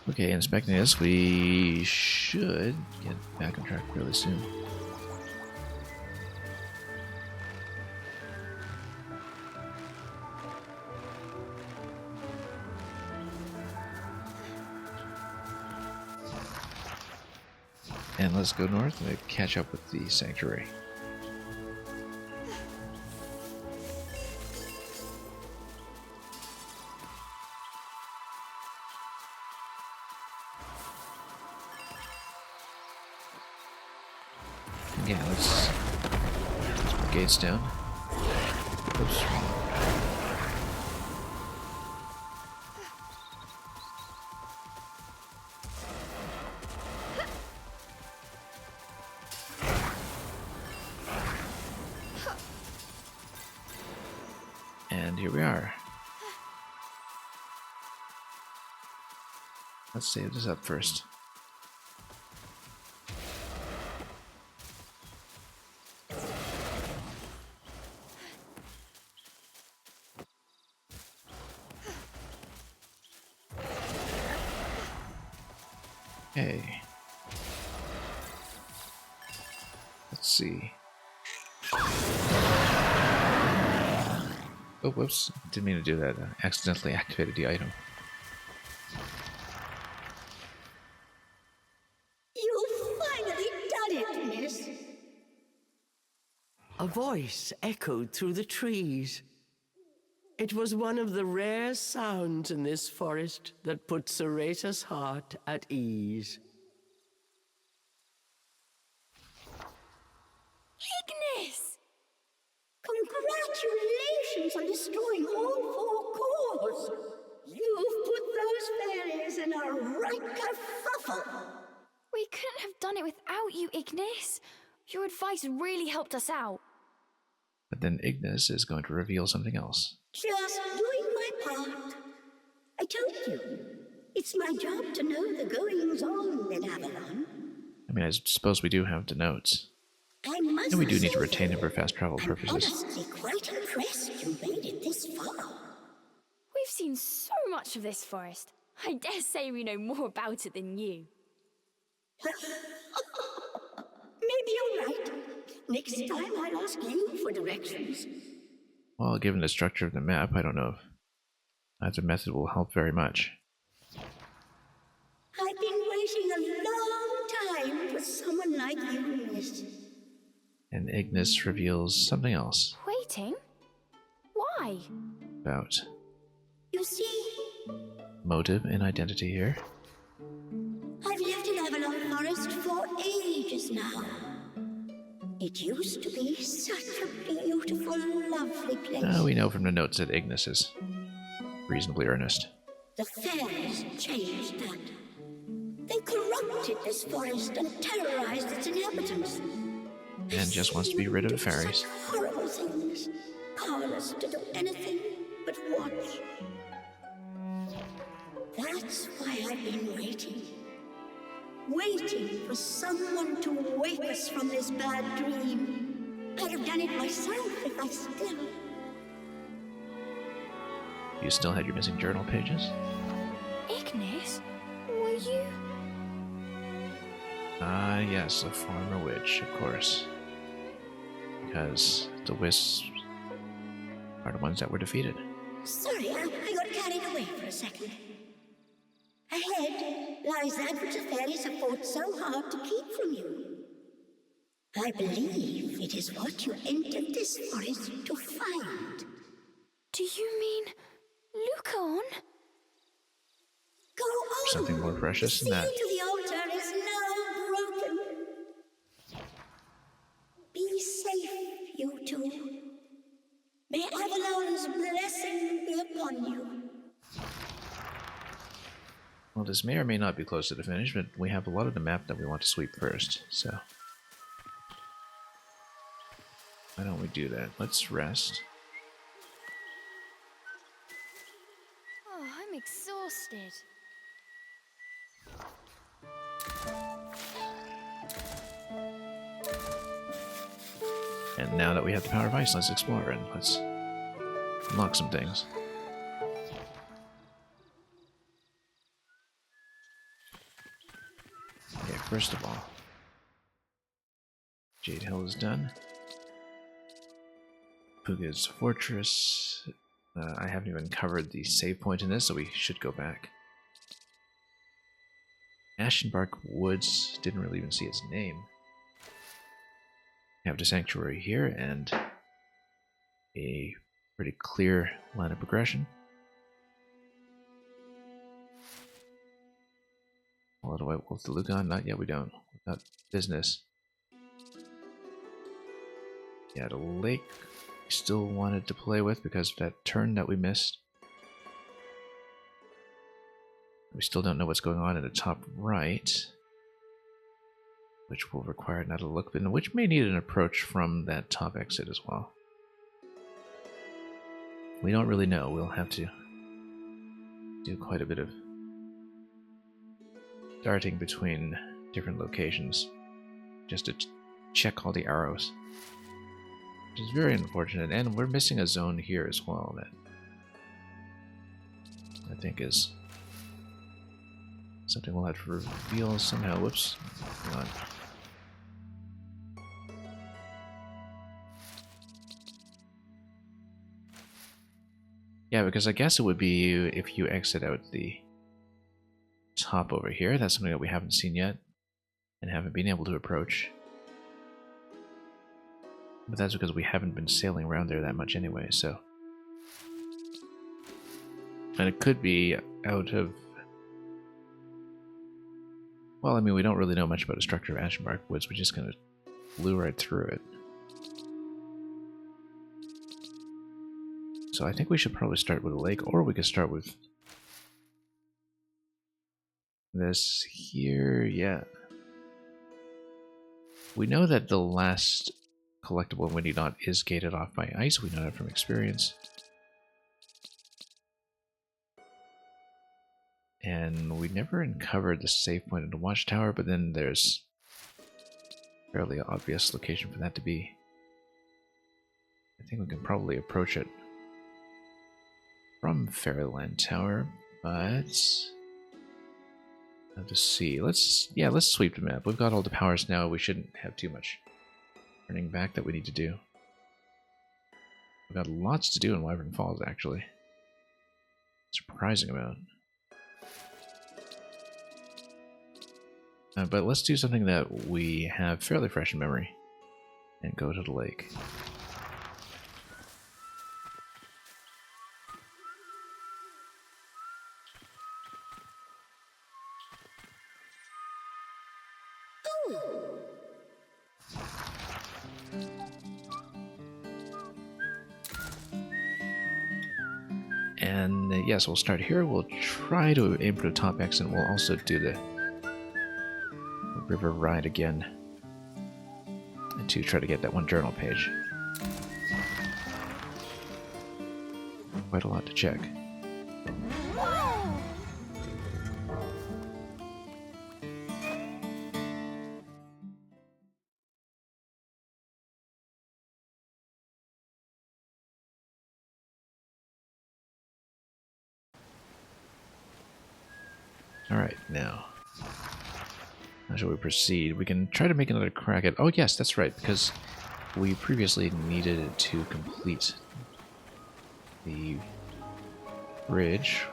Okay, inspecting this, we should get back on track really soon. And let's go north and catch up with the sanctuary. Yeah, let's put gates down. Oops. And here we are. Let's save this up first. Okay. Let's see. Oh, whoops. Didn't mean to do that. I accidentally activated the item. You've finally done it, miss. A voice echoed through the trees. It was one of the rare sounds in this forest that put Cereza's heart at ease. Ignis! Congratulations on destroying all 4 cores! You've put those fairies in a right kerfuffle! We couldn't have done it without you, Ignis. Your advice really helped us out. But then Ignis is going to reveal something else. Just doing my part. I told you, it's my job to know the goings-on in Avalon. I mean, I suppose we do have the notes. I must And we do need to say retain that it for fast travel I'm purposes. honestly quite impressed you made it this far. We've seen so much of this forest. I dare say we know more about it than you. Maybe you're right. Next time I'll ask you for directions. Well, given the structure of the map, I don't know if either method will help very much. I've been waiting a long time for someone like you, miss. And Ignis reveals something else Waiting? Why? about You see, motive and identity here. I've lived in Avalon Forest for ages now. It used to be such a beautiful, lovely place. We know from the notes that Ignis is reasonably earnest. The fairies changed that. They corrupted this forest and terrorized its inhabitants. And just wants to be rid of the fairies. Such horrible things, powerless to do anything but watch. That's why I've been waiting. Waiting for someone to wake us from this bad dream. I'd have done it myself if I still... You still had your missing journal pages? Ignis, were you? Ah, yes, a former witch, of course. Because the wisps are the ones that were defeated. Sorry, I got carried away for a second. Ahead lies that which the fairies have fought so hard to keep from you. I believe it is what you entered this forest to find. Do you mean Lucaon? Go on! Something more precious The than that. seal to the altar is now broken. Be safe, you two. May Avalon's blessing be upon you. Well, this may or may not be close to the finish, but we have a lot of the map that we want to sweep first, so... why don't we do that? Let's rest. Oh, I'm exhausted. And now that we have the power of ice, let's explore and let's unlock some things. Okay, first of all, Jade Hill is done. Puga's Fortress. I haven't even covered the save point in this, so we should go back. Ashenbark Woods, didn't really even see its name. We have the Sanctuary here, and a pretty clear line of progression. Follow the White Wolf to Lucaon? Not yet, we don't. We've got business. Yeah, the lake we still wanted to play with because of that turn that we missed. We still don't know what's going on in the top right, which will require another look, and which may need an approach from that top exit as well. We don't really know. We'll have to do quite a bit of darting between different locations just to check all the arrows, which is very unfortunate. And we're missing a zone here as well that I think is something we'll have to reveal somehow. Whoops. Hang on. Yeah, because I guess it would be if you exit out the top over here. That's something that we haven't seen yet and haven't been able to approach. But that's because we haven't been sailing around there that much anyway, so... and it could be out of... well, I mean, we don't really know much about the structure of Ashenbark Woods. We just kind of flew right through it. So I think we should probably start with a lake, or we could start with this here. Yeah. We know that the last collectible in Windy Knot is gated off by ice. We know that from experience. And we never uncovered the save point in the watchtower, but then there's a fairly obvious location for that to be. I think we can probably approach it from Fairyland Tower, but have to see. Let's sweep the map. We've got all the powers now. We shouldn't have too much turning back that we need to do. We've got lots to do in Wyvern Falls, actually. Surprising amount. But let's do something that we have fairly fresh in memory and go to the lake. And yes, we'll start here. We'll try to aim for the top exit. We'll also do the river ride again to try to get that one journal page. Quite a lot to check. Alright, now. How shall we proceed? We can try to make another crack at... Oh yes, that's right, because we previously needed to complete the bridge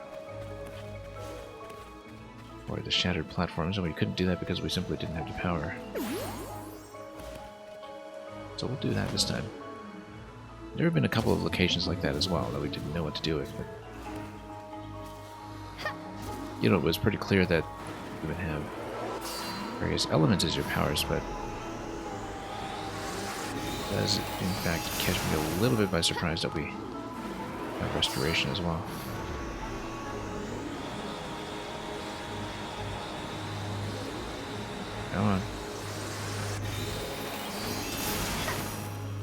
or the shattered platforms, and we couldn't do that because we simply didn't have the power. So we'll do that this time. There have been a couple of locations like that as well that we didn't know what to do with, but you know, it was pretty clear that you would have various elements as your powers, but it does in fact catch me a little bit by surprise that we have restoration as well. Come on.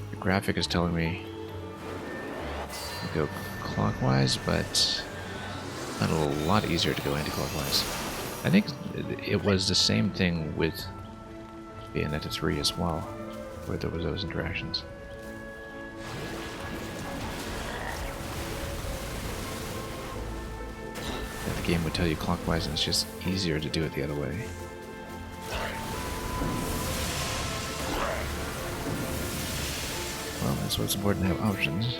The graphic is telling me to go clockwise, but not a lot easier to go anti-clockwise. I think it was the same thing with Bayonetta 3 as well, where there was those interactions. And the game would tell you clockwise, and it's just easier to do it the other way. Well, that's why it's important to have options.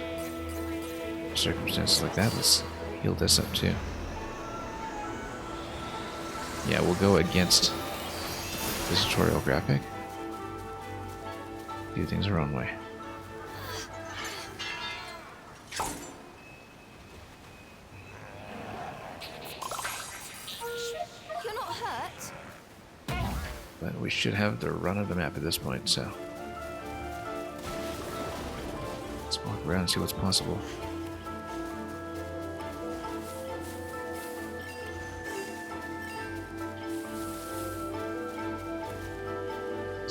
Circumstances like that, let's heal this up too. Yeah, we'll go against this tutorial graphic. Do things our own way. You're not hurt? But we should have the run of the map at this point, so let's walk around and see what's possible.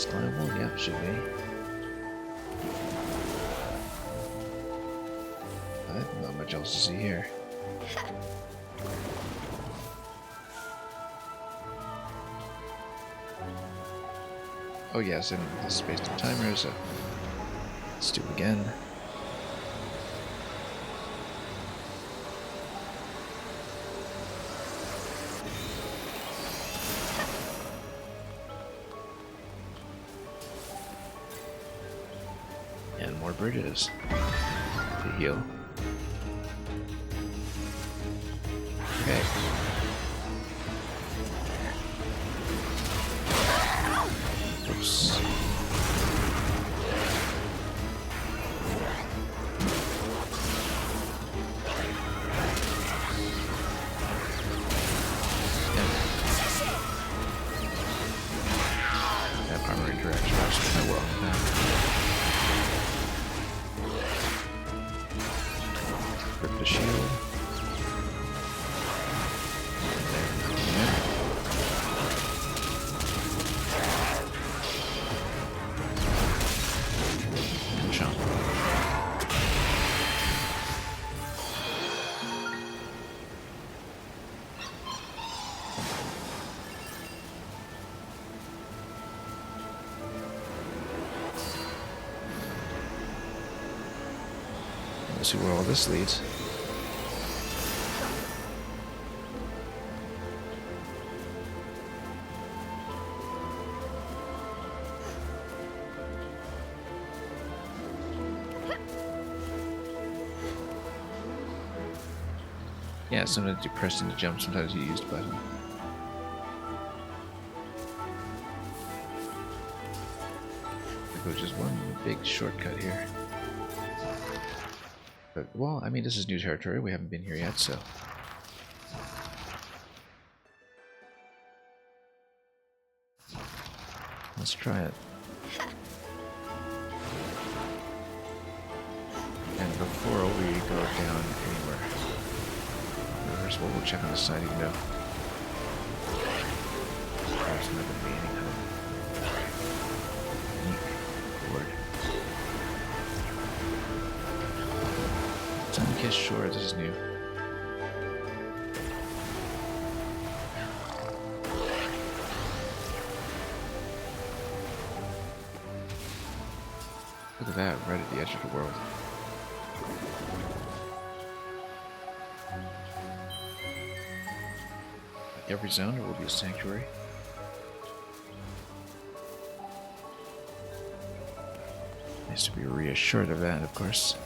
Climbable? Yeah, should be. But not much else to see here. Oh yes, and this is based on timers, so let's do it again. And more bridges to heal. Okay. Oops. That armor interaction works quite well. Grip the shield. And jump. Let's see where all this leads. Yeah, sometimes you press in to jump, sometimes you use the button. Which is one big shortcut here. But, well, I mean, this is new territory. We haven't been here yet, so... let's try it. And before we go down anywhere... First of all, we'll check on the side even though... there's not going to be any kind of... unique word. Sun-kissed shore, this is new. Look at that, right at the edge of the world. every zone there will be a sanctuary. Nice to be reassured of that, of course.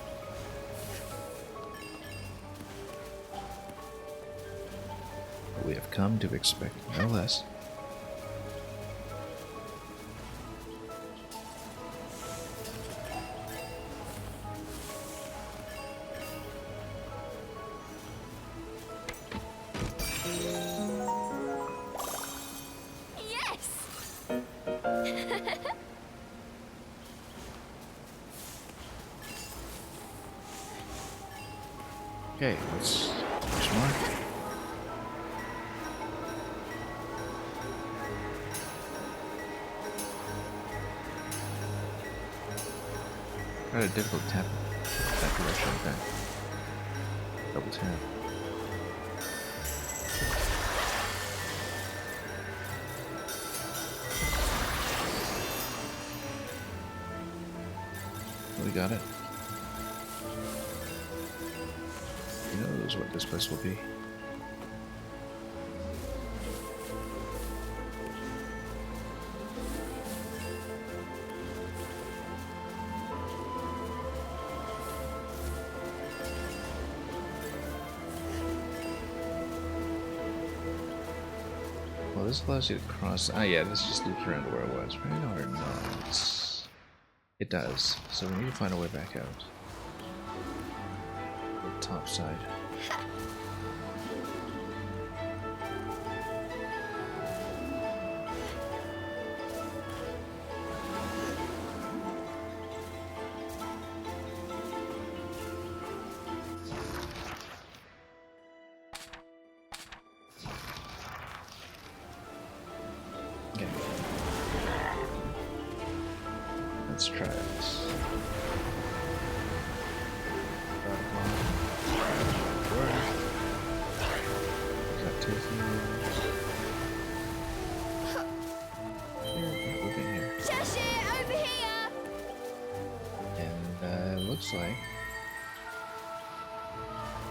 But we have come to expect no less. Okay, let's do some more. Quite a difficult tap that direction, okay. Double tap. We got it. Who knows what this place will be? Well, this allows you to cross. Ah, yeah, this just loops around to where it was, right? Or not? It does. So we need to find a way back out. The top side. Okay. Let's try this. Over here! And looks like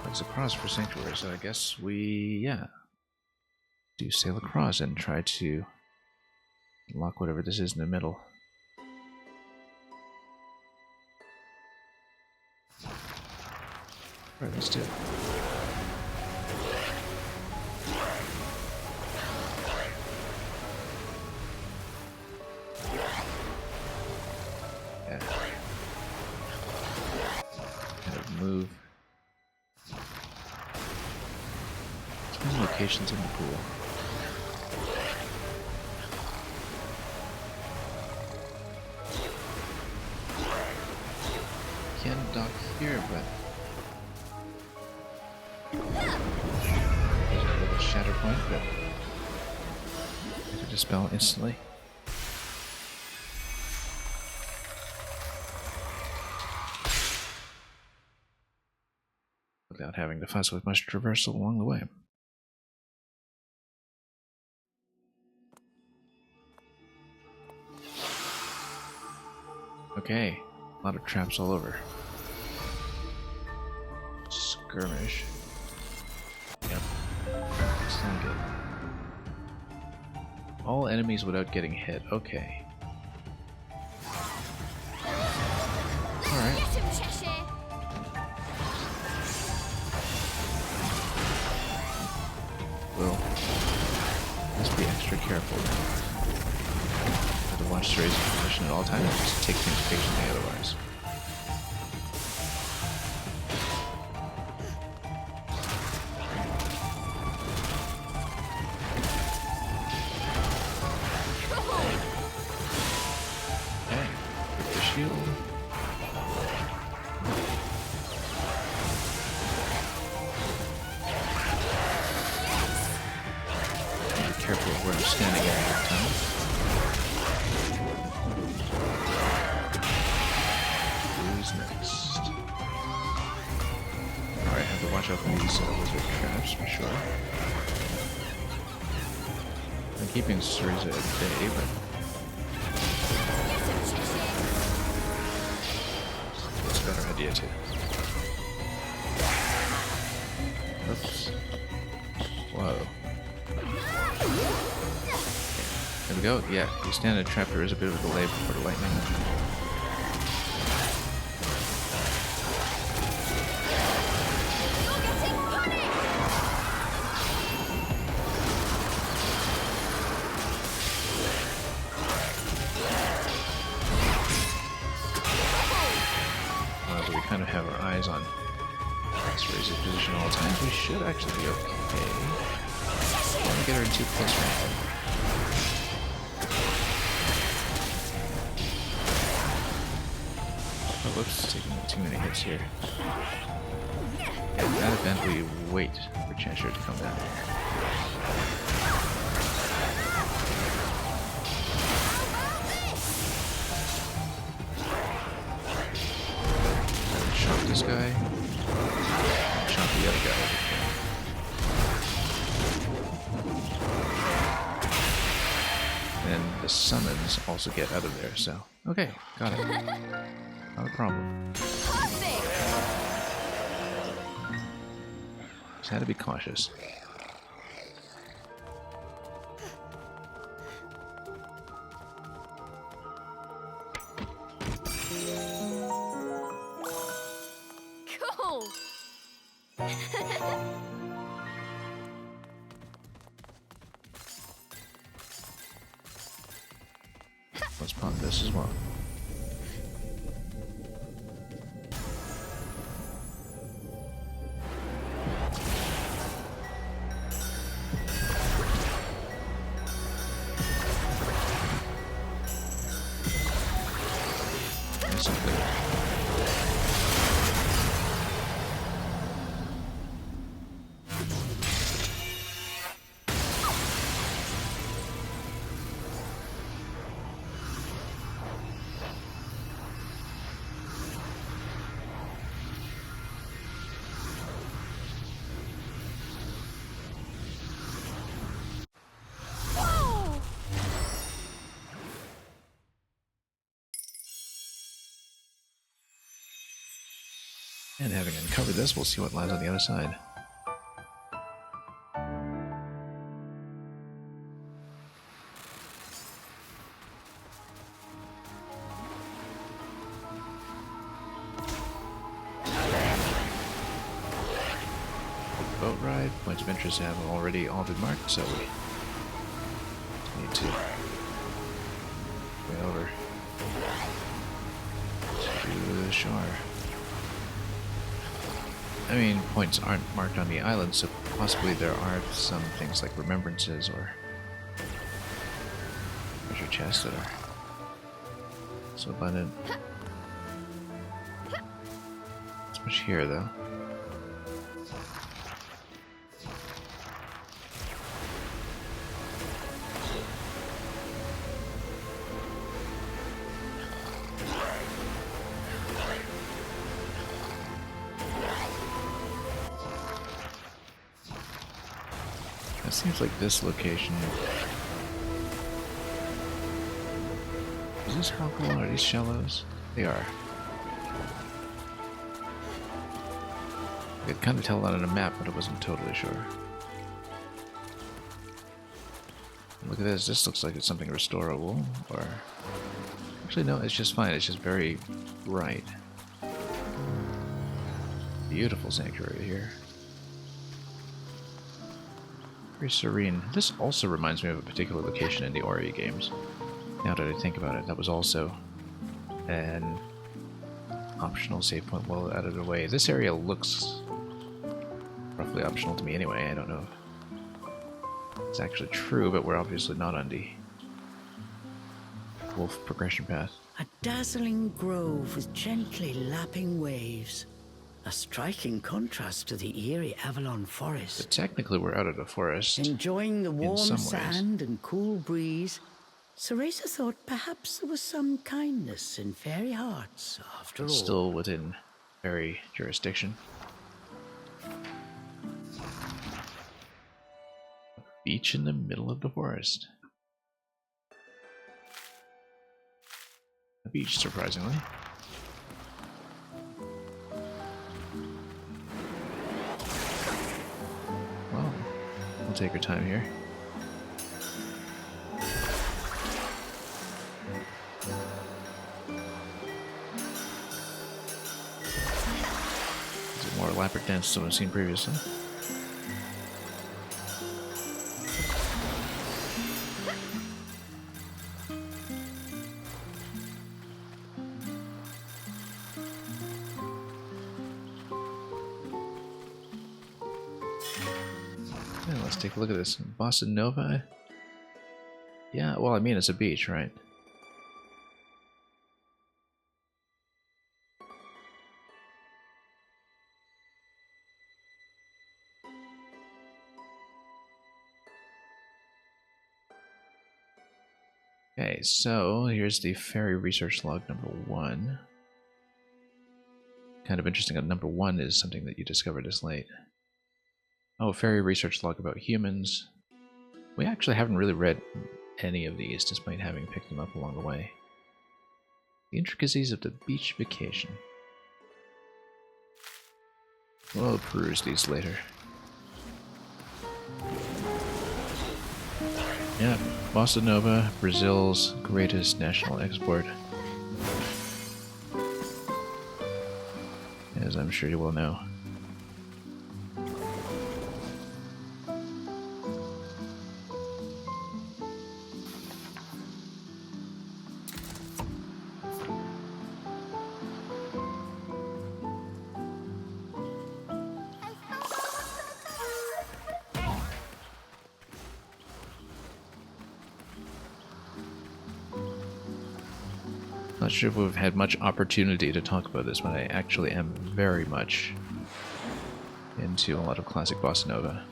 it's across for Sanctuary, so I guess we, yeah, do sail across and try to unlock whatever this is in the middle. Alright, let's do it. Yeah. Kind of move. There's many locations in the pool. Can dock here, but there's a little shatter point that I could dispel instantly. Without having to fuss with much traversal along the way. Okay, a lot of traps all over. Skirmish. Yep. Sound good. All enemies without getting hit. Okay. Alright. Get him, Cheshire! Well, let's be extra careful now. Have to watch Cereza's position at all times and just take things patiently otherwise. Okay, with the shield. Be careful of where I'm standing at that time. Who's next? Alright, have to watch out for these lizard traps for sure. I'm keeping Cereza at bay, but it's a better idea too. Oops. Whoa. we go. Yeah, you stand in a trap, there is a bit of a delay before the lightning. You're getting panicked! But we kind of have our eyes on Cereza's position all the time. We should actually be okay. Don't want to get her in too close range. Oh, whoops, taking too many hits here. Yeah, in that event, we wait for Cheshire to come down. Chop this guy. Chop the other guy. And the summons also get out of there, so... Okay, got it. Not a problem. Perfect! Just had to be cautious. Cool! Let's pop this as well. Nice and good. Whoa! And having uncovered this, we'll see what lies on the other side. Boat ride. Points of interest have already all been marked, so we need to go over to the shore. I mean, points aren't marked on the island, so possibly there are some things like remembrances or treasure chests that are so abundant. Not much here, though. It seems like this location... Is this Hawkle? Are these shallows? They are. I could kind of tell that on a map, but I wasn't totally sure. Look at this. This looks like it's something restorable, or... Actually, no, it's just fine. It's just very bright. Beautiful sanctuary here. Very serene. This also reminds me of a particular location in the Ori games. Now that I think about it, that was also an optional save point well out of the way. This area looks roughly optional to me anyway. I don't know if it's actually true, but we're obviously not on the wolf progression path. A dazzling grove with gently lapping waves. A striking contrast to the eerie Avalon forest. But technically we're out of the forest. Enjoying the warm some ways. sand and cool breeze, Cereza thought perhaps there was some kindness in fairy hearts after all. Still within fairy jurisdiction. A beach in the middle of the forest. A beach, surprisingly. Well, we'll take our time here. elaborate dance someone's seen previously. Yeah, let's take a look at this. Bossa Nova. Yeah, well, I mean, it's a beach, right? Okay, so here's the Fairy Research Log number 1. Kind of interesting that number 1 is something that you discovered this late. Oh, Fairy Research Log about humans. We actually haven't really read any of these, despite having picked them up along the way. The intricacies of the beach vacation. We'll peruse these later. Yeah, Bossa Nova, Brazil's greatest national export. As I'm sure you will know. Not sure if we've had much opportunity to talk about this, but I actually am very much into a lot of classic Bossa Nova.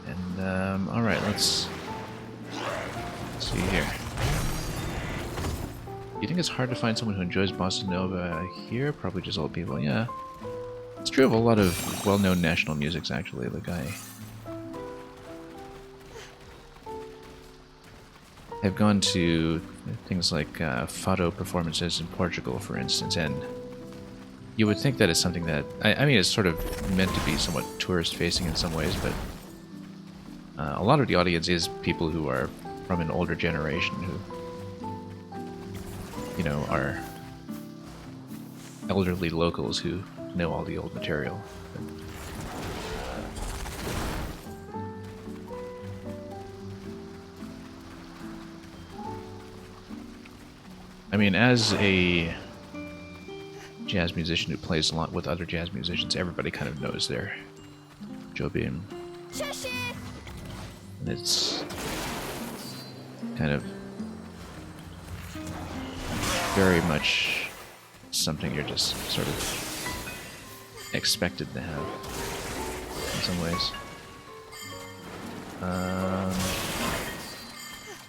And, alright, let's see here. You think it's hard to find someone who enjoys Bossa Nova here? Probably just old people, yeah. It's true of a lot of well-known national musics, actually. Like, I've gone to things like fado performances in Portugal, for instance, and you would think that it's something that... I mean, it's sort of meant to be somewhat tourist-facing in some ways, but a lot of the audience is people who are from an older generation who, you know, are elderly locals who know all the old material. I mean, as a jazz musician who plays a lot with other jazz musicians, everybody kind of knows their Jobim. And it's kind of very much something you're just sort of expected to have in some ways.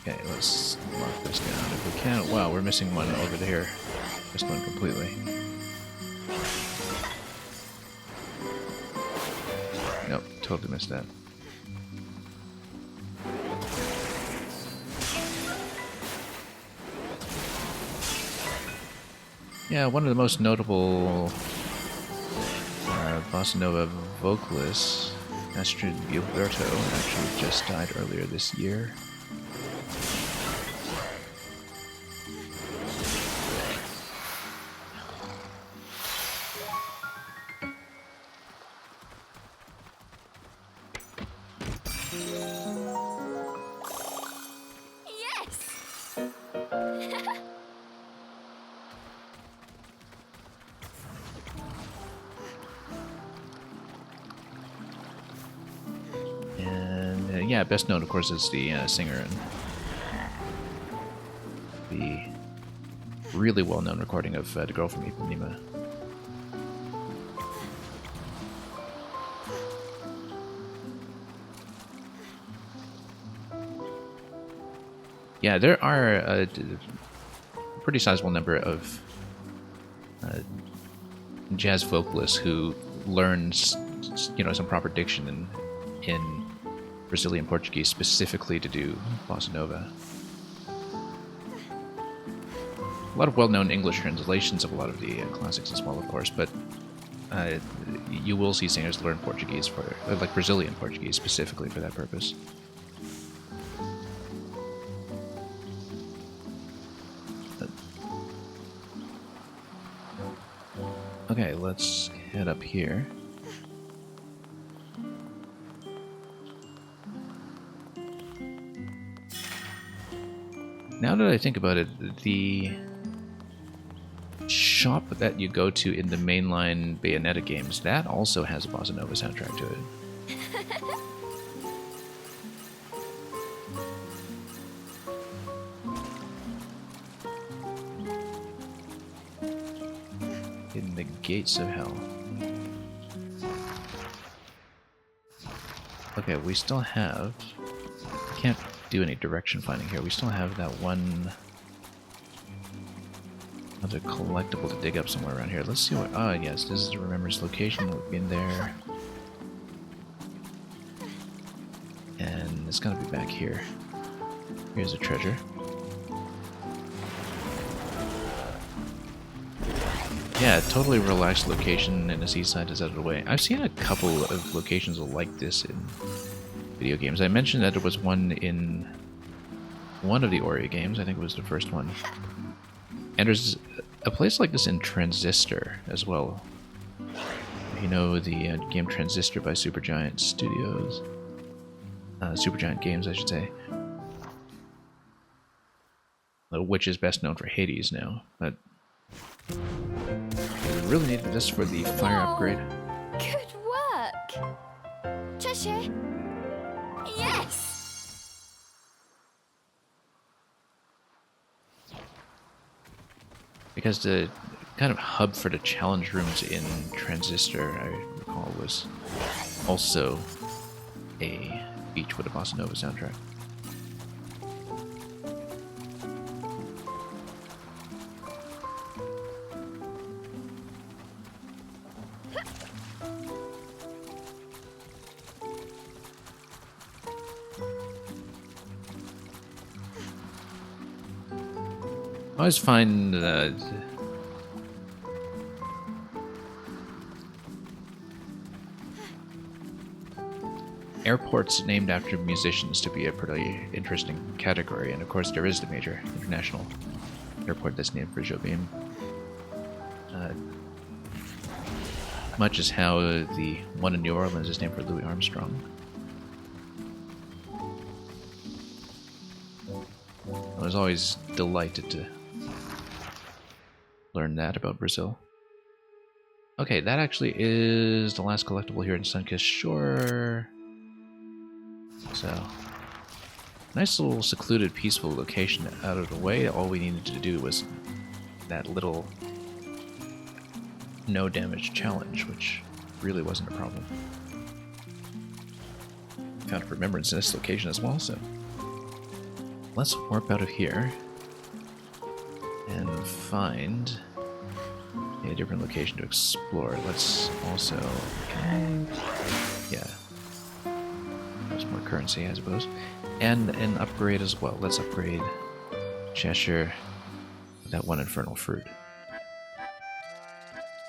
Okay, let's mark this down if we can. Wow, we're missing one over there. Missed one completely. Nope, totally missed that. Yeah, one of the most notable Bossa Nova vocalists, Astrid Gilberto, actually just died earlier this year. Yeah, best known, of course, is the singer and the really well-known recording of The Girl from Ipanema. Yeah, there are a pretty sizable number of jazz vocalists who learn, you know, some proper diction in Brazilian Portuguese specifically to do Bossa Nova. A lot of well-known English translations of a lot of the classics as well, of course, but you will see singers learn Portuguese for, like Brazilian Portuguese specifically for that purpose. Okay, let's head up here. Now that I think about it, the shop that you go to in the mainline Bayonetta games, that also has a Bossa Nova soundtrack to it. In the Gates of Hell. Okay, we still have... Can't do any direction finding here. We still have that one other collectible to dig up somewhere around here. Let's see what... Ah, yes, this is the Remembrance location. We've been there. And it's gotta be back here. Here's a treasure. Yeah, totally relaxed location, and the seaside is out of the way. I've seen a couple of locations like this in video games. I mentioned that there was one in one of the Ori games. I think it was the first one. And there's a place like this in Transistor as well. You know the game Transistor by Supergiant Studios. Supergiant Games, I should say. Which is best known for Hades now. But we really needed this for the fire upgrade. Good work. Cheshire. Yes. Because the kind of hub for the challenge rooms in Transistor, I recall, was also a beach with a Bossa Nova soundtrack. I always find airports named after musicians to be a pretty interesting category, and of course there is the major international airport that's named for Jobim. Much as how the one in New Orleans is named for Louis Armstrong. I was always delighted to learn that about Brazil. Okay, that actually is the last collectible here in Sunkissed Shore. So, nice little secluded, peaceful location out of the way. All we needed to do was that little no damage challenge, which really wasn't a problem. Found Remembrance in this location as well, so let's warp out of here and find a different location to explore. Let's also... yeah. There's more currency, I suppose. And an upgrade as well. Let's upgrade Cheshire with that one Infernal Fruit.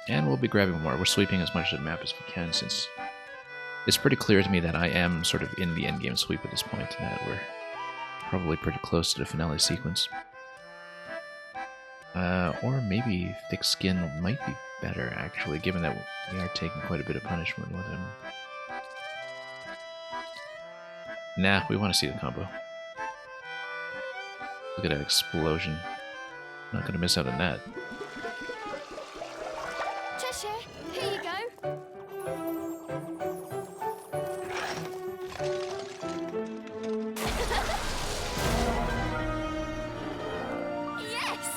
And we'll be grabbing more. We're sweeping as much of the map as we can, since it's pretty clear to me that I am sort of in the endgame sweep at this point, and that we're probably pretty close to the finale sequence. Or maybe Thick Skin might be better, actually, given that we are taking quite a bit of punishment with him. Nah, we want to see the combo. Look at that explosion. Not going to miss out on that. Cheshire, here you go. Yes!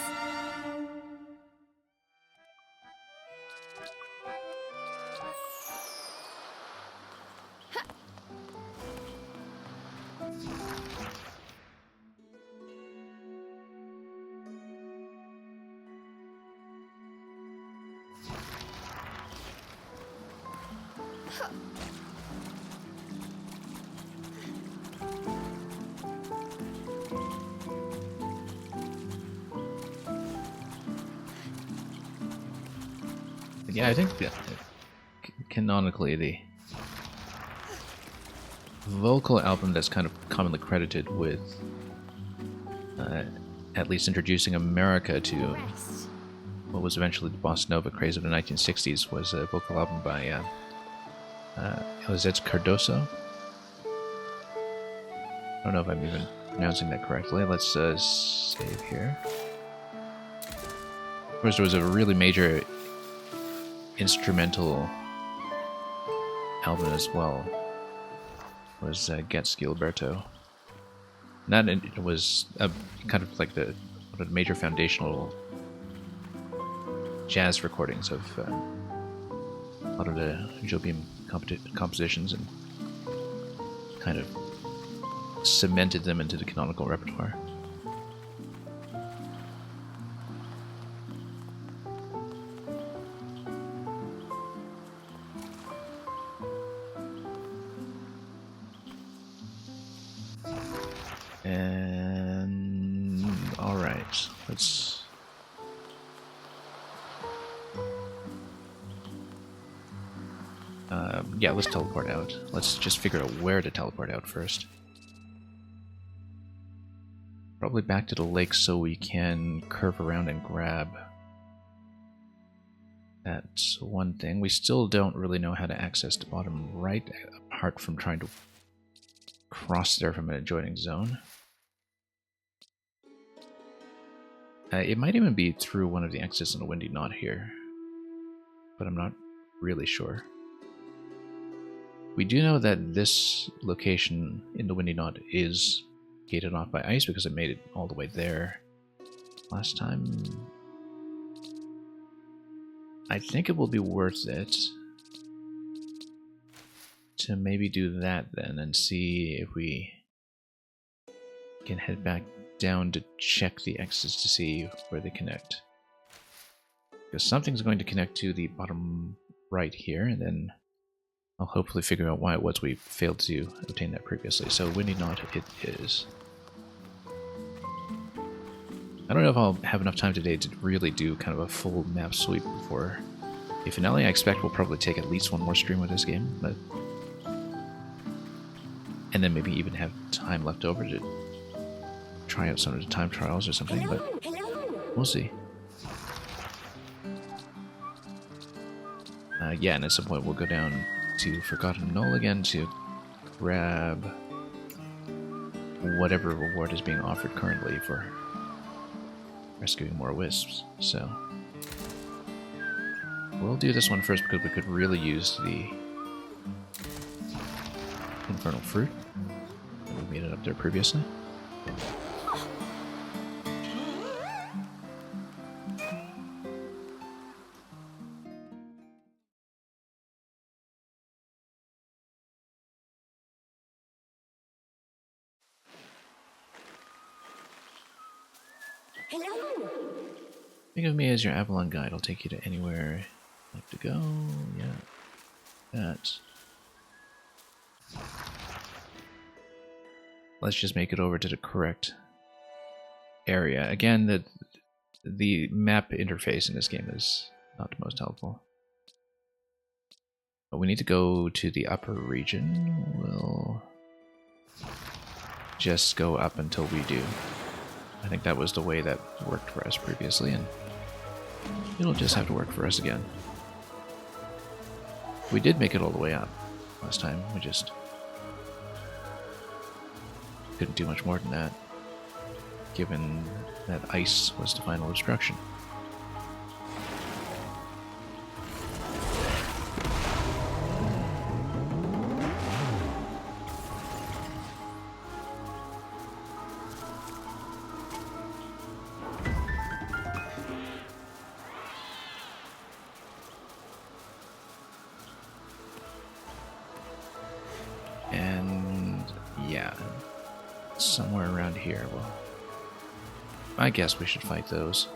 Yeah, I think that canonically the vocal album that's kind of commonly credited with at least introducing America to what was eventually the bossa nova craze of the 1960s was a vocal album by José Cardoso. I don't know if I'm even pronouncing that correctly. Let's save here. Of course, there was a really major instrumental album as well. It was Getz Gilberto. And that it was kind of like one of the major foundational jazz recordings of a lot of the Jobim compositions, and kind of cemented them into the canonical repertoire. And all right, let's yeah, let's teleport out. Let's just figure out where to teleport out first. Probably back to the lake so we can curve around and grab that one thing. We still don't really know how to access the bottom right, apart from trying to cross there from an adjoining zone. It might even be through one of the exits in the Windy Knot here, but I'm not really sure. We do know that this location in the Windy Knot is gated off by ice because it made it all the way there last time. I think it will be worth it to maybe do that then and see if we can head back down to check the exits to see where they connect. Because something's going to connect to the bottom right here, and then I'll hopefully figure out why it was we failed to obtain that previously. So Windy Knot it is. I don't know if I'll have enough time today to really do kind of a full map sweep before a finale. I expect we'll probably take at least one more stream with this game, but and then maybe even have time left over to try out some of the time trials or something, but we'll see. Yeah, and at some point we'll go down to Forgotten Knoll again to grab whatever reward is being offered currently for rescuing more wisps. So we'll do this one first because we could really use the Infernal Fruit. We made it up there previously. Think of me as your Avalon guide. I'll take you to anywhere you'd like to go. Yeah. That. Let's just make it over to the correct area. Again, the map interface in this game is not the most helpful. But we need to go to the upper region. We'll just go up until we do. I think that was the way that worked for us previously, and it'll just have to work for us again. We did make it all the way up last time, we just couldn't do much more than that, given that ice was the final obstruction. Somewhere around here. Well, I guess we should fight those.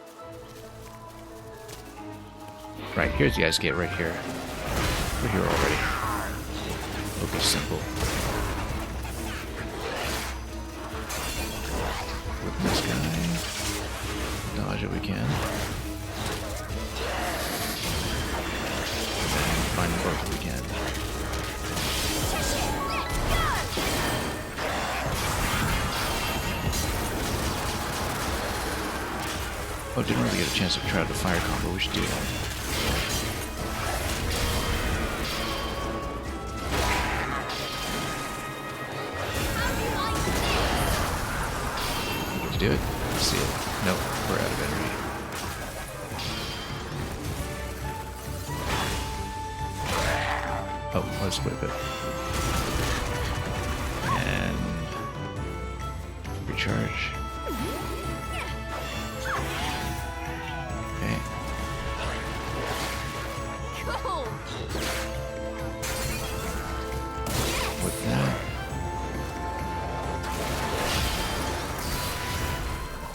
Right, here's the ice gate right here. We're here already. It'll be simple. With this guy. Dodge if we can. And find them both if we can. Oh, didn't really get a chance to try out the fire combo. We should do that. Get to do it. Let's see it. Nope, we're out of energy. Oh, let's whip it. And recharge. Okay. With that,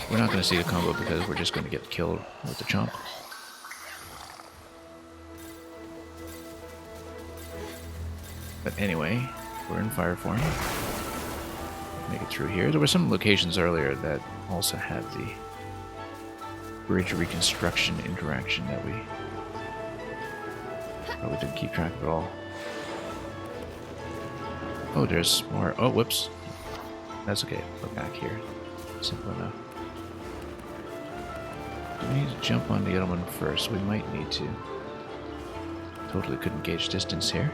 we're not going to see the combo because we're just going to get killed with the chomp. But anyway, we're in fire form. Make it through here. There were some locations earlier that also had the bridge reconstruction interaction that we probably didn't keep track of at all. Oh, there's more. Oh, whoops. That's okay. We're back here. Simple enough. Do we need to jump on the other one first? We might need to. Totally couldn't gauge distance here.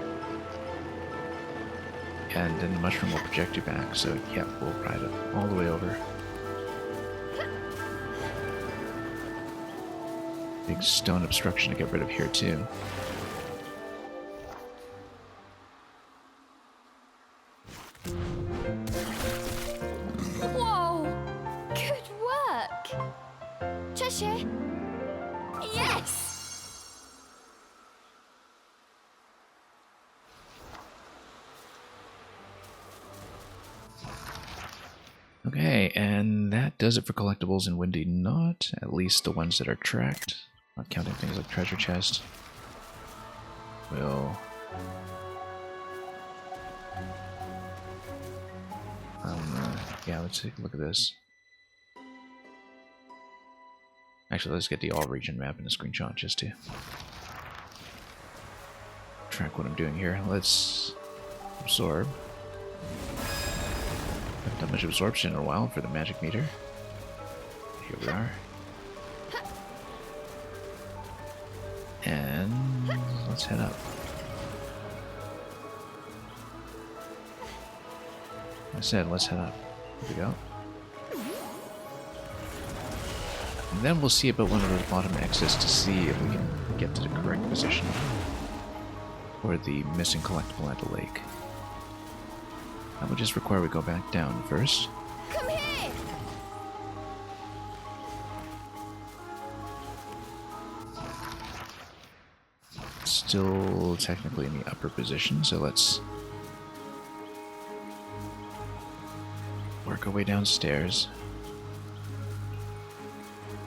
And then the mushroom will project you back, so yeah, we'll ride it all the way over. Big stone obstruction to get rid of here too. Whoa! Good work! Cheshire? Yes! Okay, and that does it for collectibles in Windy Knot, at least the ones that are tracked, not counting things like treasure chest. We'll yeah, let's take a look at this. Actually, let's get the all region map in a screenshot just to track what I'm doing here. Let's absorb. Haven't done much absorption in a while for the magic meter. Here we are. And let's head up. I said, let's head up. Here we go. And then we'll see about one of those bottom exits to see if we can get to the correct position for the missing collectible at the lake. That would just require we go back down first. Come here! Still technically in the upper position, so let's work our way downstairs.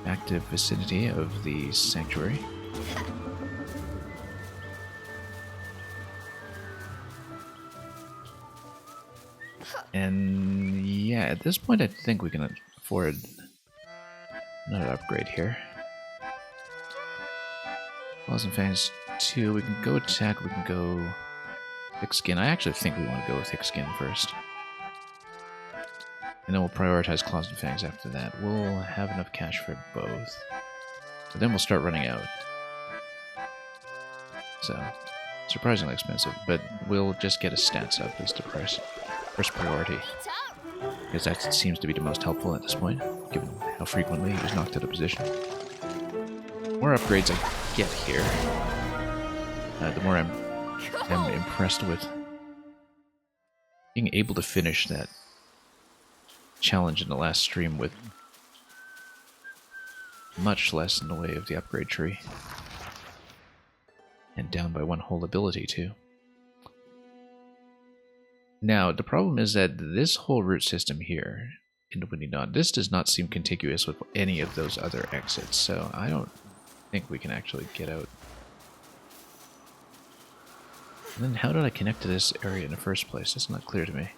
Active vicinity of the sanctuary. And yeah, at this point I think we can afford another upgrade here. Claws and Fangs 2, we can go attack, we can go thick skin. I actually think we want to go with thick skin first. And then we'll prioritize Claws and Fangs after that. We'll have enough cash for both. But then we'll start running out. So, surprisingly expensive, but we'll just get a stats up as the first priority. Because that seems to be the most helpful at this point, given how frequently he was knocked out of position. The more upgrades I get here, the more I'm impressed with being able to finish that challenge in the last stream with much less in the way of the upgrade tree. And down by one whole ability, too. Now, the problem is that this whole route system here in the Windy Knot, this does not seem contiguous with any of those other exits, so I don't think we can actually get out. And then how did I connect to this area in the first place? That's not clear to me.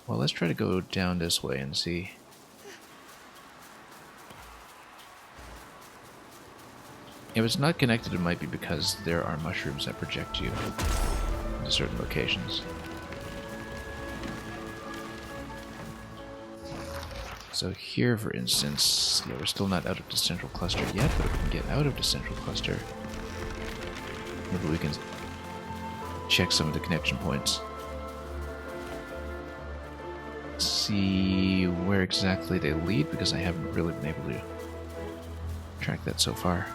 Well, let's try to go down this way and see. If it's not connected, it might be because there are mushrooms that project you into certain locations. So here, for instance, yeah, we're still not out of the central cluster yet, but if we can get out of the central cluster, maybe we can check some of the connection points. See where exactly they lead, because I haven't really been able to track that so far.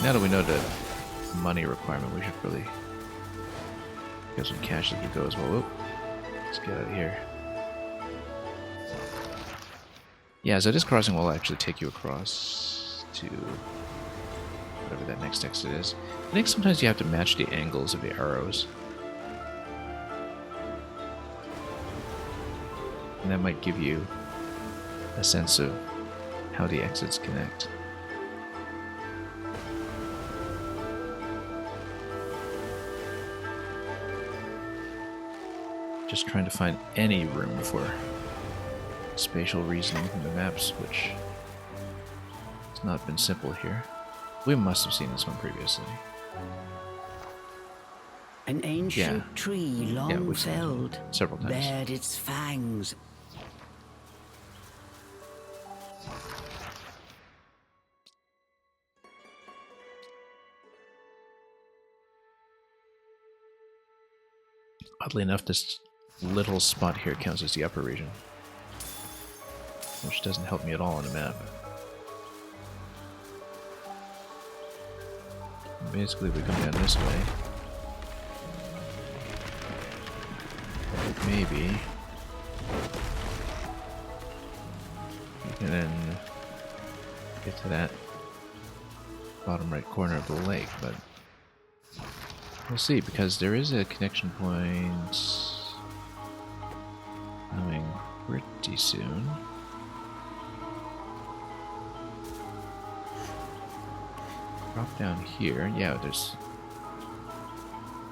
Now that we know the money requirement, we should really get some cash as we go as well. Whoop. Let's get out of here. Yeah, so this crossing will actually take you across to whatever that next exit is. I think sometimes you have to match the angles of the arrows. And that might give you a sense of how the exits connect. Just trying to find any room for spatial reasoning from the maps, which has not been simple here. We must have seen this one previously. An ancient tree long we've seen it felled, several times. bared its fangs. Oddly enough, this little spot here counts as the upper region, which doesn't help me at all on the map. Basically, we come down this way. Maybe we can then get to that bottom right corner of the lake, but we'll see, because there is a connection point coming pretty soon. Drop down here. Yeah, there's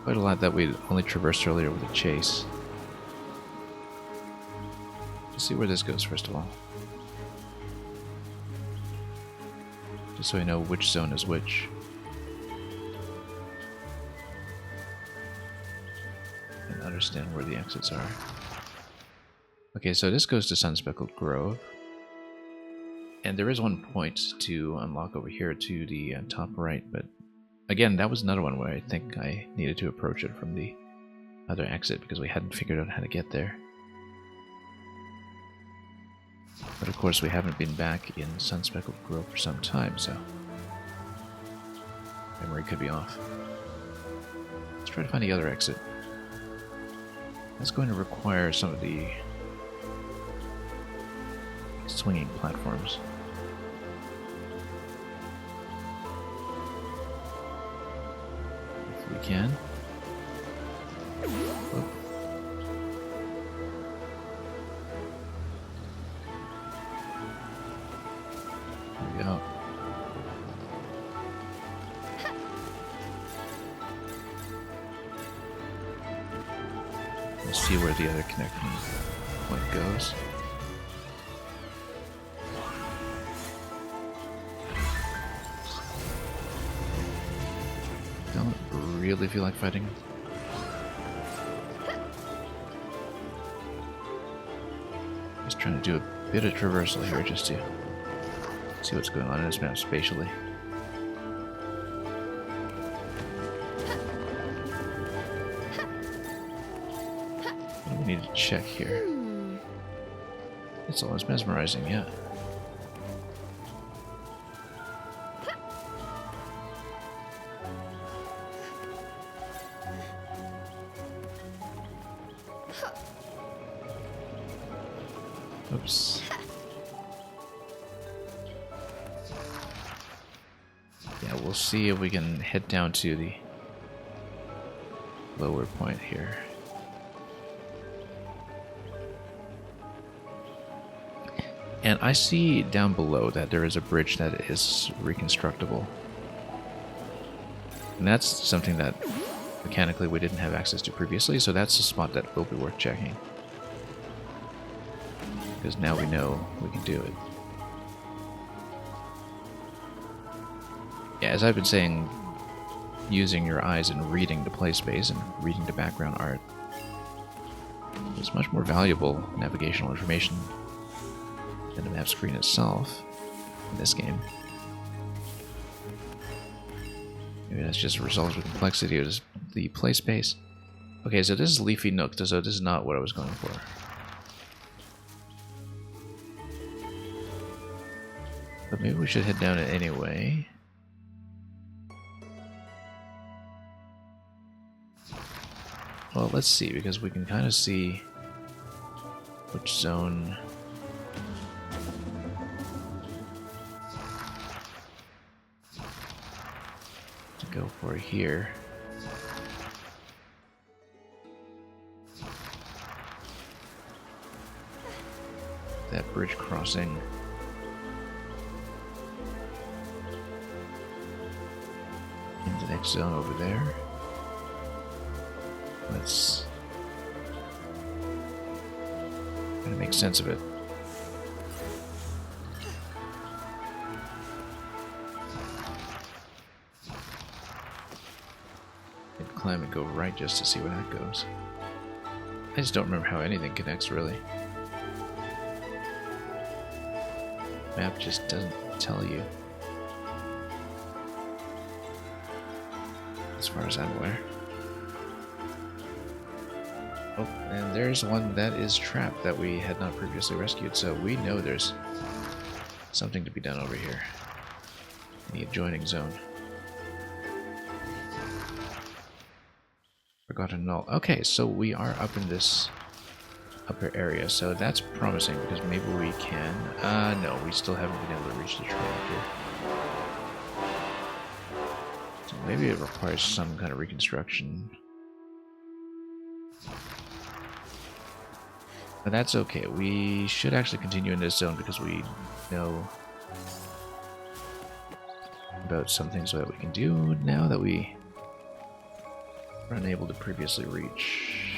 quite a lot that we only traversed earlier with the chase. Let's see where this goes first of all. Just so I know which zone is which. And understand where the exits are. Okay, so this goes to Sunspeckled Grove. And there is one point to unlock over here to the top right, but again, that was another one where I think I needed to approach it from the other exit because we hadn't figured out how to get there. But of course, we haven't been back in Sunspeckled Grove for some time, so memory could be off. Let's try to find the other exit. That's going to require some of the swinging platforms. If we can. Oop. There we go. We'll see where the other connecting point goes. Don't really feel like fighting. Just trying to do a bit of traversal here just to see what's going on in this map spatially. What do we need to check here? It's almost mesmerizing, yeah. Oops. Yeah, we'll see if we can head down to the lower point here. And I see down below that there is a bridge that is reconstructible. And that's something that mechanically we didn't have access to previously, so that's a spot that will be worth checking. Because now we know we can do it. Yeah, as I've been saying, using your eyes and reading the play space and reading the background art It's much more valuable navigational information than the map screen itself in this game. Maybe that's just a result of the complexity of the play space. Okay, so this is Leafy Nook, so this is not what I was going for. But maybe we should head down it anyway. Well, let's see, because we can kind of see which zone to go for here. That bridge crossing. In the next zone over there. Let's try to make sense of it. And climb and go right just to see where that goes. I just don't remember how anything connects, really. Map just doesn't tell you. As far as I'm aware. Oh, and there's one that is trapped that we had not previously rescued, so we know there's something to be done over here in the adjoining zone. Forgotten Null. Okay, so we are up in this upper area, so that's promising because maybe we can. No, we still haven't been able to reach the trail here. So maybe it requires some kind of reconstruction. But that's okay. We should actually continue in this zone because we know about some things that we can do now that we were unable to previously reach.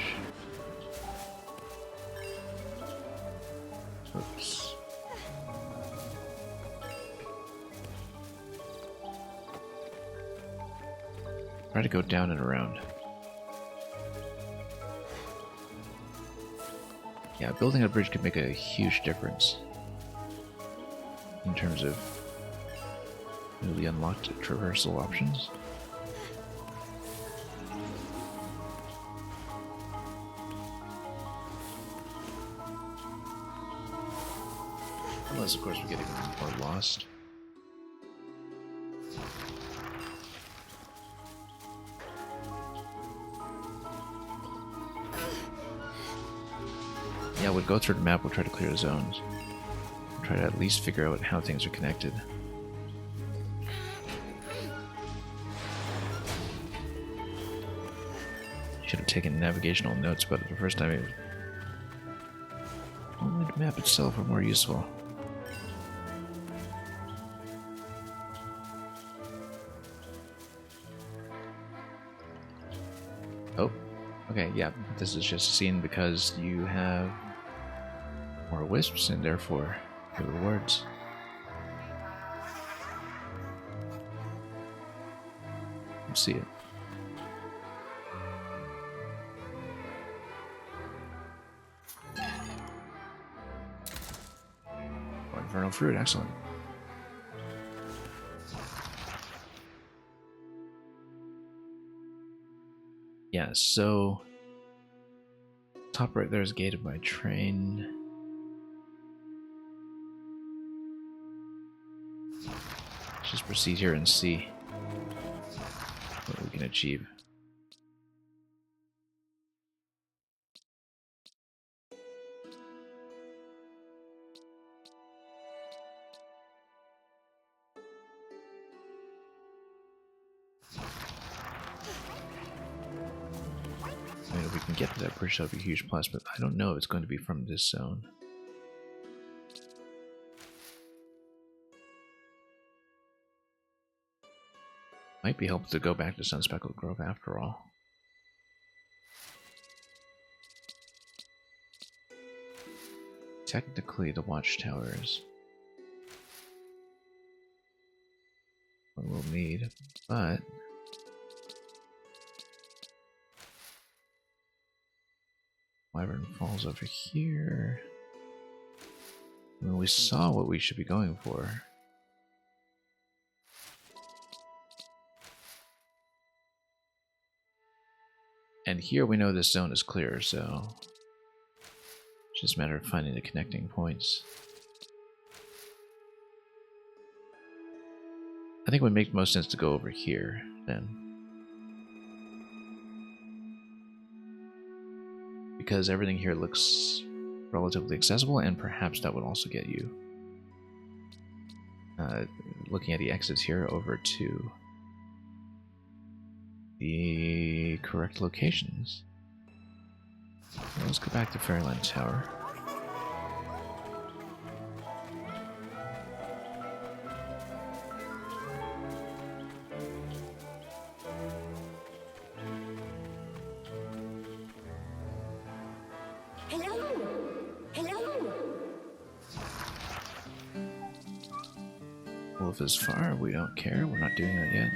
Oops. Try to go down and around. Yeah, building a bridge could make a huge difference in terms of newly unlocked traversal options. Unless, of course, we get even more lost. Yeah, we'll go through the map, we'll try to clear the zones. We'll try to at least figure out how things are connected. Should have taken navigational notes, but the first time only the map itself are more useful. Oh, okay, yeah, this is just a scene because you have more wisps and therefore the rewards. Let's see it. Oh, infernal fruit, excellent. Yeah, so top right there is gated by train. Let's just proceed here and see what we can achieve. I mean, if we can get to that bridge, that would be a huge plus, but I don't know if it's going to be from this zone. Might be helpful to go back to Sunspeckled Grove after all. Technically, the watchtowers what we'll need, but Wyvern Falls over here. I mean, we saw what we should be going for. And here we know this zone is clear, so it's just a matter of finding the connecting points. I think it would make most sense to go over here, then. Because everything here looks relatively accessible, and perhaps that would also get you, looking at the exits here, over to the correct locations. Well, let's go back to Fairyland Tower. Wolf is far, we don't care, we're not doing that yet.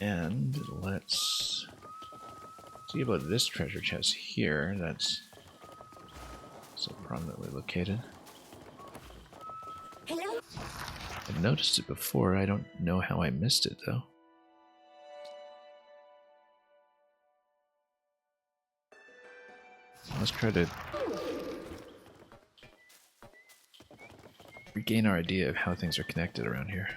And let's see about this treasure chest here that's so prominently located. Hello? I've noticed it before, I don't know how I missed it though. Let's try to regain our idea of how things are connected around here.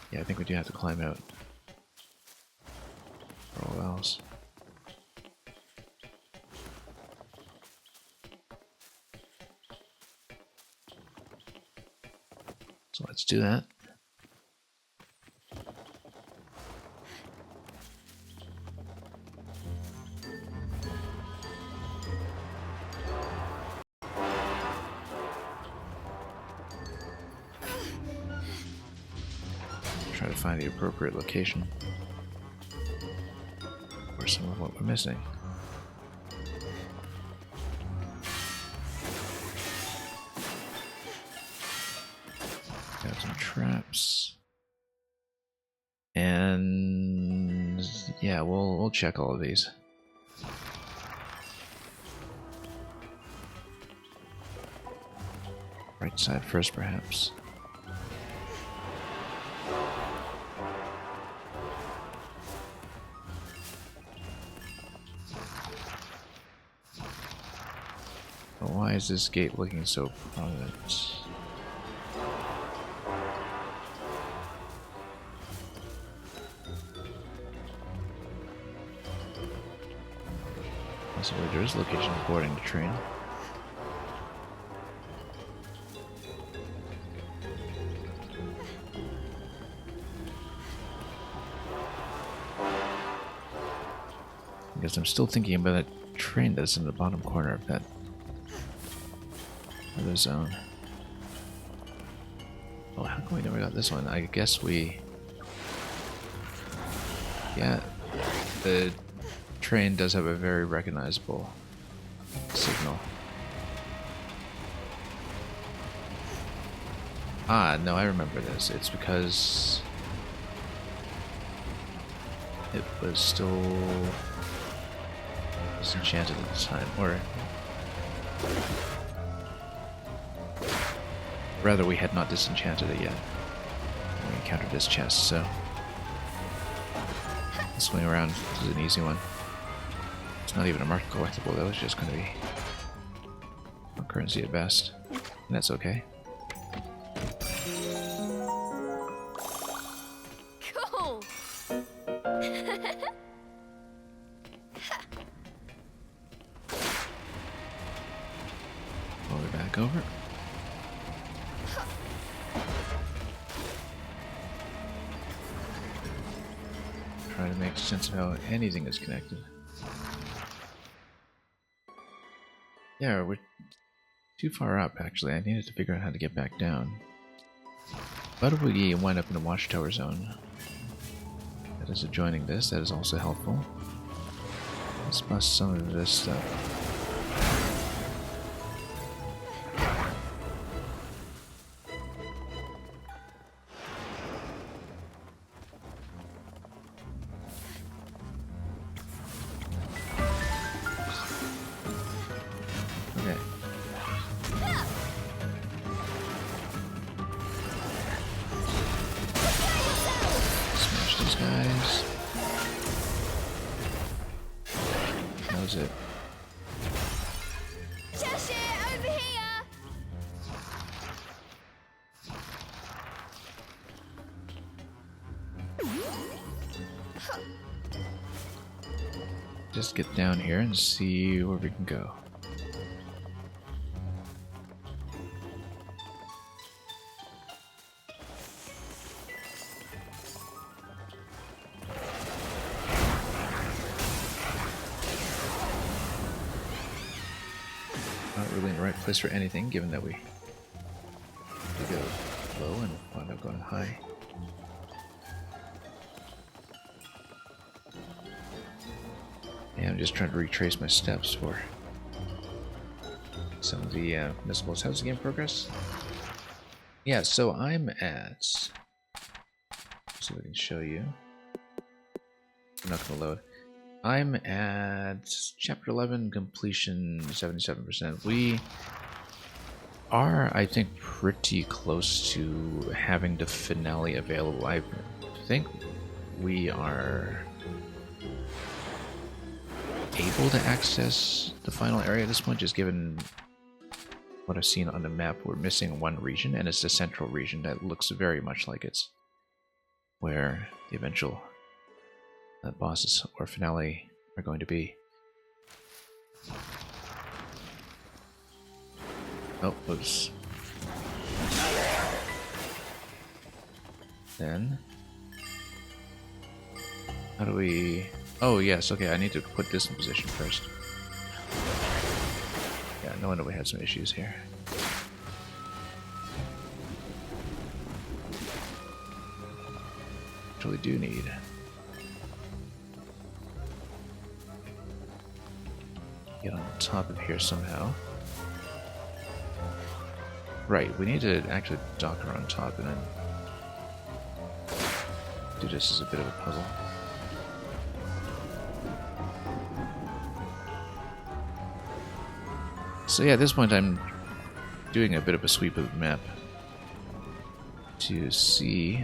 Yeah, I think we do have to climb out. For all else. So let's do that. Try to find the appropriate location for some of what we're missing. Got some traps. And yeah, we'll check all of these. Right side first, perhaps. Why is this gate looking so prominent? Also, there is location of boarding the train. I guess I'm still thinking about that train that's in the bottom corner of that other zone. Oh, how come we never got this one? I guess we... Yeah, the train does have a very recognizable signal. Ah, no, I remember this. It's because it was still disenchanted at the time, or rather, we had not disenchanted it yet when we encountered this chest, so swing around is an easy one. It's not even a marked collectible though, it's just going to be a currency at best, and that's okay. Cool! All the way back over. trying to make sense of how anything is connected. Yeah, we're too far up, actually. I needed to figure out how to get back down. But we wind up in a watchtower zone. That is adjoining this. That is also helpful. Let's bust some of this stuff. Okay. Smash these guys. That was it. Cheshire, over here! Just get down here and see where we can go. Not really in the right place for anything, given that we go low and wind up going high. Yeah, I'm just trying to retrace my steps for some of the missiles. How's the game progress? Yeah, so I'm at... see if I can show you. I'm not going to load. I'm at chapter 11, completion 77%. We are, I think, pretty close to having the finale available. I think we are able to access the final area at this point, just given what I've seen on the map. We're missing one region, and it's the central region that looks very much like it's where the eventual bosses or finale are going to be. Oh, oops. Then how do we... oh yes, okay, I need to put this in position first. Yeah, no wonder we had some issues here. Actually do need... get on top of here somehow. Right, we need to actually dock her on top and then do this as a bit of a puzzle. So yeah, at this point I'm doing a bit of a sweep of the map to see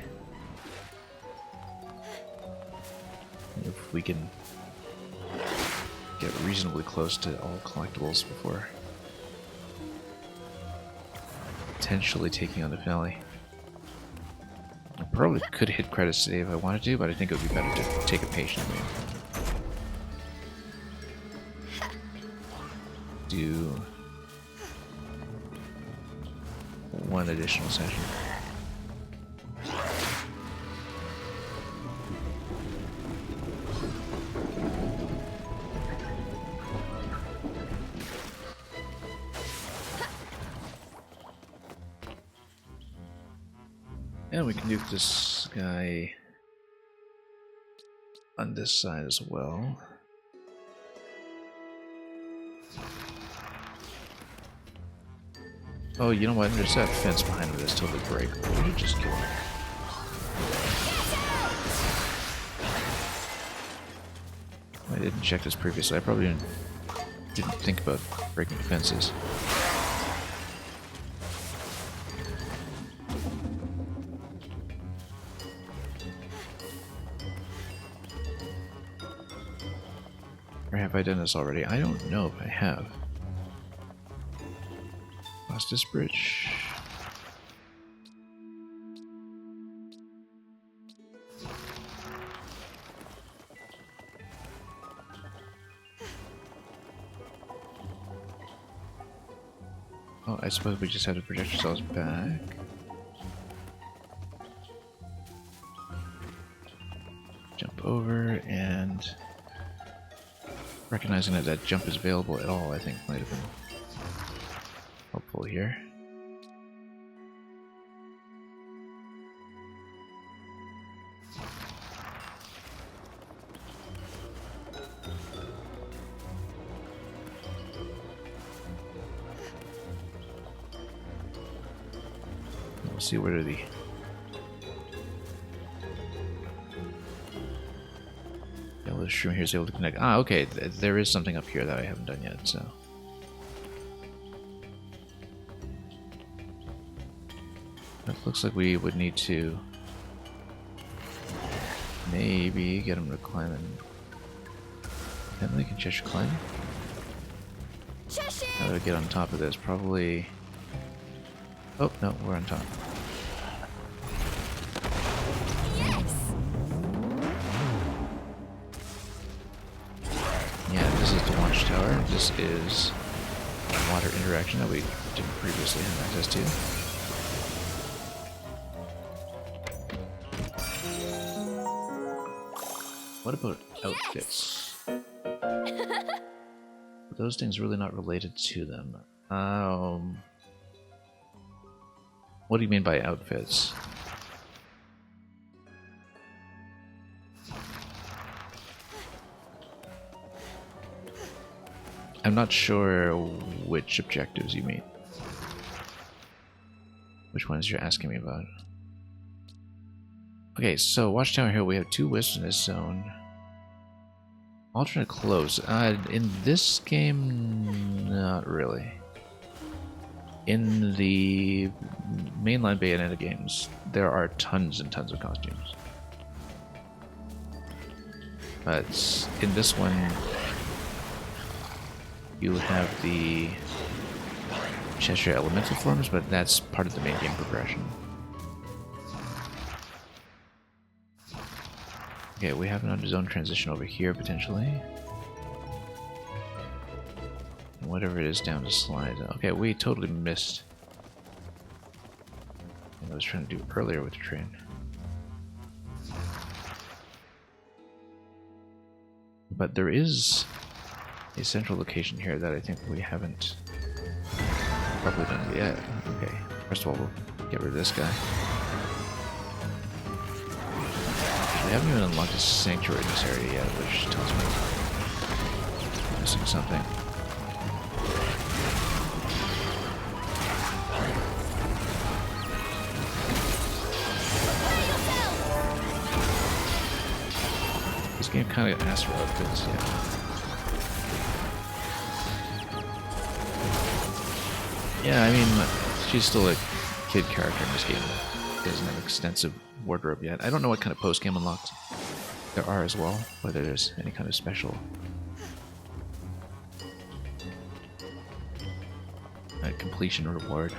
if we can get reasonably close to all collectibles before potentially taking on the finale. I probably could hit credits today if I wanted to, but I think it would be better to take it patiently. Do one additional session. And we can do this guy on this side as well. Oh, you know what? There's that fence behind me that's totally breakable. We should just kill him. I didn't check this previously. I probably didn't think about breaking fences. Or have I done this already? I don't know if I have. Lost this bridge. Oh, I suppose we just have to project ourselves back. Jump over, and recognizing that that jump is available at all, I think might have been helpful here. We'll see where the yellow shroom here is able to connect. Ah, okay, there is something up here that I haven't done yet, so. It looks like we would need to maybe get him to climb and Emily can Cheshire climb. Cheshire! How do I get on top of this? Probably. Oh no, we're on top. Yes! Yeah, this is the watchtower. This is water interaction that we didn't previously have access to. What about outfits? Are those things really not related to them? What do you mean by outfits? I'm not sure which objectives you mean. Which ones you're asking me about? Okay, so Watchtower Hill, we have 2 wisps in this zone. Alternate clothes. In this game, not really. In the mainline Bayonetta games, there are tons and tons of costumes. But in this one, you have the Cheshire elemental forms, but that's part of the main game progression. Okay, we have an under-zone transition over here, potentially. And whatever it is down the slide. Okay, we totally missed what I was trying to do earlier with the train. But there is a central location here that I think we haven't probably done yet. Okay, first of all, we'll get rid of this guy. We haven't even unlocked a sanctuary in this area yet, which tells me I'm missing something. This game kind of asks for outfits, yeah. Yeah, I mean, she's still a kid character in this game. Doesn't have extensive wardrobe yet. I don't know what kind of post-game unlocks there are as well, whether there's any kind of special completion reward.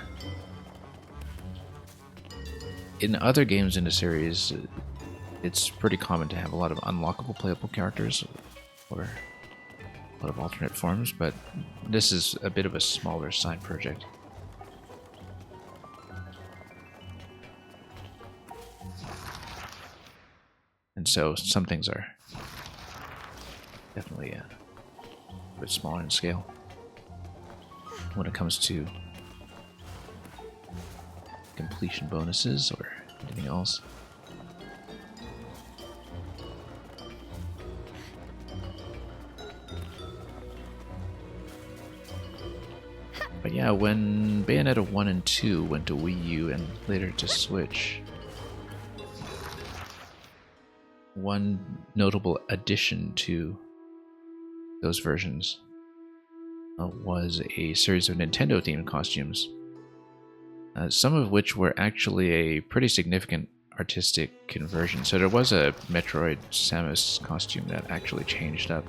In other games in the series, it's pretty common to have a lot of unlockable playable characters or a lot of alternate forms, but this is a bit of a smaller side project. And so some things are definitely a bit smaller in scale when it comes to completion bonuses or anything else. But yeah, when Bayonetta 1 and 2 went to Wii U and later to Switch, one notable addition to those versions was a series of Nintendo-themed costumes, some of which were actually a pretty significant artistic conversion. So there was a Metroid Samus costume that actually changed up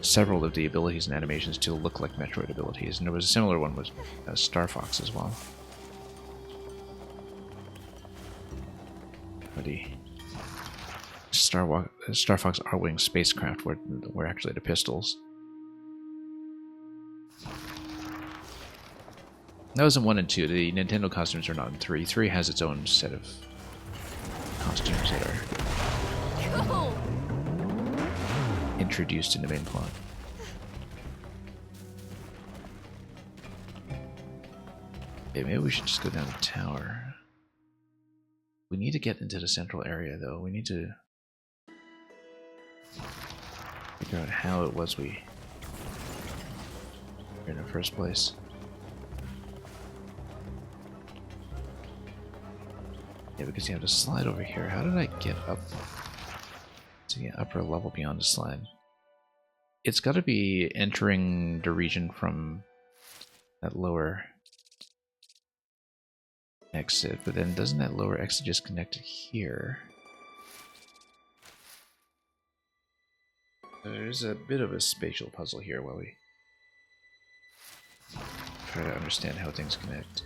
several of the abilities and animations to look like Metroid abilities, and there was a similar one with Star Fox as well. But the Star Fox R-Wing spacecraft were actually the pistols. That was in 1 and 2. The Nintendo costumes are not in 3. 3 has its own set of costumes that are Cool. introduced in the main plot. Okay, maybe we should just go down the tower. We need to get into the central area, though. We need to figure out how it was we were in the first place. Yeah, because you have to slide over here. How did I get up to the upper level beyond the slide? It's got to be entering the region from that lower exit, but then doesn't that lower exit just connect to here? There's a bit of a spatial puzzle here while we try to understand how things connect.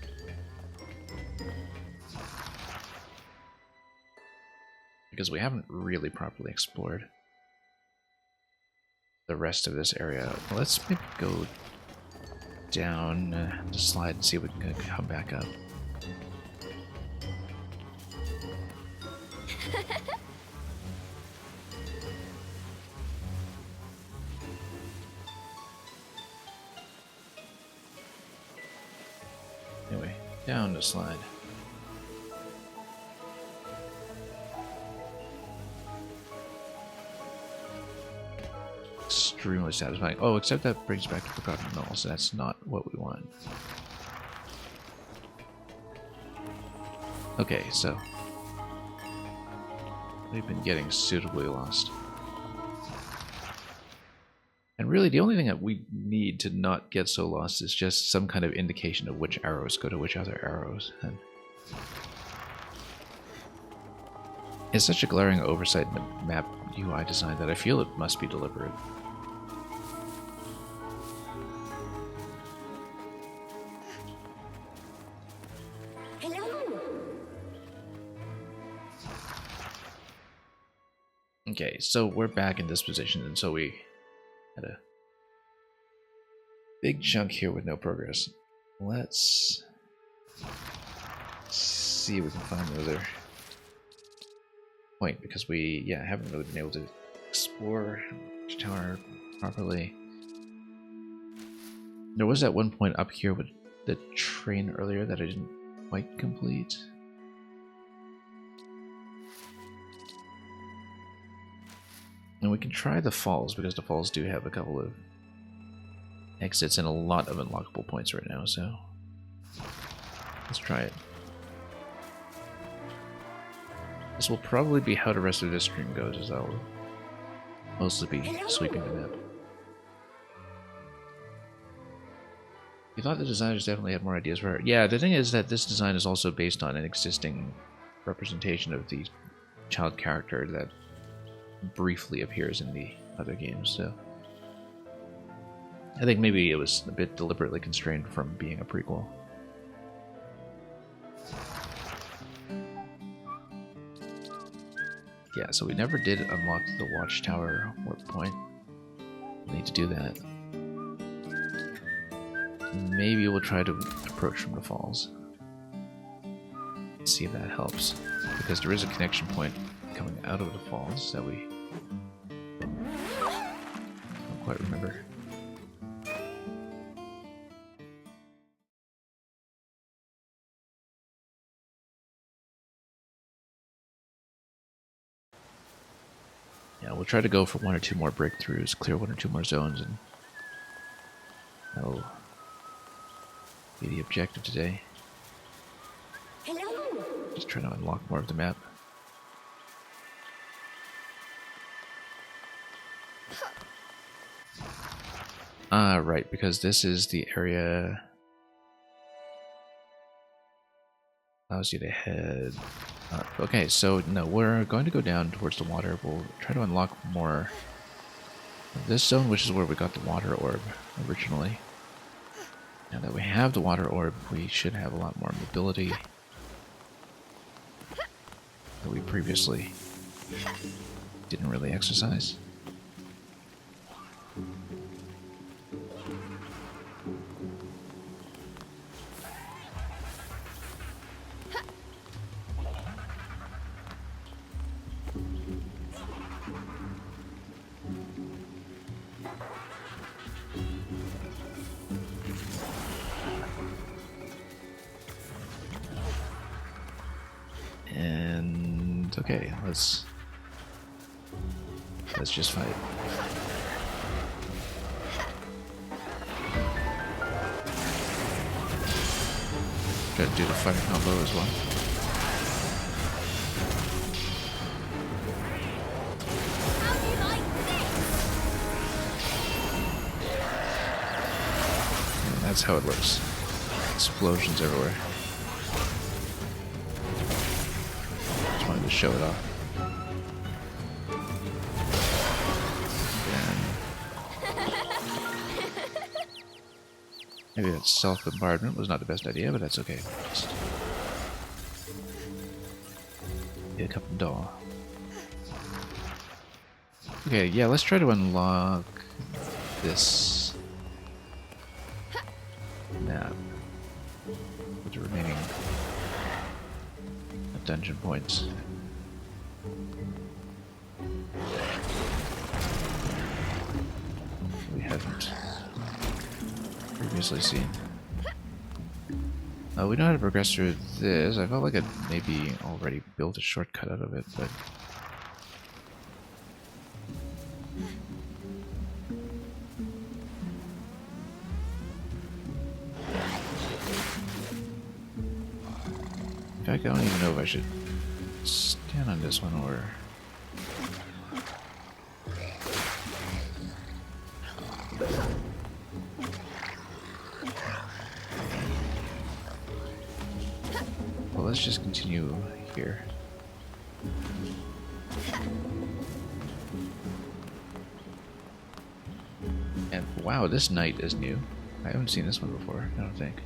Because we haven't really properly explored the rest of this area. Let's maybe go down the slide and see if we can come back up. Anyway, down the slide. Extremely satisfying. Oh, except that brings back to Forgotten Knolls, so that's not what we want. Okay, so we've been getting suitably lost. And really, the only thing that we need to not get so lost is just some kind of indication of which arrows go to which other arrows. And it's such a glaring oversight in the map UI design that I feel it must be deliberate. Hello. Okay, so we're back in this position, and so we had a big chunk here with no progress. Let's see if we can find another point, because we, haven't really been able to explore the tower properly. There was at one point up here with the train earlier that I didn't quite complete. And we can try the falls, because the falls do have a couple of exits and a lot of unlockable points right now, so let's try it. This will probably be how the rest of this stream goes, as I'll mostly be sweeping the map. You thought the designers definitely had more ideas for her. Yeah, the thing is that this design is also based on an existing representation of the child character that briefly appears in the other games, so I think maybe it was a bit deliberately constrained from being a prequel. Yeah, so we never did unlock the Watchtower warp point. We'll need to do that. Maybe we'll try to approach from the falls. See if that helps. Because there is a connection point coming out of the falls that we don't quite remember. Yeah, we'll try to go for one or two more breakthroughs, clear one or two more zones, and that'll be the objective today. Hello. Just trying to unlock more of the map. Right, because this is the area allows you to head up. Okay, so no, we're going to go down towards the water. We'll try to unlock more of this zone, which is where we got the water orb originally. Now that we have the water orb, we should have a lot more mobility that we previously didn't really exercise. Excellent. Okay, let's just fight. Try to do the fire combo as well. And that's how it works. Explosions everywhere. Just wanted to show it off. Maybe that self-bombardment was not the best idea, but that's okay. Just get a cup of doll. Okay, yeah, let's try to unlock this map with the remaining dungeon points. We haven't previously seen. We know how to progress through this. I felt like I'd maybe already built a shortcut out of it, but in fact, I don't even know if I should stand on this one or... Well, let's just continue here. And wow, this knight is new. I haven't seen this one before, I don't think.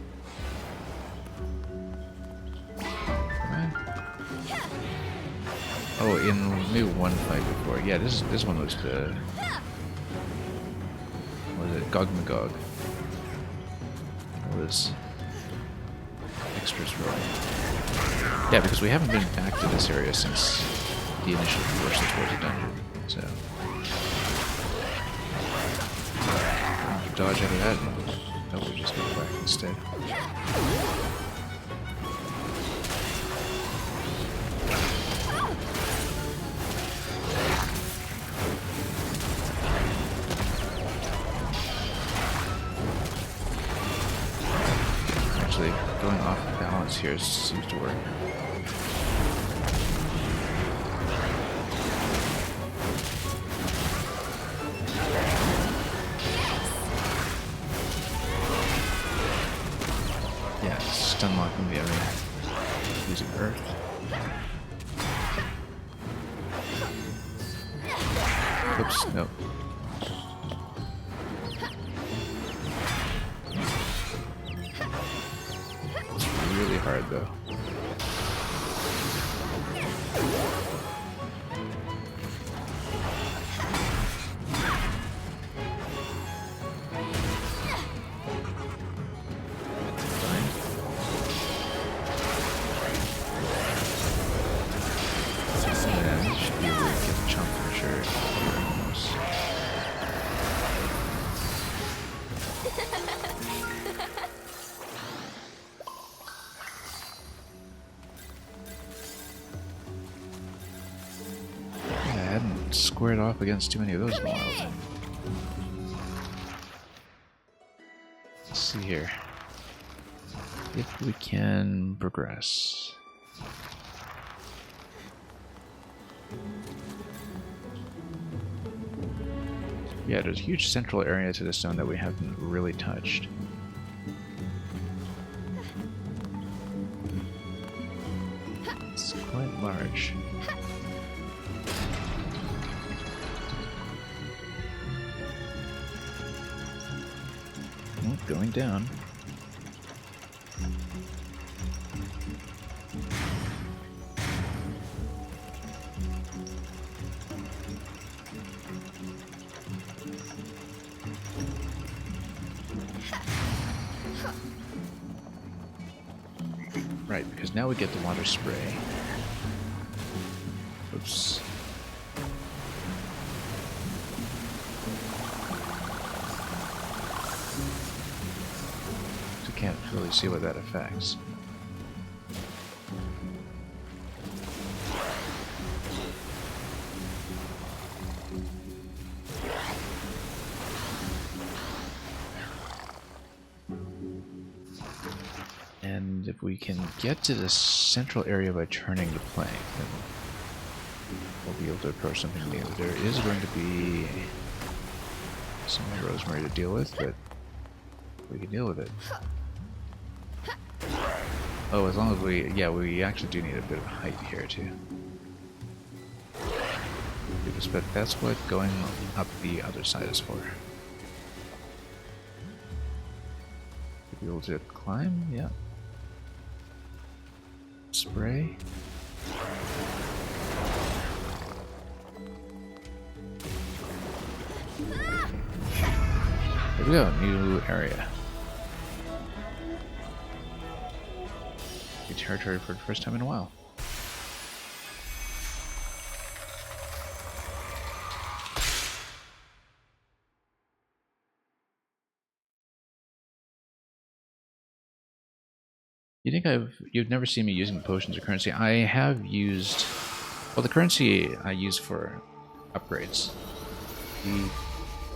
Oh, in maybe one fight before. Yeah, this one looks good. What was it? Gog Magog. That was extras rolling. Yeah, because we haven't been back to this area since the initial force towards the dungeon. So dodge out of that and no, we'll just go back instead. Actually, going off balance here seems to work. Yeah, just unlocking the area using Earth. Oops, nope. It's really hard though. Squared off against too many of those in a while. Let's see here. If we can progress. Yeah, there's a huge central area to the stone that we haven't really touched. It's quite large. Going down. Right, because now we get the water spray. Oops. Can't really see what that affects. we can get to the central area by turning the plank, then we'll be able to approach something new. There is going to be some rosemary to deal with, but we can deal with it. Oh, as long as we actually do need a bit of height here too. But that's what going up the other side is for. Be able to climb, yeah. Spray. There we go, new area. New territory for the first time in a while. You think you've never seen me using potions or currency? I have used, well, the currency I use for upgrades. The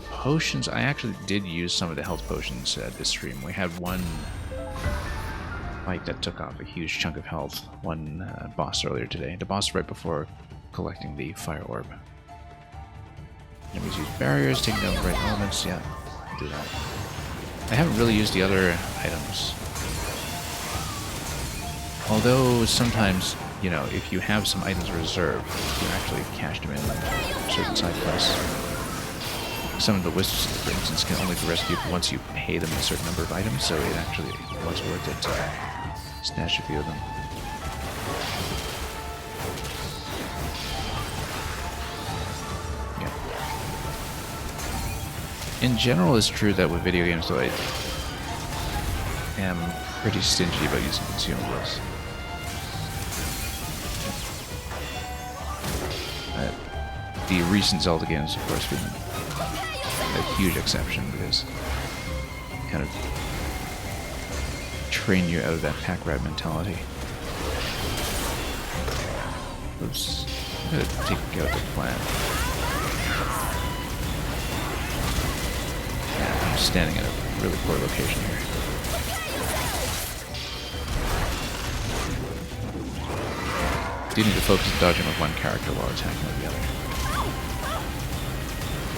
potions, I actually did use some of the health potions this stream. We had one fight that took off a huge chunk of health, one boss earlier today. The boss right before collecting the fire orb. Enemies use barriers, taking down the right elements, yeah, do that. I haven't really used the other items. Although sometimes, you know, if you have some items reserved, you actually cash them in certain side quests. Some of the wisps, for instance, can only be rescued once you pay them a certain number of items, so it actually was worth it to snatch a few of them. Yeah. In general, it's true that with video games, though, I am pretty stingy about using consumables. The recent Zelda games, of course, being a huge exception because they kind of train you out of that pack rat mentality. Oops. I'm gonna take out the plan. Yeah, I'm standing in a really poor location here. Do need to focus on dodging with one character while attacking with the other.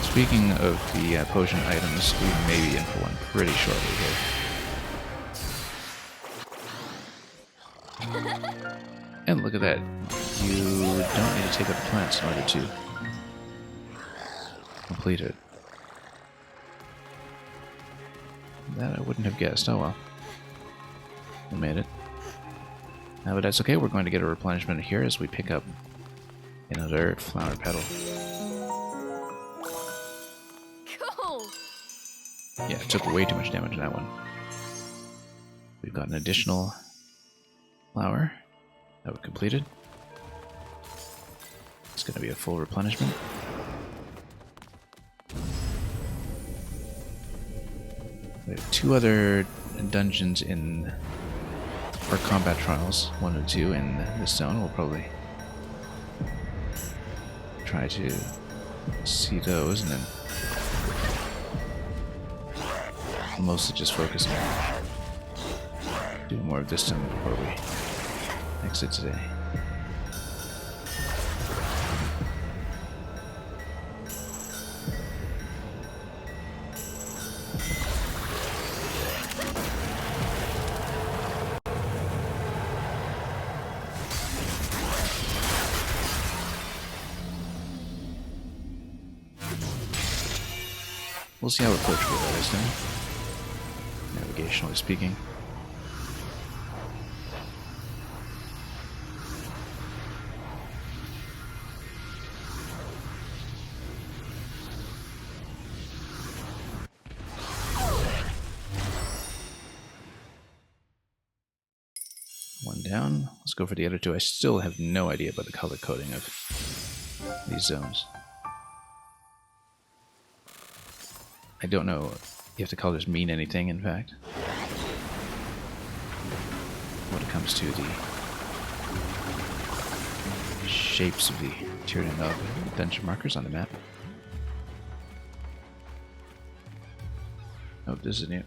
Speaking of the potion items, we may be in for one pretty shortly here. And look at that. You don't need to take out the plants in order to complete it. That I wouldn't have guessed. Oh well. We made it. But that's okay. We're going to get a replenishment here as we pick up another flower petal. Yeah, it took way too much damage in that one. We've got an additional flower that we completed. It's going to be a full replenishment. We have two other dungeons in our combat trials, 1 and 2 in this zone. We'll probably try to see those and then mostly just focus on doing more of this time before we exit today. We'll see how approachable that is now, navigationally speaking. One down. Let's go for the other two. I still have no idea about the color coding of these zones. I don't know if the colors mean anything, in fact, when it comes to the shapes of the tiered dungeon markers on the map. Oh, this is new.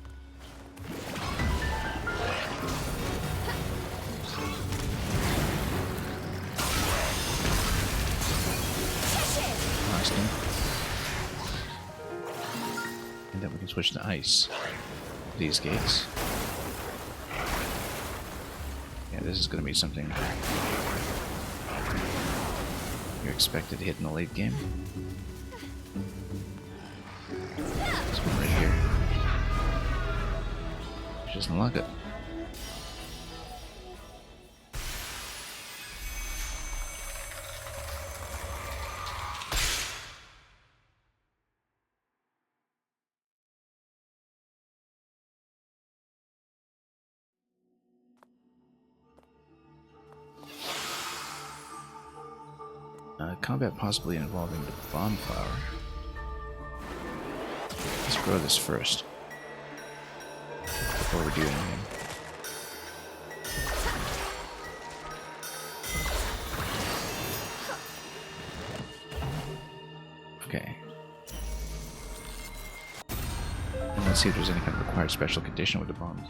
system. And then we can switch to ice. These gates. Yeah, this is going to be something you're expected to hit in the late game. This one right here. Just unlock it. Combat possibly involving the bomb flower. Let's grow this first before we do anything. Okay. And let's see if there's any kind of required special condition with the bombs.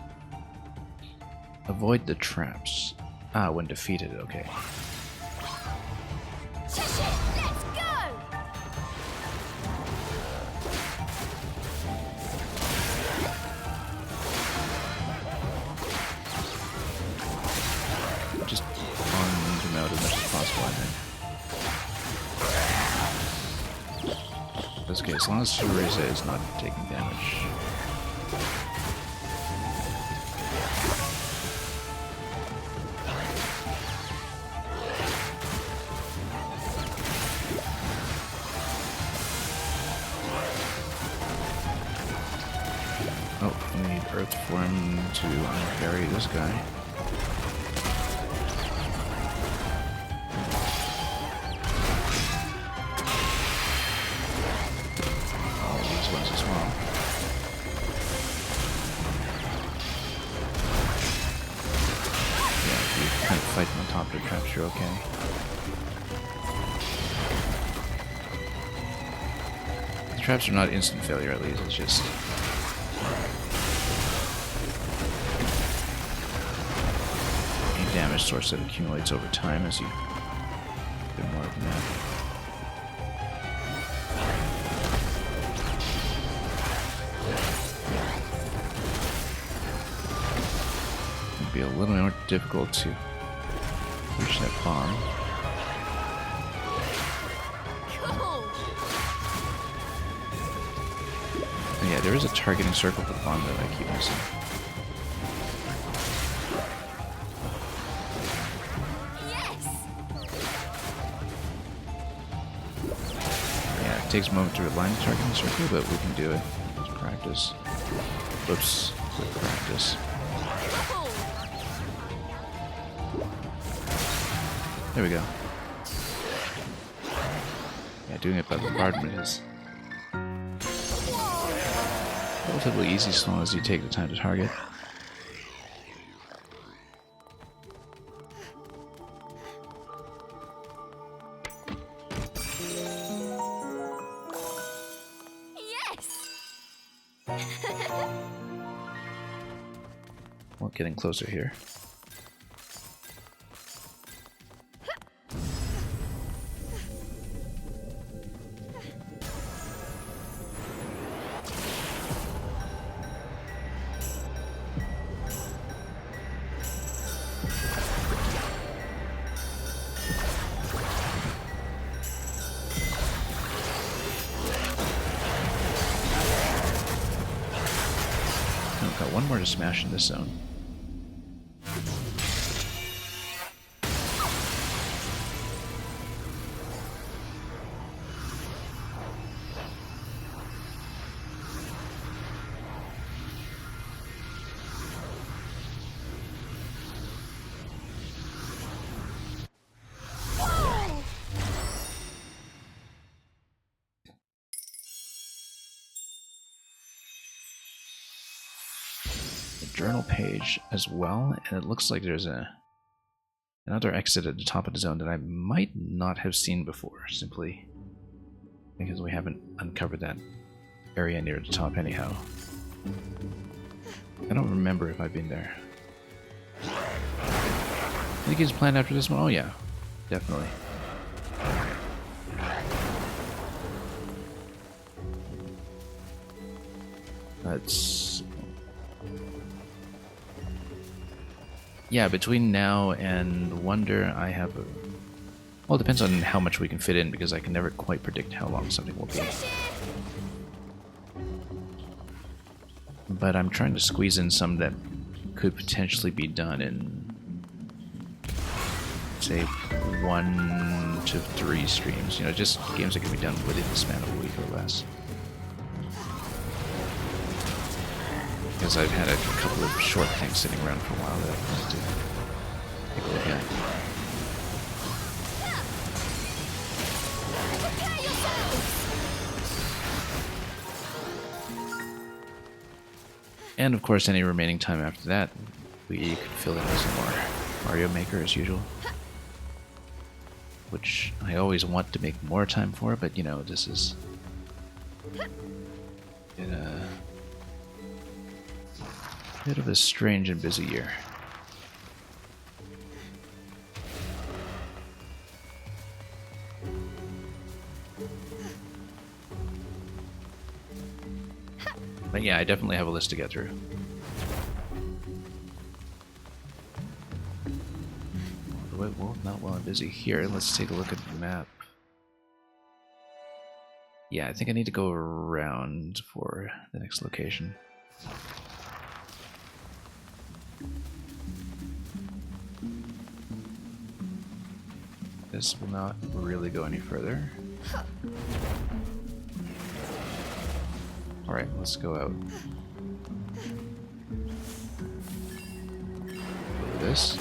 Avoid the traps. Ah, when defeated, okay. Let's go! Just on them out as much as possible, I think. That's okay, as long as Cereza is not taking damage. Oh, we need Earth for him to unbury this guy. All these ones as well. Yeah, if you kind of fight them on top of the traps, you're okay. The traps are not instant failure, at least. It's just damage source that accumulates over time as you do more of that. It'd be a little more difficult to reach that bomb. Cool. And yeah, there is a targeting circle for the bomb that I keep missing. It takes a moment to align the targeting circle, but we can do it. Let's practice. Whoops. Quick practice. There we go. Yeah, doing it by bombardment is relatively easy as long as you take the time to target. Well, getting closer here. I've got one more to smash in this zone. Journal page as well, and it looks like there's another exit at the top of the zone that I might not have seen before, simply because we haven't uncovered that area near the top anyhow. I don't remember if I've been there. I think it's planned after this one. Oh yeah, definitely. That's... Yeah, between now and Wonder, I have a... Well, it depends on how much we can fit in, because I can never quite predict how long something will be. But I'm trying to squeeze in some that could potentially be done in, say, 1 to 3 streams. You know, just games that can be done within the span of a week or less. Because I've had a couple of short things sitting around for a while that I wanted to take a look at. And of course, any remaining time after that, we could fill in with some more Mario Maker as usual. Which I always want to make more time for, but you know, this is been a bit of a strange and busy year. But yeah, I definitely have a list to get through. Well, not while I'm busy here. Let's take a look at the map. Yeah, I think I need to go around for the next location. This will not really go any further. Alright, let's go out. Look at this.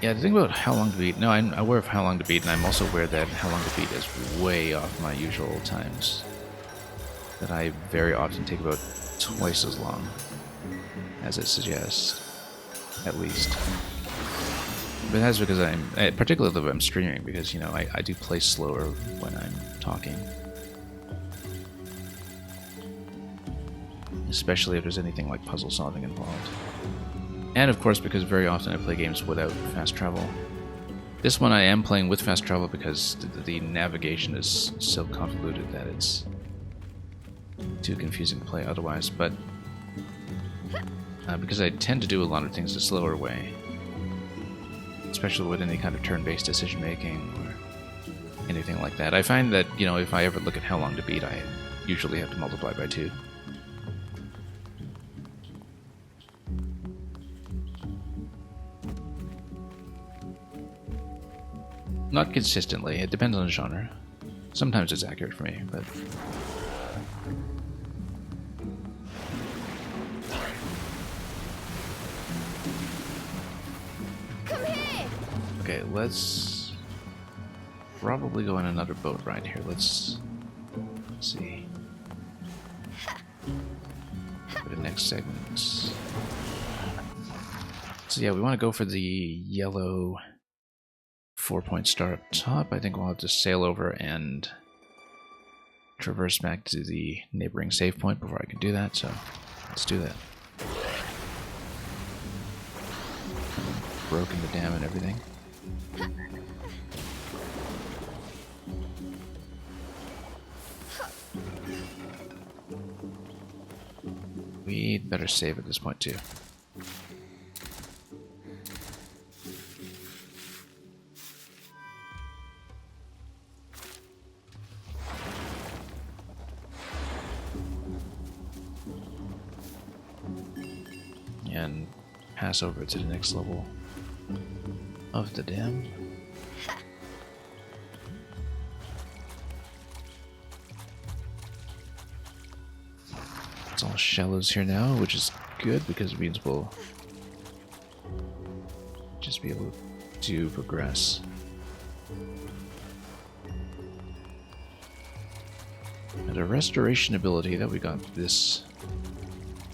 Yeah, the thing about How Long to Beat... No, I'm aware of How Long to Beat, and I'm also aware that How Long to Beat is way off my usual times. That I very often take about twice as long as it suggests, at least. But that's because particularly if I'm streaming, because, you know, I do play slower when I'm talking. Especially if there's anything like puzzle solving involved. And of course, because very often I play games without fast travel. This one I am playing with fast travel because the navigation is so convoluted that it's too confusing to play otherwise, but because I tend to do a lot of things the slower way, especially with any kind of turn-based decision-making or anything like that. I find that, you know, if I ever look at How Long to Beat, I usually have to multiply by 2. Not consistently, it depends on the genre. Sometimes it's accurate for me, but... Come here! Okay, let's probably go on another boat ride here. Let's see. For the next segment. So yeah, we want to go for the yellow 4-point star up top. I think we'll have to sail over and traverse back to the neighboring save point before I can do that, so let's do that. Broken the dam and everything. We'd better save at this point too. And pass over to the next level of the dam. It's all shallows here now, which is good because it means we'll just be able to progress. And a restoration ability that we got this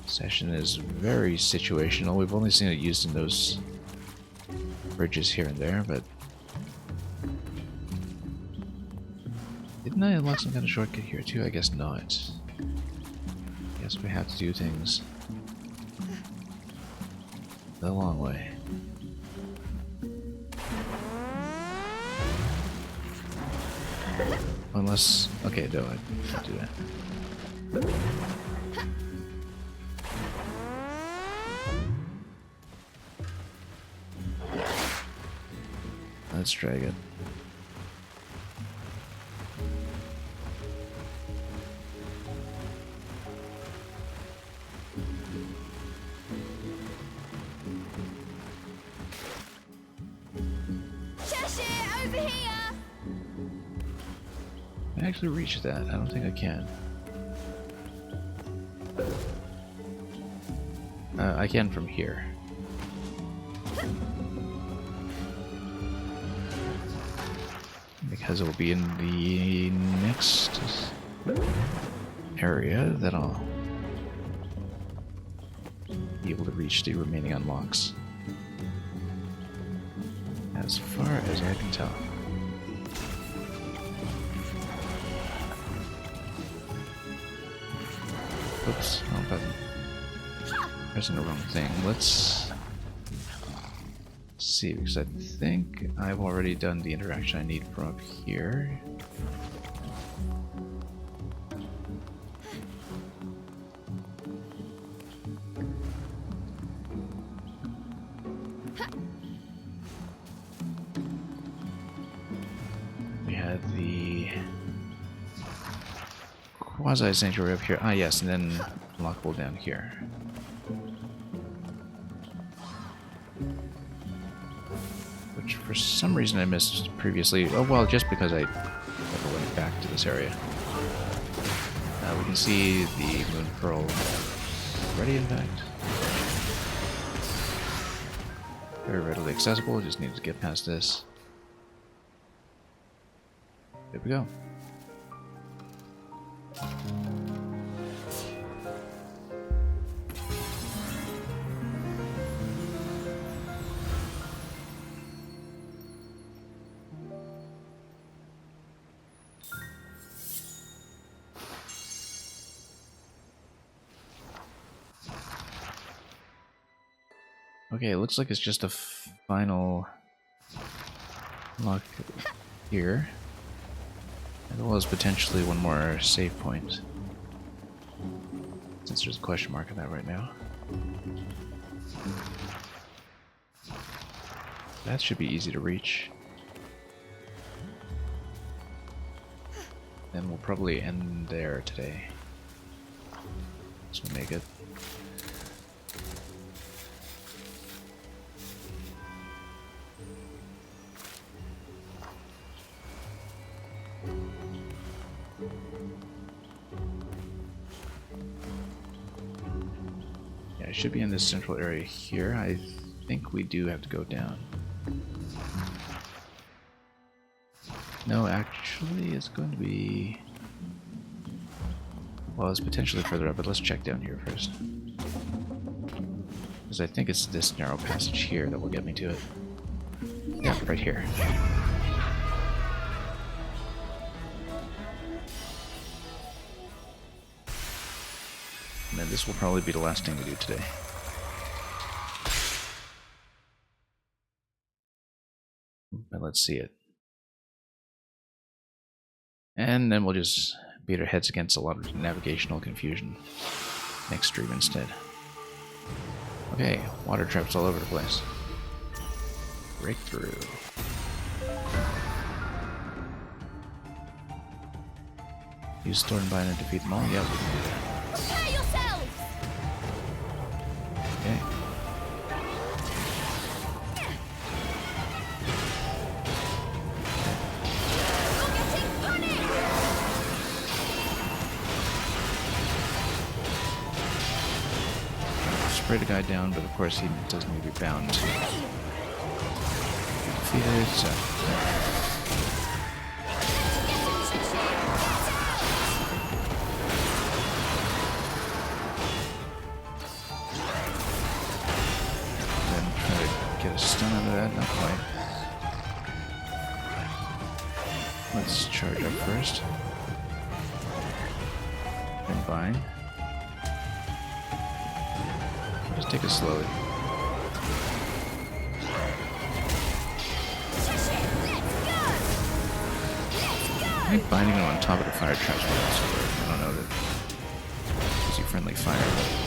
session is very situational. We've only seen it used in those bridges here and there, but didn't I unlock some kind of shortcut here too? I guess not. Guess we have to do things the long way. Unless... Okay, no, I can't do that. Let's drag it. Cheshire, over here! I actually reach that. I don't think I can. I can from here. Because it will be in the next area that I'll be able to reach the remaining unlocks. As far as I can tell. Oops, wrong button. Pressing the wrong thing. Let's see, because I think I've already done the interaction I need from up here. We had the quasi-sanctuary up here. Ah, yes, and then unlockable down here. Which for some reason I missed previously. Oh, well, just because I never went back to this area. We can see the moon pearl already, in fact. Very readily accessible, just need to get past this. There we go. Okay, it looks like it's just a final lock here. As well as potentially one more save point. Since there's a question mark on that right now. That should be easy to reach. Then we'll probably end there today. This will make it. Yeah, it should be in this central area here. I think we do have to go down. No, actually, it's going to be... Well, it's potentially further up, but let's check down here first. Because I think it's this narrow passage here that will get me to it. Yeah, right here. And then this will probably be the last thing we do today. But let's see it. And then we'll just beat our heads against a lot of navigational confusion next stream instead. Okay, water traps all over the place. Breakthrough. Use Thorn Bind and defeat them all? Yep, we can do that. Prepare yourselves! Okay. You're getting punished! Spray the guy down, but of course he doesn't need to be bound to be defeated, so... Get a stun out of that, not quite. Let's charge up first. Then bind. Just take it slowly. Let's go! Let's go! Maybe binding them on top of the fire traps would also work. I don't know that gives you friendly fire.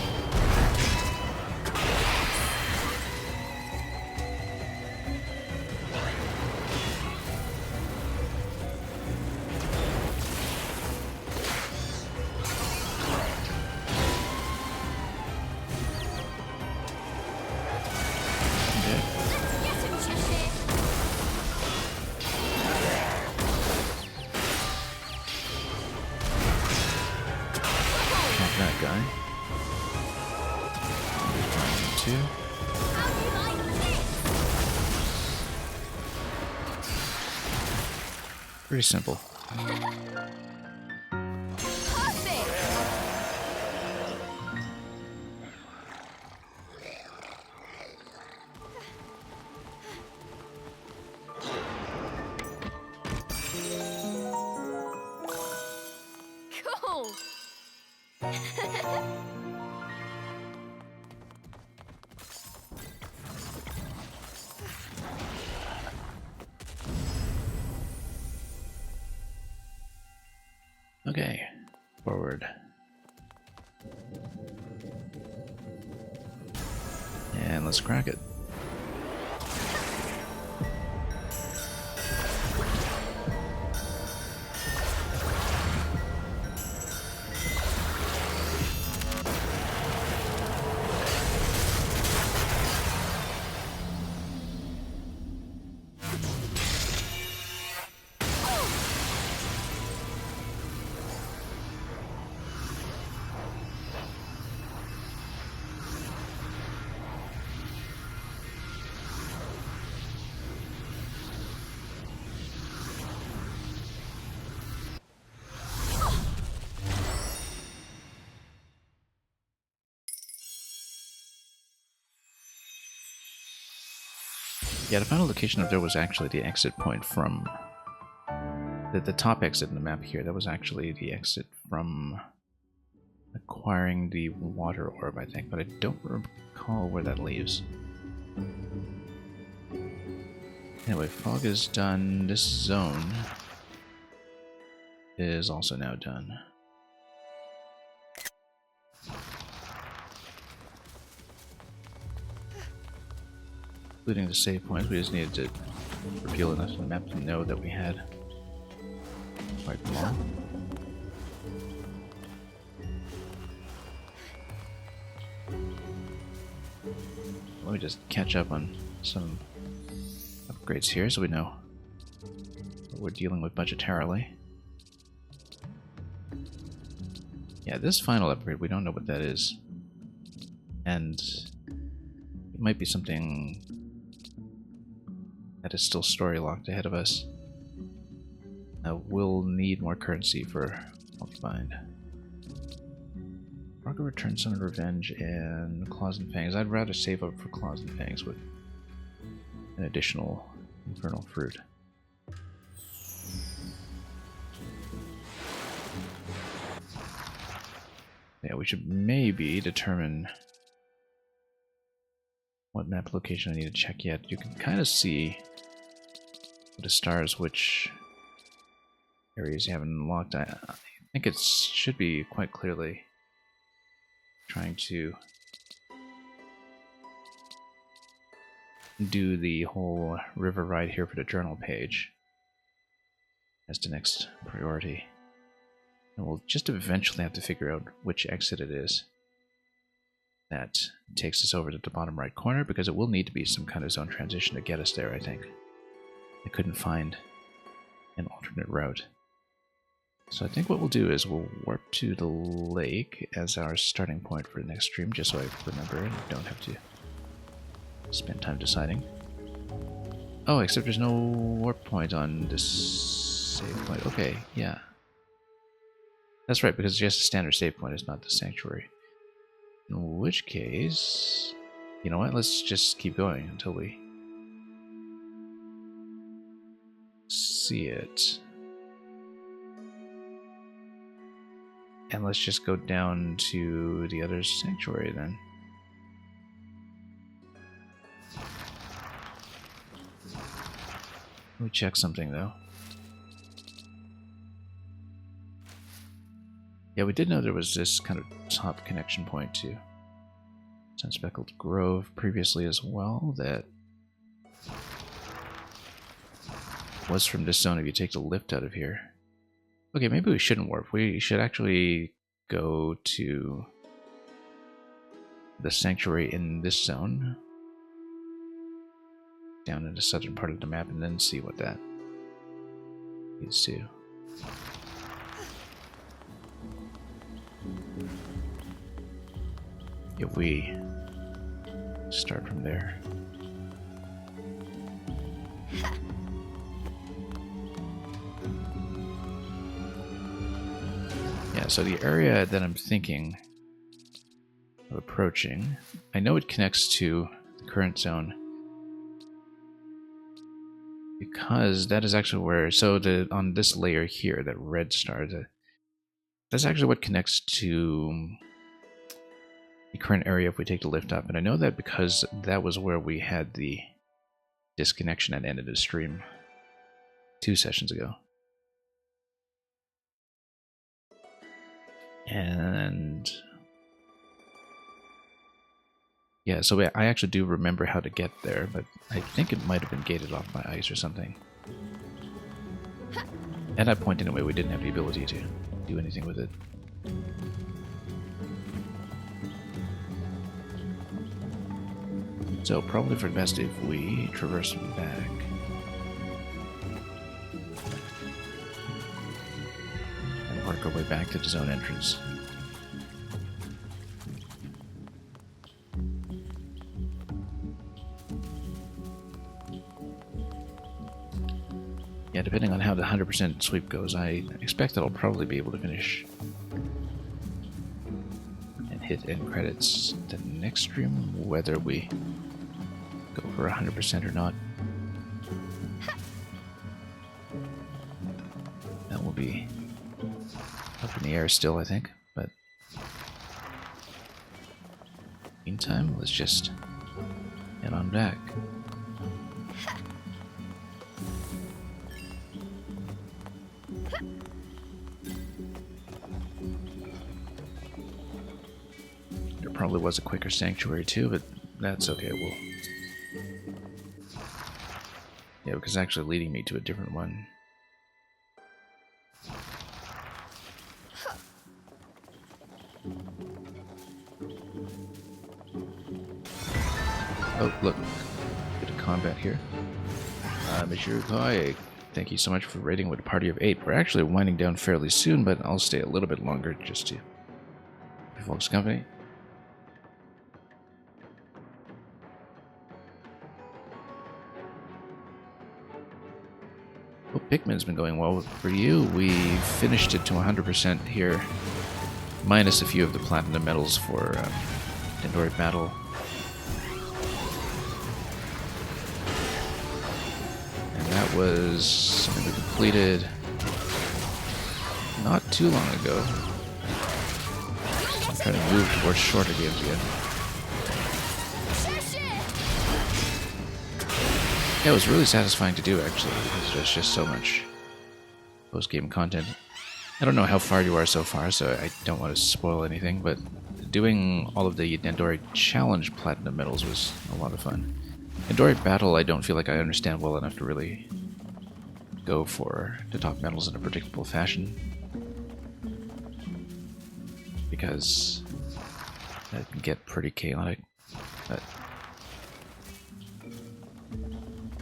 That guy. Two. Pretty simple. Cool. Okay, forward. And let's crack it. Yeah, the final location up there was actually the exit point from the top exit in the map here. That was actually the exit from acquiring the water orb, I think, but I don't recall where that leaves. Anyway, fog is done. This zone is also now done. Including the save points, we just needed to reveal enough of the map to know that we had quite long. Let me just catch up on some upgrades here so we know what we're dealing with budgetarily. Yeah, this final upgrade, we don't know what that is. And it might be something that is still story locked ahead of us. We'll need more currency for multi-bind. Marco Return, Summon Revenge, and Claws and Fangs. I'd rather save up for Claws and Fangs with an additional Infernal Fruit. Yeah, we should maybe determine what map location I need to check yet. You can kind of see with the stars which areas you haven't unlocked. I think it should be quite clearly trying to do the whole river ride here for the journal page as the next priority. And we'll just eventually have to figure out which exit it is that takes us over to the bottom right corner, because it will need to be some kind of zone transition to get us there, I think. I couldn't find an alternate route. So I think what we'll do is we'll warp to the lake as our starting point for the next stream, just so I remember and don't have to spend time deciding. Oh, except there's no warp point on this save point. Okay, yeah. That's right, because it's just a standard save point, it's not the sanctuary. In which case, you know what, let's just keep going until we see it. And let's just go down to the other sanctuary then. Let me check something though. Yeah, we did know there was this kind of top connection point to Sunspeckled Grove previously as well that was from this zone if you take the lift out of here. Okay, maybe we shouldn't warp. We should actually go to the sanctuary in this zone, down in the southern part of the map, and then see what that leads to. If we start from there. Yeah, so the area that I'm thinking of approaching, I know it connects to the current zone because that is actually where, so on this layer here, that red star, that's actually what connects to the current area if we take the lift up. And I know that because that was where we had the disconnection at the end of the stream 2 sessions ago. And yeah, so I actually do remember how to get there, but I think it might have been gated off by ice or something. At that point, anyway, we didn't have the ability to do anything with it. So probably for the best if we traverse back. And work our way back to the zone entrance. Yeah, depending on how the 100% sweep goes, I expect that I'll probably be able to finish and hit end credits the next stream, whether we go for 100% or not. That will be up in the air still, I think, but meantime, let's just head on back. There probably was a quicker sanctuary too, but that's okay. Yeah, because it's actually leading me to a different one. Oh, look. Bit of combat here. Monsieur Kai, thank you so much for raiding with a party of 8. We're actually winding down fairly soon, but I'll stay a little bit longer just to keep folks company. Oh, Pikmin's been going well for you. We finished it to 100% here, minus a few of the platinum medals for Dandori Battle. And that was something we completed not too long ago. I'm trying to move towards shorter games again. Yeah, it was really satisfying to do, actually. There's just so much post-game content. I don't know how far you are so far, so I don't want to spoil anything, but doing all of the Dandori Challenge Platinum medals was a lot of fun. Dandori Battle, I don't feel like I understand well enough to really go for the top medals in a predictable fashion, because that can get pretty chaotic. But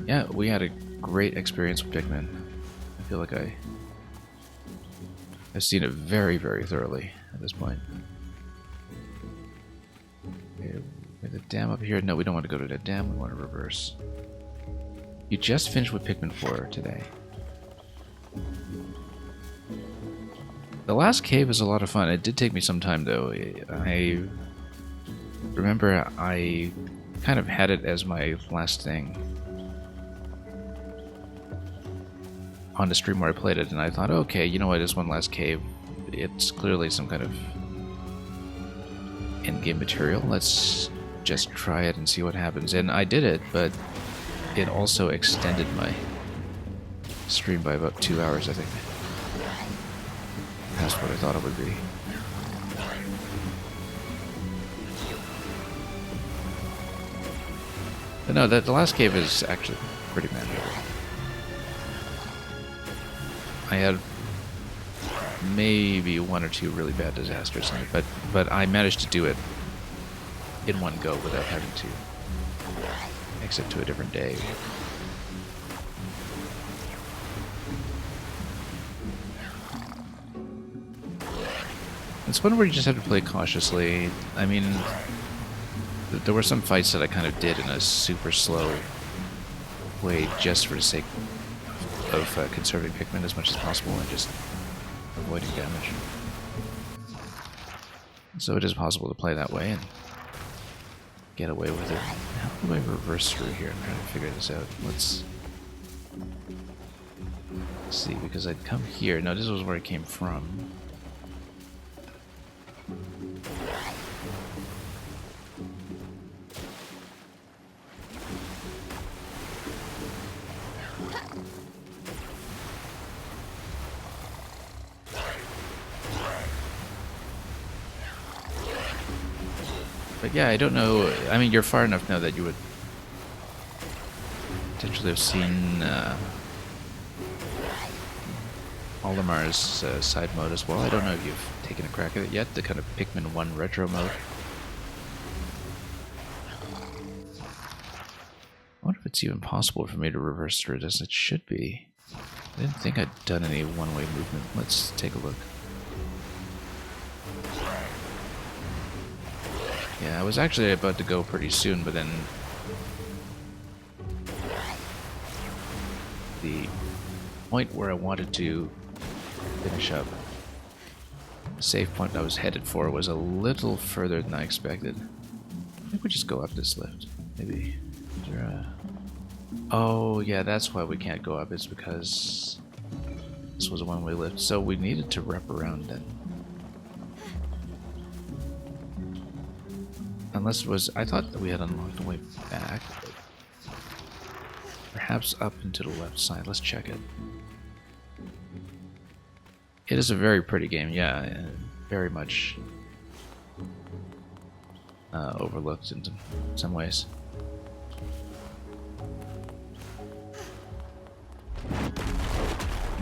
yeah, we had a great experience with Pikmin. I feel like I've seen it very, very thoroughly at this point. Okay, the dam up here. No, we don't want to go to the dam. We want to reverse. You just finished with Pikmin 4 today. The last cave was a lot of fun. It did take me some time, though. I remember I kind of had it as my last thing on the stream where I played it, and I thought, okay, you know what, this one last cave, it's clearly some kind of endgame material. Let's just try it and see what happens. And I did it, but it also extended my stream by about 2 hours, I think. Past what I thought it would be. But no, the last cave is actually pretty manageable. I had maybe one or two really bad disasters in it, but I managed to do it in one go without having to exit to a different day. It's one where you just have to play cautiously. I mean, there were some fights that I kind of did in a super slow way just for the sake of conserving Pikmin as much as possible and just avoiding damage. So it is possible to play that way and get away with it. How do I reverse through here? I'm trying to figure this out. Let's see, because I'd come here. No, this was where I came from. But yeah, I don't know. I mean, you're far enough now that you would potentially have seen Olimar's side mode as well. I don't know if you've taken a crack at it yet, the kind of Pikmin 1 retro mode. I wonder if it's even possible for me to reverse through this. It should be. I didn't think I'd done any one-way movement. Let's take a look. Yeah, I was actually about to go pretty soon, but then the point where I wanted to finish up, the save point I was headed for, was a little further than I expected. I think we just go up this lift, maybe. Is there a... Oh, yeah, that's why we can't go up. It's because this was a one-way lift, so we needed to wrap around then. Unless it was... I thought that we had unlocked the way back. But perhaps up and to the left side. Let's check it. It is a very pretty game, yeah. And very much overlooked in some ways.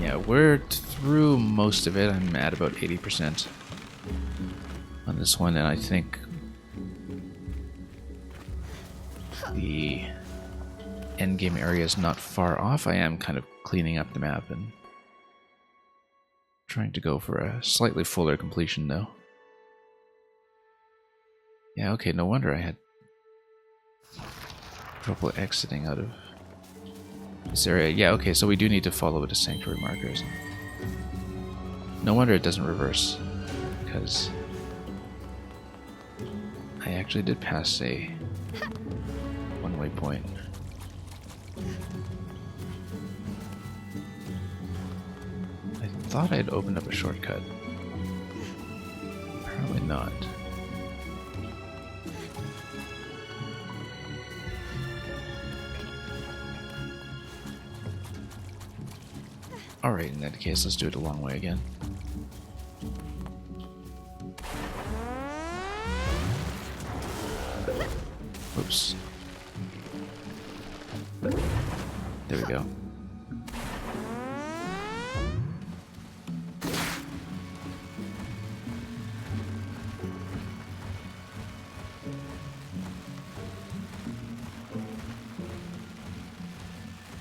Yeah, we're through most of it. I'm at about 80% on this one, and I think the endgame area is not far off. I am kind of cleaning up the map and trying to go for a slightly fuller completion, though. Yeah, okay, no wonder I had trouble exiting out of this area. Yeah, okay, so we do need to follow the sanctuary markers. No wonder it doesn't reverse, because I actually did pass a one-way point. I thought I'd opened up a shortcut. Apparently not. Alright, in that case, let's do it a long way again. Oops. There we go.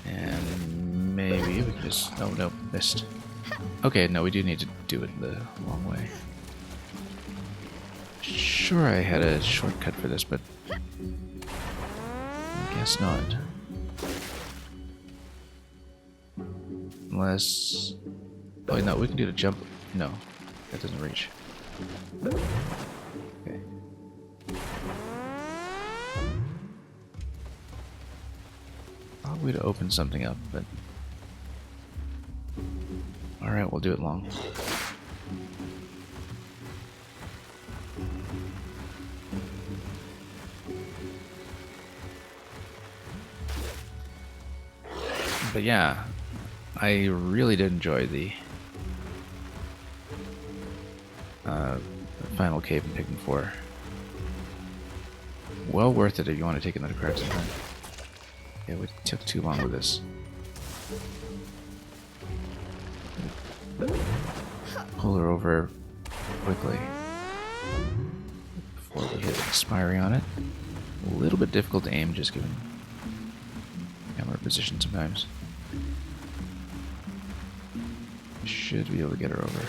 And maybe we can just... Oh, no, missed. Okay, no, we do need to do it the long way. Sure, I had a shortcut for this, but I guess not. Unless... Oh, no, we can do the jump. No, that doesn't reach. Okay. Thought we'd open something up, but... Alright, we'll do it long. But yeah, I really did enjoy the final cave in Pikmin 4. Well worth it if you want to take another crack sometime. Yeah, we took too long with this. Pull her over quickly before we hit expiry on it. A little bit difficult to aim, just given camera position sometimes. Should be able to get her over.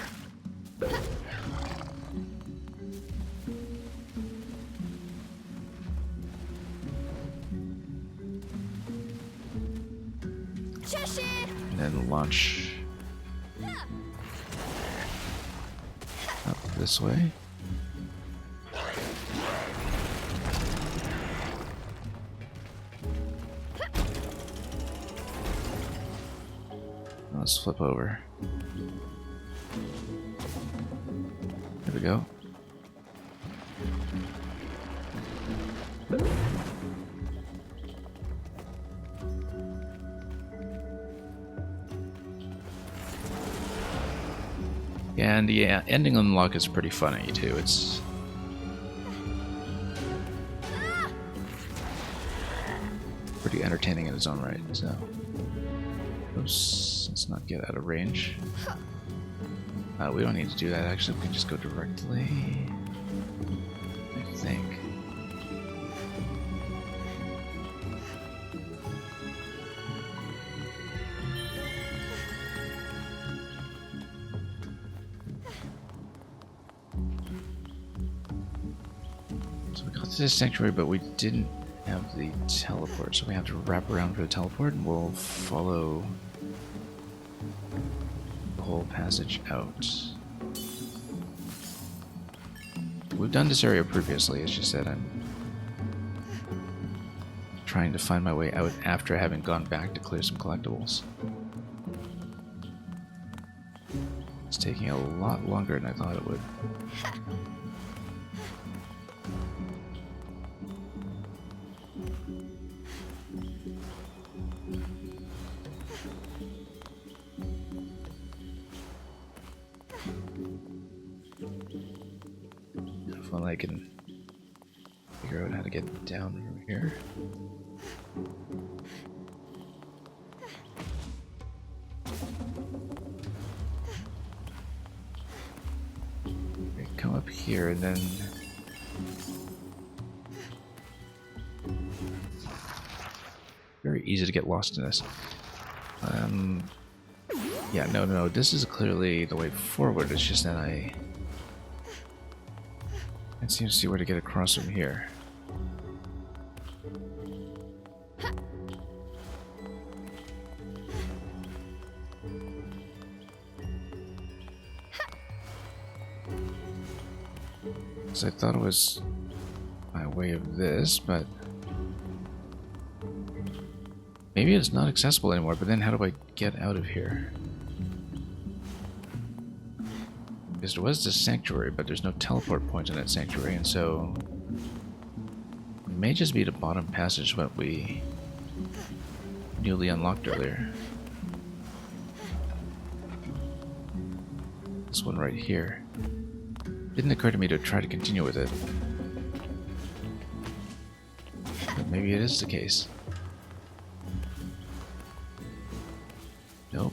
And then launch up this way. Let's flip over. There we go. And yeah, ending unlock is pretty funny too. It's pretty entertaining in its own right. So, oops, let's not get out of range. We don't need to do that. Actually, we can just go directly. I think. So we got to this sanctuary, but we didn't have the teleport, so we have to wrap around for the teleport, and we'll follow the whole passage out. We've done this area previously, it's just that I'm trying to find my way out after having gone back to clear some collectibles. It's taking a lot longer than I thought it would. If only I can figure out how to get down from here. Come up here and then very easy to get lost in this. Yeah, no, this is clearly the way forward. It's just that I can't seem to see where to get across from here. So I thought it was my way of this, but maybe it's not accessible anymore. But then how do I get out of here? Because there was this sanctuary, but there's no teleport point in that sanctuary, and so it may just be the bottom passage what we newly unlocked earlier. This one right here. Didn't occur to me to try to continue with it. But maybe it is the case. Nope.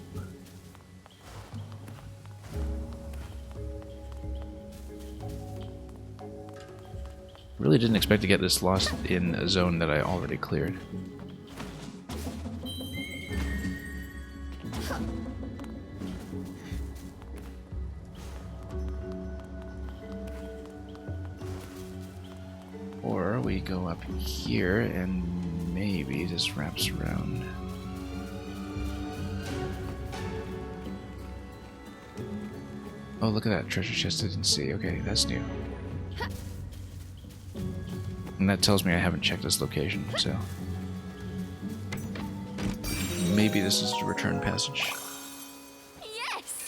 Really didn't expect to get this lost in a zone that I already cleared. Or we go up here and maybe this wraps around. Oh, look at that treasure chest I didn't see. Okay, that's new. And that tells me I haven't checked this location, so maybe this is the return passage. Yes!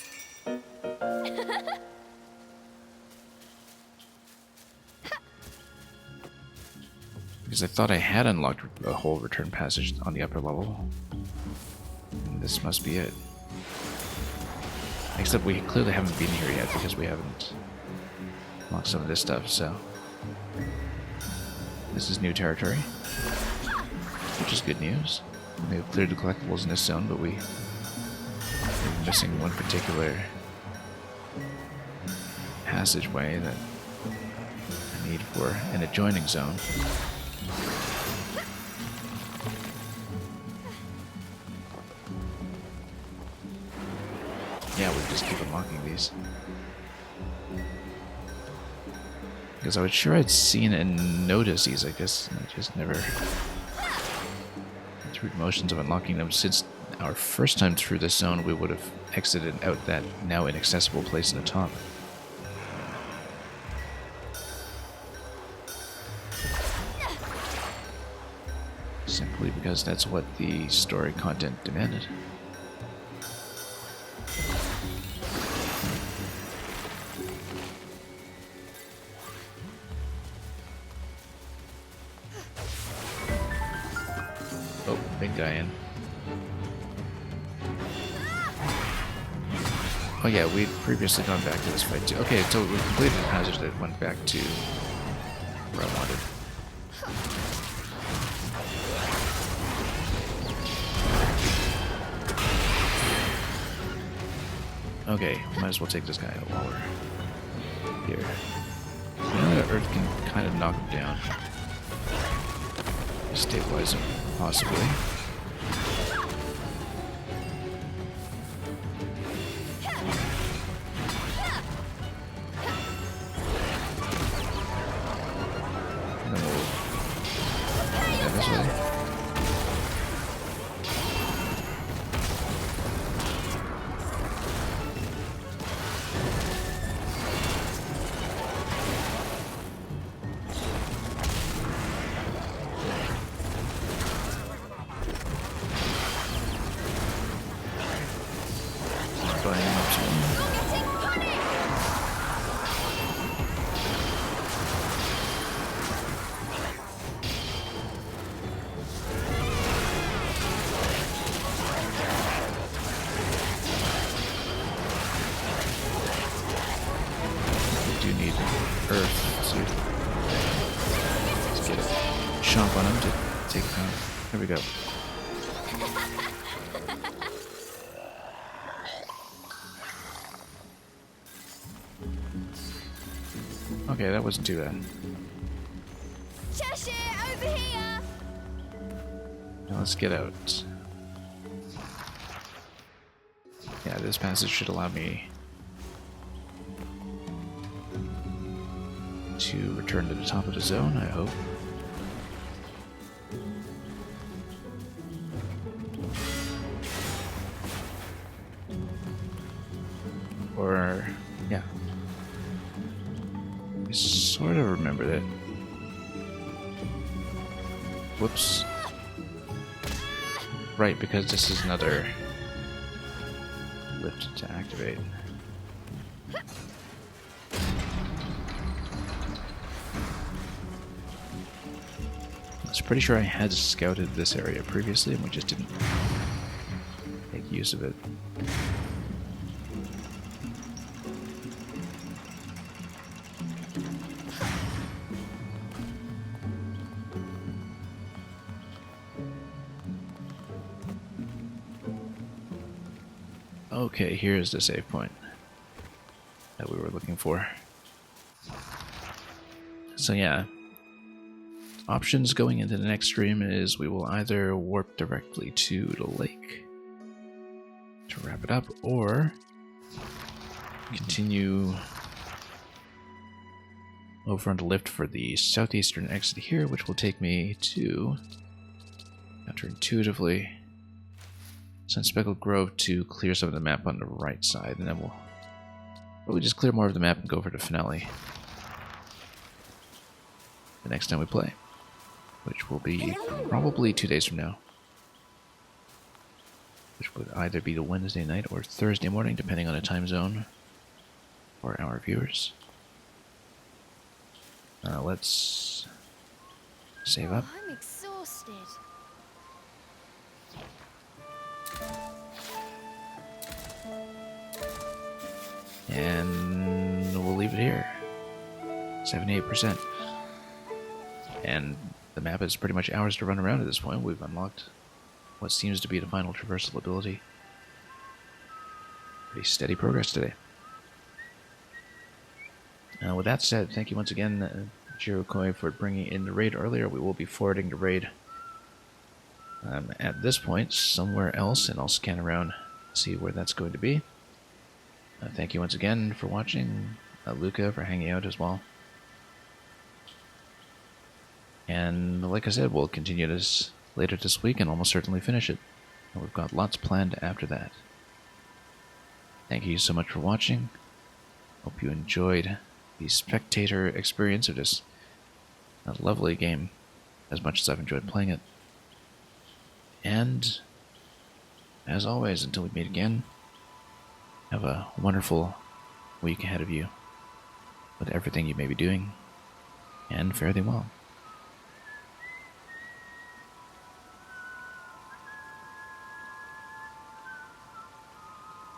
Because I thought I had unlocked a whole return passage on the upper level. And this must be it. Except we clearly haven't been here yet because we haven't unlocked some of this stuff, so this is new territory, which is good news. We have cleared the collectibles in this zone, but we're missing one particular passageway that I need for an adjoining zone. Yeah, we just keep unlocking these. Because I was sure I'd seen and noticed these, I guess. I just never through the motions of unlocking them. Since our first time through this zone, we would have exited out that now inaccessible place in the top. Simply because that's what the story content demanded. Oh, big guy in. Oh yeah, we'd previously gone back to this fight too. Okay, so we completed the passage that went back to where I wanted. Okay, might as well take this guy out while we're here. You know that Earth can kind of knock him down. Stabilize him, possibly. And then we'll go this way. Chomp on him to take it down. There we go. Okay, that wasn't too bad. Cheshire, over here! Now let's get out. Yeah, this passage should allow me to return to the top of the zone, I hope. Or, yeah. I sort of remember that. Whoops. Right, because this is another lift to activate. I was pretty sure I had scouted this area previously and we just didn't make use of it. Okay, here's the save point that we were looking for. So yeah, options going into the next stream is we will either warp directly to the lake to wrap it up, or continue over on the lift for the southeastern exit here, which will take me to, counterintuitively, Sunspeckled Grove to clear some of the map on the right side, and then we'll probably just clear more of the map and go for the finale the next time we play, which will be probably 2 days from now, which would either be the Wednesday night or Thursday morning, depending on the time zone for our viewers. Let's save up. I'm exhausted. And we'll leave it here. 78%. And the map is pretty much ours to run around at this point. We've unlocked what seems to be the final traversal ability. Pretty steady progress today. With that said, thank you once again, Jirokoi, for bringing in the raid earlier. We will be forwarding the raid at this point somewhere else, and I'll scan around, see where that's going to be. Thank you once again for watching. Luca for hanging out as well. And like I said, we'll continue this later this week and almost certainly finish it. And we've got lots planned after that. Thank you so much for watching. Hope you enjoyed the spectator experience of this lovely game as much as I've enjoyed playing it. And as always, until we meet again, have a wonderful week ahead of you with everything you may be doing, and fare thee well.